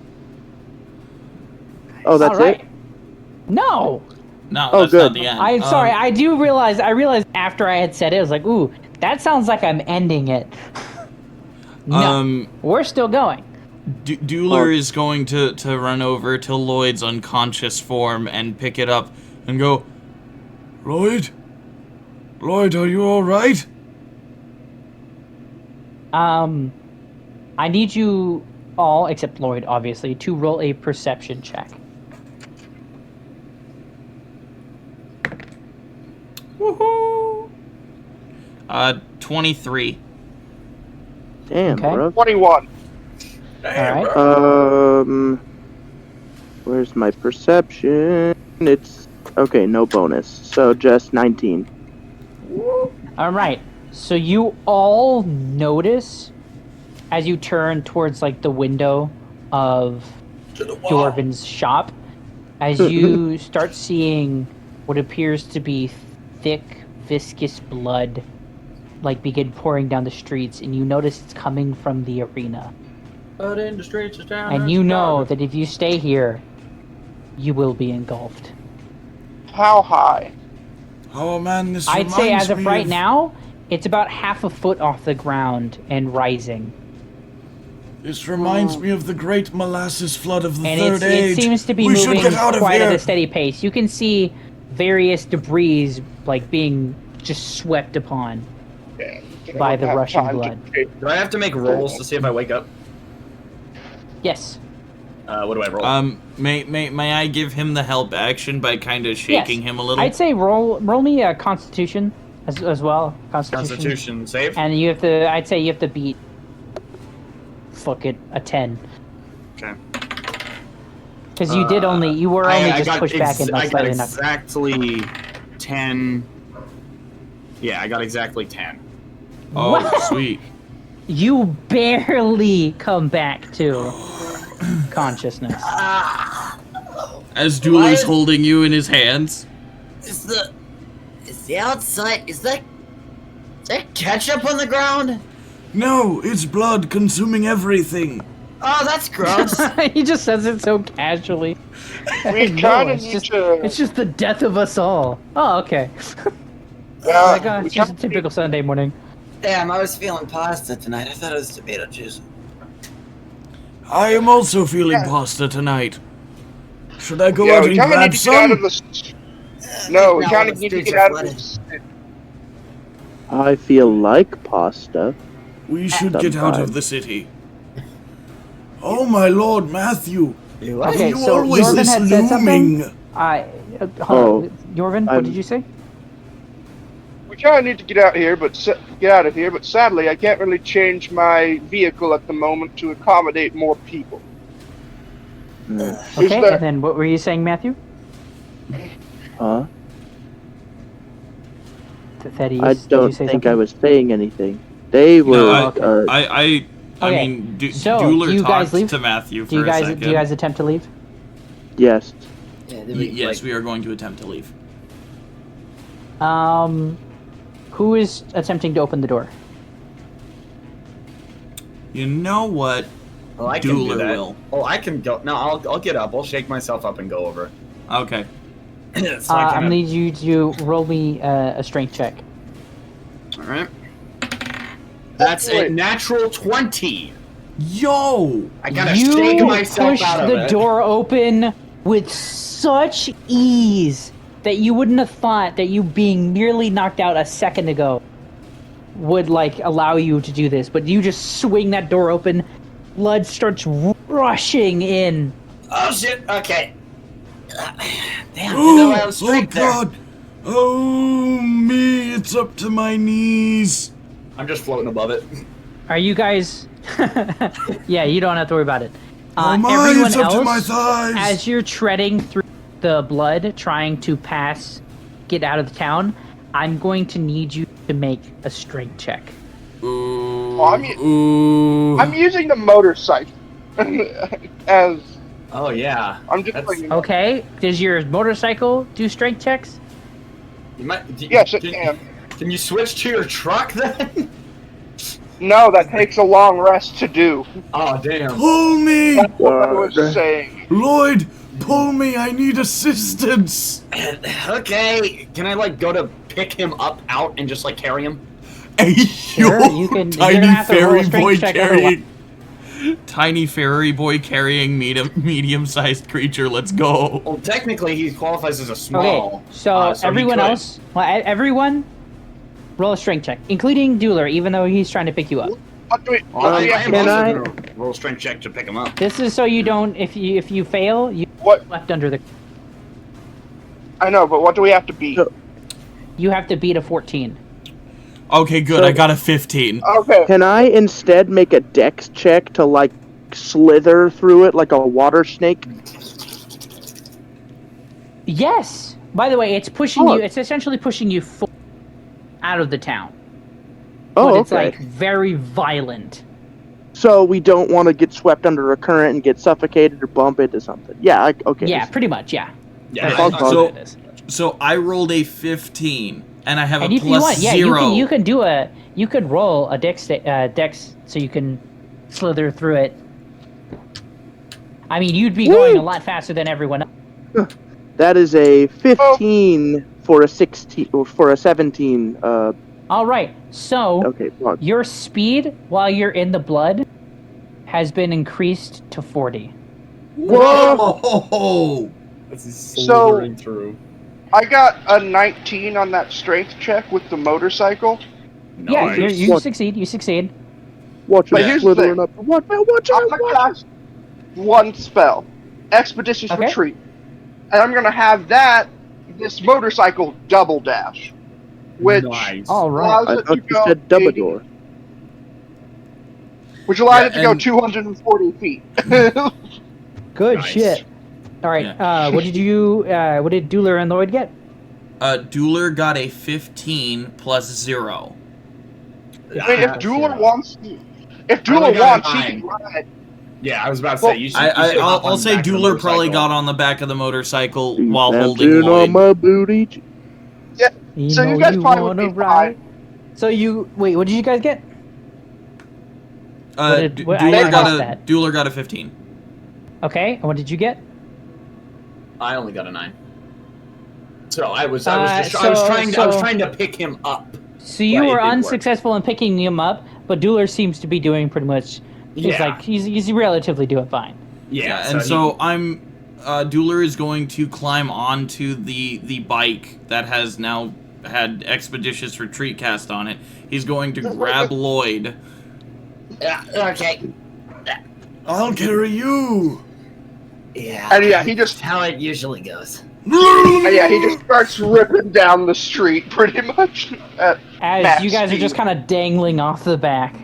Oh, that's All right. it? No, No, Oh, that's good. not the end. I'm sorry. I realized after I had said it, I was like, ooh, that sounds like I'm ending it. No, we're still going. Dueler is going to run over to Lloyd's unconscious form and pick it up and go, Lloyd? Lloyd, are you alright? I need you all, except Lloyd, obviously, to roll a perception check. woohoo! 23. Damn, Okay. bro. 21. All right. Where's my perception? It's okay, no bonus, so just 19. All right. So you all notice as you turn towards like the window of Jorvin's shop, as you start seeing what appears to be thick, viscous blood, like begin pouring down the streets, and you notice it's coming from the arena. But in the streets of town. And you know that if you stay here, you will be engulfed. How high? Oh man, this I'd say reminds as of me right now, it's about half a foot off the ground and rising. This reminds me of the great molasses flood of the And Third Age. it seems to be We should moving get out of quite here. at a steady pace. You can see various debris like being just swept upon by the rushing blood. Do I have to make rolls to see if I wake up? Yes. What do I roll? May I give him the help action by kind of shaking Yes. him a little? I'd say roll me a Constitution as well. Constitution save. And you have to. I'd say you have to beat. Fuck it, a 10. Okay. Because you did only. You were only just pushed back and I got slightly enough. exactly 10. Yeah, I got exactly 10. Oh, What? sweet. You barely come back to consciousness. As Dueler's holding you in his hands. Is the outside, is there ketchup on the ground? No, it's blood consuming everything. Oh, that's gross. He just says it so casually. We No, kind of it's need just, to. it's just the death of us all. Oh, okay. we It's just a typical Sunday morning. Damn, I was feeling pasta tonight. I thought it was tomato juice. I am also feeling pasta tonight. Should I go Yeah, out we and kind of grab need to get out some? of the. No, we Now kind the of need to streets get are out of flooded. this. I feel like pasta. We should get out of the city. Oh my lord, Matthew! Okay, you so always Jorvin this had said something. looming? Hold on. Jorvin, what I'm- did you say? We kind of need to get out of here, but sadly, I can't really change my vehicle at the moment to accommodate more people. Is Okay, there- and then what were you saying, Matthew? Huh? Thaddeus, I did you don't say think something? I was saying anything. They were. No, okay. I Okay, mean, so, Dueler do you guys talked leave? to Matthew for Do you guys a second. do you guys attempt to leave? Yes. Yeah, Yes, we are going to attempt to leave. Who is attempting to open the door? You know what? Oh, I can do Dueler that. will. Oh, I can go. No, I'll get up. I'll shake myself up and go over. Okay. So I I'm can gonna need you to roll me a strength check. All right. That's a Wait. natural 20. Yo! I gotta You shake myself push out of the it. door open with such ease that you wouldn't have thought that you being nearly knocked out a second ago would like allow you to do this, but you just swing that door open, blood starts rushing in. Oh shit! Okay. Damn, Oh, I was straight there. God! Oh, me, it's up to my knees. I'm just floating above it. Are you guys? Yeah, you don't have to worry about it. Oh my, Everyone it's up to else, my thighs. as you're treading through the blood, trying to get out of the town, I'm going to need you to make a strength check. Ooh, Well, I'm using the motorcycle as Oh yeah. I'm just That's- letting you know. Okay, does your motorcycle do strength checks? You might. Yes, it can. Can you switch to your truck then? No, that takes a long rest to do. Oh damn. Pull me! That's what I was saying. Lloyd, pull me, I need assistance! Okay. Can I like go to pick him up out and just like carry him? Hey, Sure, yo, you can- you're tiny gonna have to roll a fairy strength boy check carrying. Tiny fairy boy carrying medium-sized creature. Let's go. Well, technically he qualifies as a small. Okay, so he everyone could. else, everyone, roll a strength check, including Dueler, even though he's trying to pick you up. What do we, Well, what do I we have am to Can also I- gonna roll a strength check to pick him up. This is so you don't, if you fail, you What? left under the. I know, but what do we have to beat? You have to beat a 14. Okay, good. So- I got a 15. Okay. Can I instead make a dex check to like slither through it like a water snake? Yes. By the way, it's pushing Oh. you. It's essentially pushing you out of the town. Oh, But it's okay. like very violent. So we don't want to get swept under a current and get suffocated or bump into something. Yeah. Okay. Yeah, pretty much. Yeah. Yeah. That's I'll- what so- it is. So I rolled a 15, and I have And a if you plus want, yeah, 0. you could roll a dex so you can slither through it. I mean, you'd be going a lot faster than everyone else. That is a 15 for a 16 or for a 17. All right, so Okay. Well, your speed while you're in the blood has been increased to 40. Whoa! This is So- slithering through. I got a 19 on that strength check with the motorcycle. Yeah, Nice. you What? succeed. You succeed. watch But out, here's the slithering thing. up. Watch I'm out! gonna cast one spell, Expeditious Okay. Retreat, and I'm gonna have this motorcycle double dash, which Nice. All right. allows I it to thought you go said 80 Dubador. which allows Yeah, it to go and- 240 feet. Good Nice. shit. All right. What did Dueler and Lloyd get? Dueler got a 15 plus 0. I mean, if Dueler wants, only he got a can 9. ride. Yeah, I was about to Well, say you should. you should hop I'll on say the back of the Dueler probably motorcycle. got on the back of the motorcycle while Snapped holding in on Lloyd. my booty. So you guys probably would be fine. So wait. What did you guys get? Uh, What did- what- I Dueler got missed a that. Dueler got a 15. Okay. And what did you get? I only got a 9. So I was trying to pick him up. So you But it were didn't work. unsuccessful in picking him up, but Dueler seems to be doing pretty much. He's Yeah. like he's relatively doing fine. Yeah, and he- so I'm. Dueler is going to climb onto the bike that has now had Expeditious Retreat cast on it. He's going to grab Lloyd. Okay. I'll carry you. Yeah. And yeah, he just That's how it usually goes. starts ripping down the street pretty much. At As max you guys are speed. just kind of dangling off the back.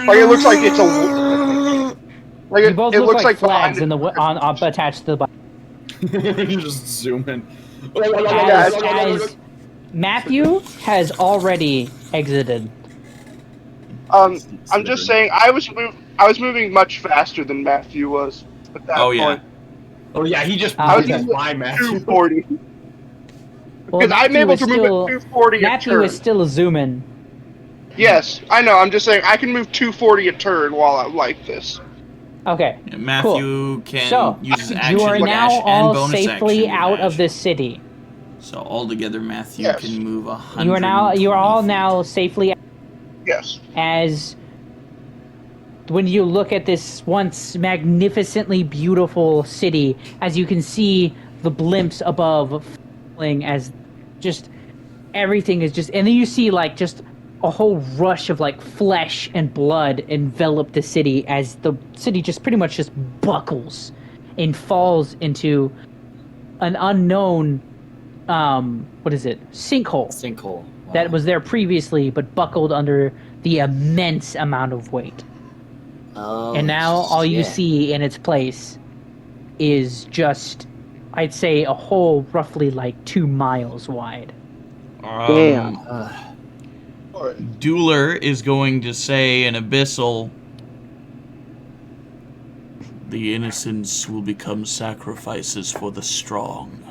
Like it looks like it's a like You it, both it look looks like behind flags in the attached to the bike. Just zoom in. As Matthew has already exited. I'm just saying, I was moving much faster than Matthew was at that point. Oh yeah, he just I was moved moving by at Matthew. 240. Well, Because I'm able to move at 240 a Matthew turn. is still zooming. Yes, I know. I'm just saying I can move 240 a turn while I'm like this. Okay. Matthew cool. can use his action you are to now dash and all bonus safely action to out dash. of this city. So altogether, Matthew Yes. can move 100. You are all now safely. Yes. As when you look at this once magnificently beautiful city, as you can see the blimps above falling, as just everything is just, and then you see like just a whole rush of like flesh and blood envelop the city as the city just pretty much just buckles and falls into an unknown sinkhole Sinkhole. Wow. that was there previously but buckled under the immense amount of weight. Oh, And now all you shit. see in its place is just, I'd say, a hole roughly like 2 miles wide. Damn. Dueler is going to say in Abyssal, the innocents will become sacrifices for the strong.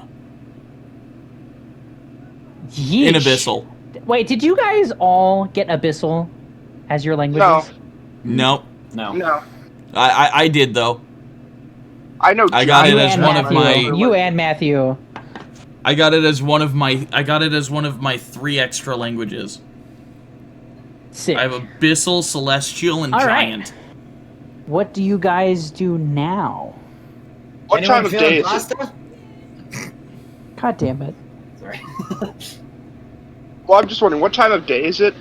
Yeesh. In Abyssal. Wait, did you guys all get Abyssal as your languages? Nope. No. I did though. I know. I got You it as and one of Matthew. my. You and Matthew. I got it as one of my 3 extra languages. Sick. I have Abyssal, Celestial, and All right. Giant. What do you guys do now? What Anyone time of feeling day is it? pasta? God damn it. Sorry. Well, I'm just wondering, what time of day is it?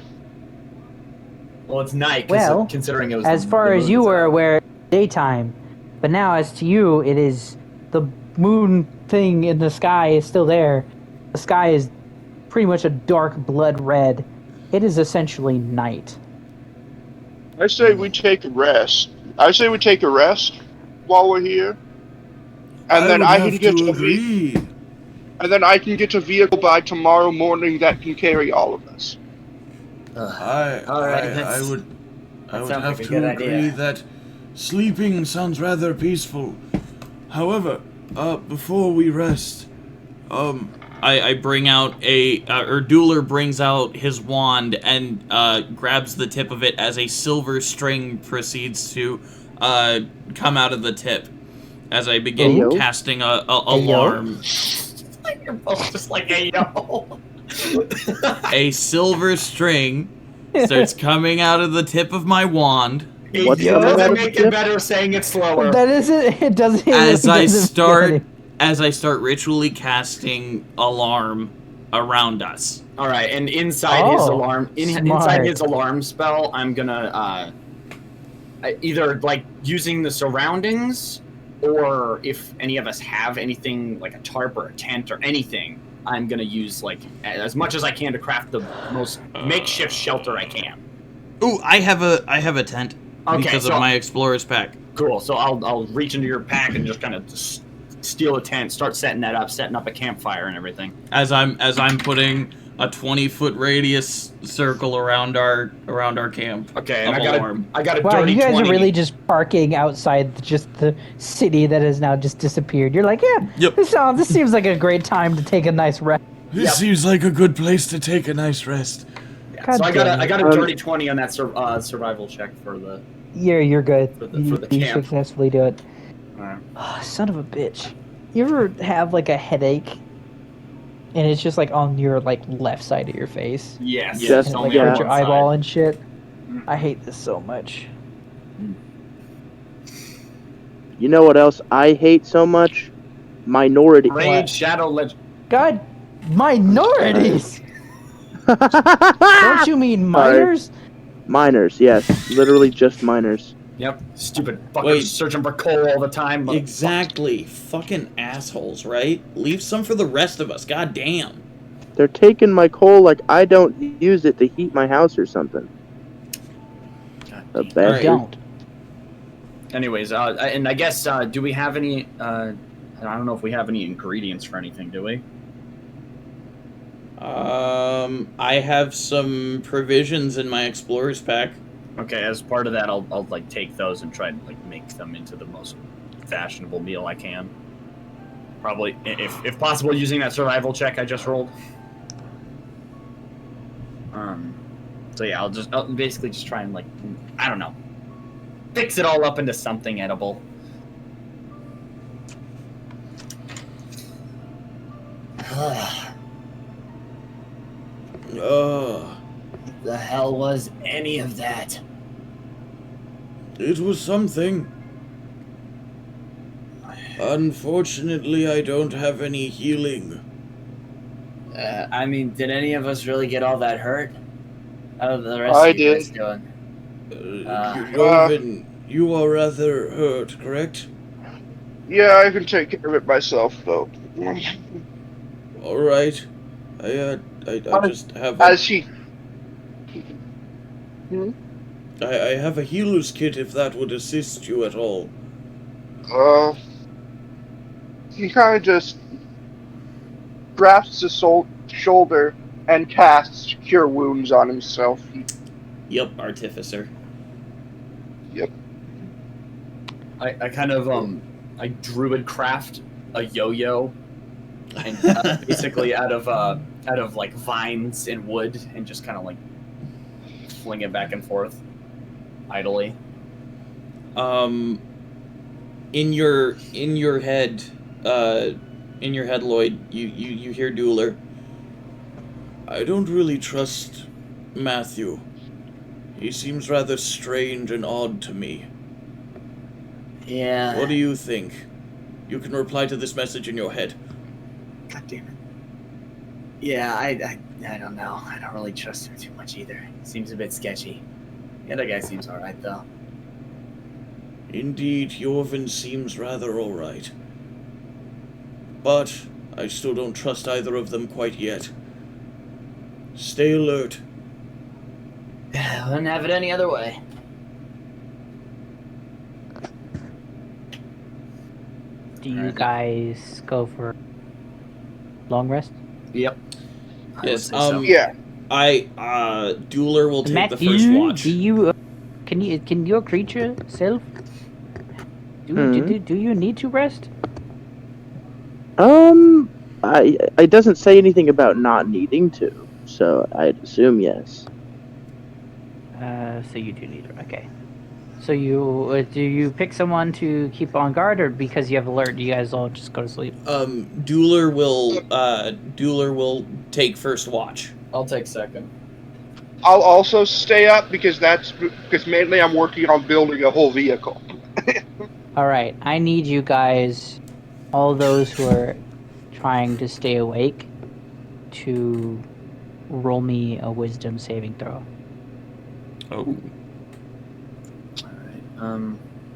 Well, it's night. Well, considering it was as far the as you moon's were out. aware, daytime. But now, as to you, it is the moon thing in the sky is still there. The sky is pretty much a dark blood red. It is essentially night. I say we take a rest. I say we take a rest while we're here, and then I can get agree. and then I can get a vehicle by tomorrow morning that can carry all of us. Alright, I would sounds have like a to good agree idea. that sleeping sounds rather peaceful. However, before we rest, I bring out or Dueler brings out his wand and grabs the tip of it as a silver string proceeds to come out of the tip as I begin Ayo. casting a alarm. You're both just like, hey, yo. A silver string starts coming out of the tip of my wand What's It coming out doesn't of make the it tip? better saying it slower. That isn't. It doesn't. as I doesn't- start ritually casting alarm around us. All right, and inside his Oh, alarm, inside smart. his alarm spell, I'm gonna either like using the surroundings, or if any of us have anything like a tarp or a tent or anything, I'm gonna use like as much as I can to craft the most makeshift shelter I can. Ooh, I have a tent Okay, because so- of my explorer's pack. Cool. So I'll reach into your pack and just kind of steal a tent, start setting up a campfire and everything. As I'm putting a 20-foot radius circle around our camp. Okay, and of alarm. I got a Wow, dirty you guys 20. are really just parking outside just the city that has now just disappeared. You're like, yeah, Yep. this seems like a great time to take a nice rest. this Yep. seems like a good place to take a nice rest. God So I damn got it. a dirty 20 on that survival check for the. You're good. For the you camp. successfully do it. Alright. Oh, son of a bitch. You ever have like a headache and it's just like on your like left side of your face? Yes. Yes, it's And, only like on hurt your one side. eyeball and shit? I hate this so much. You know what else I hate so much? Minority. Raid Shadow Legend. God, minorities! Don't you mean minors? Minors, yes. Literally just minors. Yep. Stupid fuckers Wait. searching for coal all the time. but- Exactly. Fucking assholes, right? Leave some for the rest of us. God damn. They're taking my coal like I don't use it to heat my house or something. The Alright. bastard. Don't. Anyways, and I guess do we have any And I don't know if we have any ingredients for anything, do we? I have some provisions in my explorer's pack. Okay, as part of that, I'll like take those and try and like make them into the most fashionable meal I can. Probably, if possible, using that survival check I just rolled. So yeah, I'll basically just try and like, I don't know, fix it all up into something edible. The hell was any of that? It was something. Unfortunately, I don't have any healing. I mean, did any of us really get all that hurt? How are the rest I of you guys did. doing? Jorvin, you are rather hurt, correct? Yeah, I can take care of it myself, though. All right. I just have. As he. I have a healer's kit if that would assist you at all. He kind of just grasps his shoulder and casts Cure Wounds on himself. Yep, Artificer. Yep. I kind of I druid craft a yo-yo, and basically out of like vines and wood, and just kind of like fling it back and forth idly. In your head, Lloyd, you hear Dueler. I don't really trust Matthew. He seems rather strange and odd to me. Yeah. What do you think? You can reply to this message in your head. God damn it. Yeah, I don't know. I don't really trust him too much either. Seems a bit sketchy. The other guy seems alright, though. Indeed, Jorvin seems rather alright. But I still don't trust either of them quite yet. Stay alert. Wouldn't have it any other way. Do you guys go for long rest? Yep. Yes. Yeah. Dueler will take the first watch. Do you? Can your creature self? Do you need to rest? It doesn't say anything about not needing to, so I'd assume yes. So you do need to. Okay. So you do you pick someone to keep on guard, or because you have alert, do you guys all just go to sleep? Dueler will take first watch. I'll take second. I'll also stay up because mainly I'm working on building a whole vehicle. All right. I need you guys, all those who are trying to stay awake, to roll me a wisdom saving throw. Oh.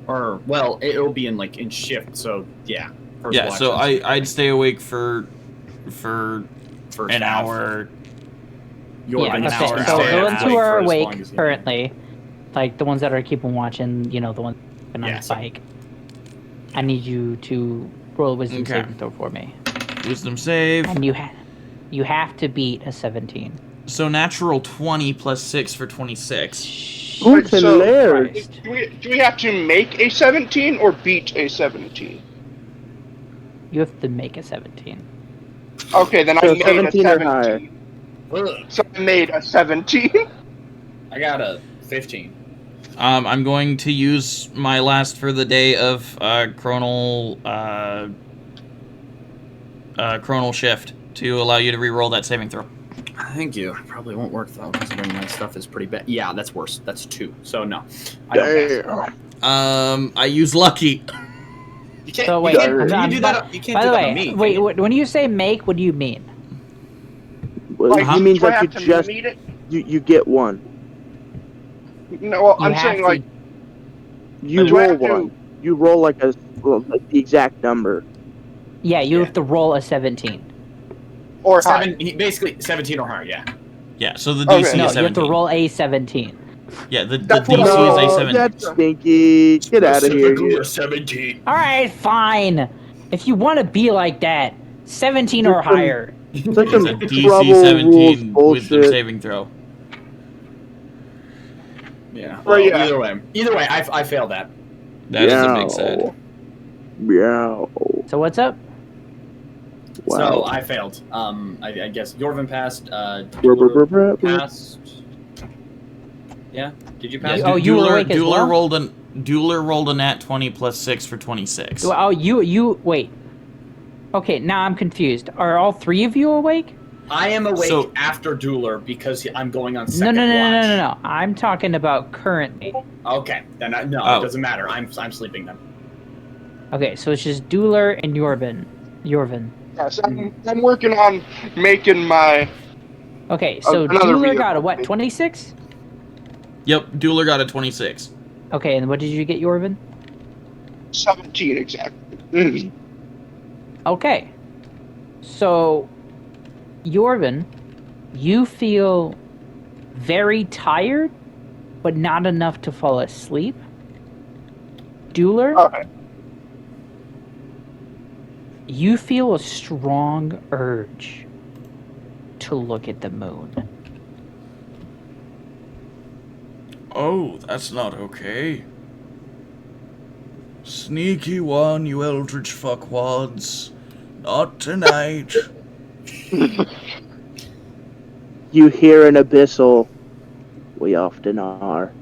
Or well, it'll be in shift. So yeah. First watch, so I'd stay awake for first an half. hour. Your Okay, hour. so the ones who are For as long awake as you- currently, like the ones that are keeping watching, the ones on the so- bike, I need you to roll a wisdom Okay. saving throw for me. Wisdom save. And you have to beat a 17. So natural 20 plus 6 for 26. Wait, so- hilarious. Do we have to make a 17 or beat a 17? You have to make a 17. Okay, then So I made 17 a or 17. higher. Ugh, So I made a 17. I got a 15. I'm going to use my last for the day of chronal shift to allow you to re-roll that saving throw. Thank you. Probably won't work though, considering my stuff is pretty bad. Yeah, that's worse. That's 2. So no. I don't pass. Damn. I use lucky. You can't. So wait, you can't, I'm- you do that. You can't By do the that way, on me. wait, can you? when you say make, what do you mean? Well, Like, he means do I like you have to just meet it? you get one. No, well, You I'm have saying to- like You Do I roll have to- one. You roll like the exact number. Yeah, you Yeah. have to roll a 17. or high. Basically 17 or higher. Yeah. Yeah, so the Okay. DC No, is you have 17. to roll a 17. Yeah, the That's DC what I is a rolled. 17. That's stinky. Get out of Specifically here. a 17. All right, fine. If you want to be like that, 17 or higher. Such It's a some DC trouble rules 17 wisdom bullshit. saving throw. Yeah. Well, yeah. Either way, I failed that. That is a big sad. Yeah. So what's up? Wow. So I failed. I guess Yorvin passed. Dueler passed. Yeah. Did you pass? Oh, you were awake as well? Dueler rolled a nat 20 plus 6 for 26. Oh, you wait. Okay, now I'm confused. Are all three of you awake? I am awake after Dueler because I'm going on second No. watch. I'm talking about currently. Okay, then it doesn't matter. I'm sleeping then. Okay, so it's just Dueler and Yorvin. Yes, I'm working on making my. Okay, so another Dueler vehicle. got a what? 26? Yep, Dueler got a 26. Okay, and what did you get, Yorvin? 17 exactly. Okay. So, Yorvin, you feel very tired, but not enough to fall asleep. Dueler, Okay. you feel a strong urge to look at the moon. Oh, that's not okay. Sneaky one, you eldritch fuckwads. Not tonight. You hear an abyssal. We often are.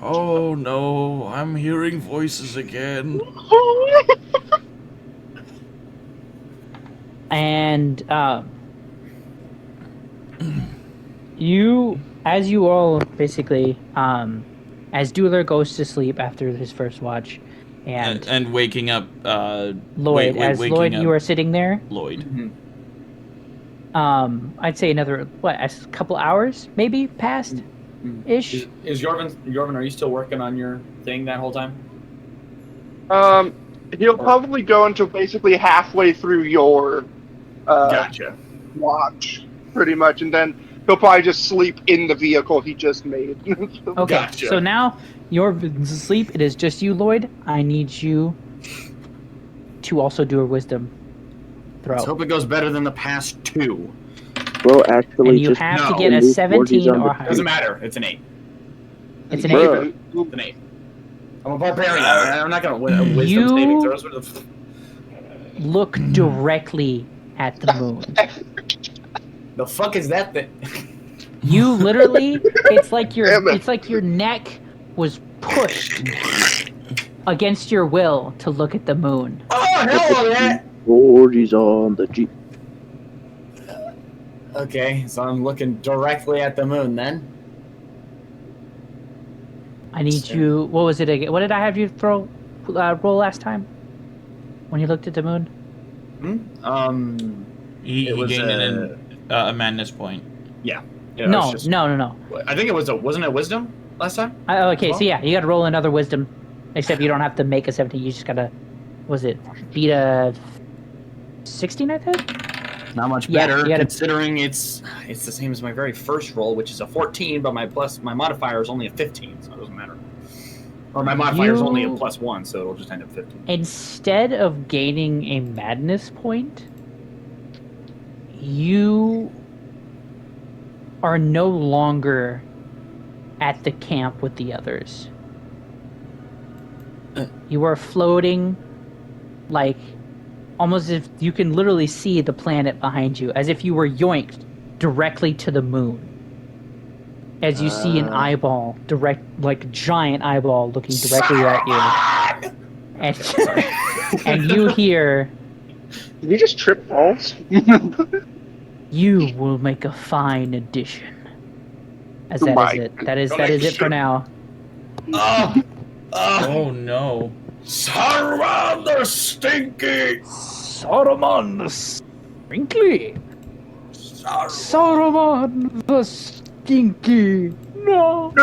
Oh no, I'm hearing voices again. And as you all basically, as Dueler goes to sleep after his first watch, and waking up, Lloyd, waking Lloyd, up you are sitting there. Lloyd. Mm-hmm. I'd say another a couple hours maybe passed, ish. Is Yorvin? Are you still working on your thing that whole time? He'll probably go until basically halfway through your Gotcha. watch, pretty much, and then he'll probably just sleep in the vehicle he just made. Okay, Gotcha. so now Yorvin's asleep. It is just you, Lloyd. I need you to also do a wisdom throw. Let's hope it goes better than the past two. Well, actually, And you just have to no. get a Leave 17 Morty's on or the higher. Doesn't matter. It's an 8. It's an 8. Bruh. It's an 8. I'm a barbarian. I'm not gonna win a wisdom saving throws. What the Look directly at the moon. The fuck is that thing? You literally, it's like Damn it. your neck was pushed against your will to look at the moon. Oh hell yeah! Morty's on the Jeep. Okay, so I'm looking directly at the moon then. I need you. What was it again? What did I have you roll last time? When you looked at the moon? He was, gained a madness point. Yeah, No. I think it was wasn't it wisdom last time? Okay, Well? so yeah, you got to roll another wisdom. Except you don't have to make a 17. You just gotta. Was it beat a 16? I think. Not much Yeah, better, you gotta- considering it's the same as my very first roll, which is a 14, but my modifier is only a 15, so it doesn't matter. Or my modifier is only a +1, so it'll just end up 15. Instead of gaining a madness point, you are no longer at the camp with the others. You are floating, like, almost as if you can literally see the planet behind you, as if you were yoinked directly to the moon. As you see an eyeball, like a giant eyeball looking directly at you. And you hear, Did you just trip balls? "You will make a fine addition." As that is it. That is it for now. Oh no. Saruman the Stinky! Saruman the Stinky. Saruman the Stinky. No.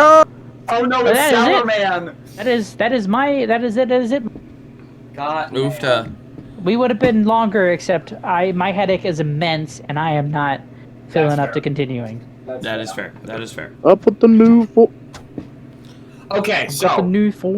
Oh no, it's That is Sour it. Man! That is it. God. Oofta. We would have been longer, except my headache is immense, and I am not feeling up fair. to continuing. That is fair. That is fair. Up with the new. Okay, Got the so new form.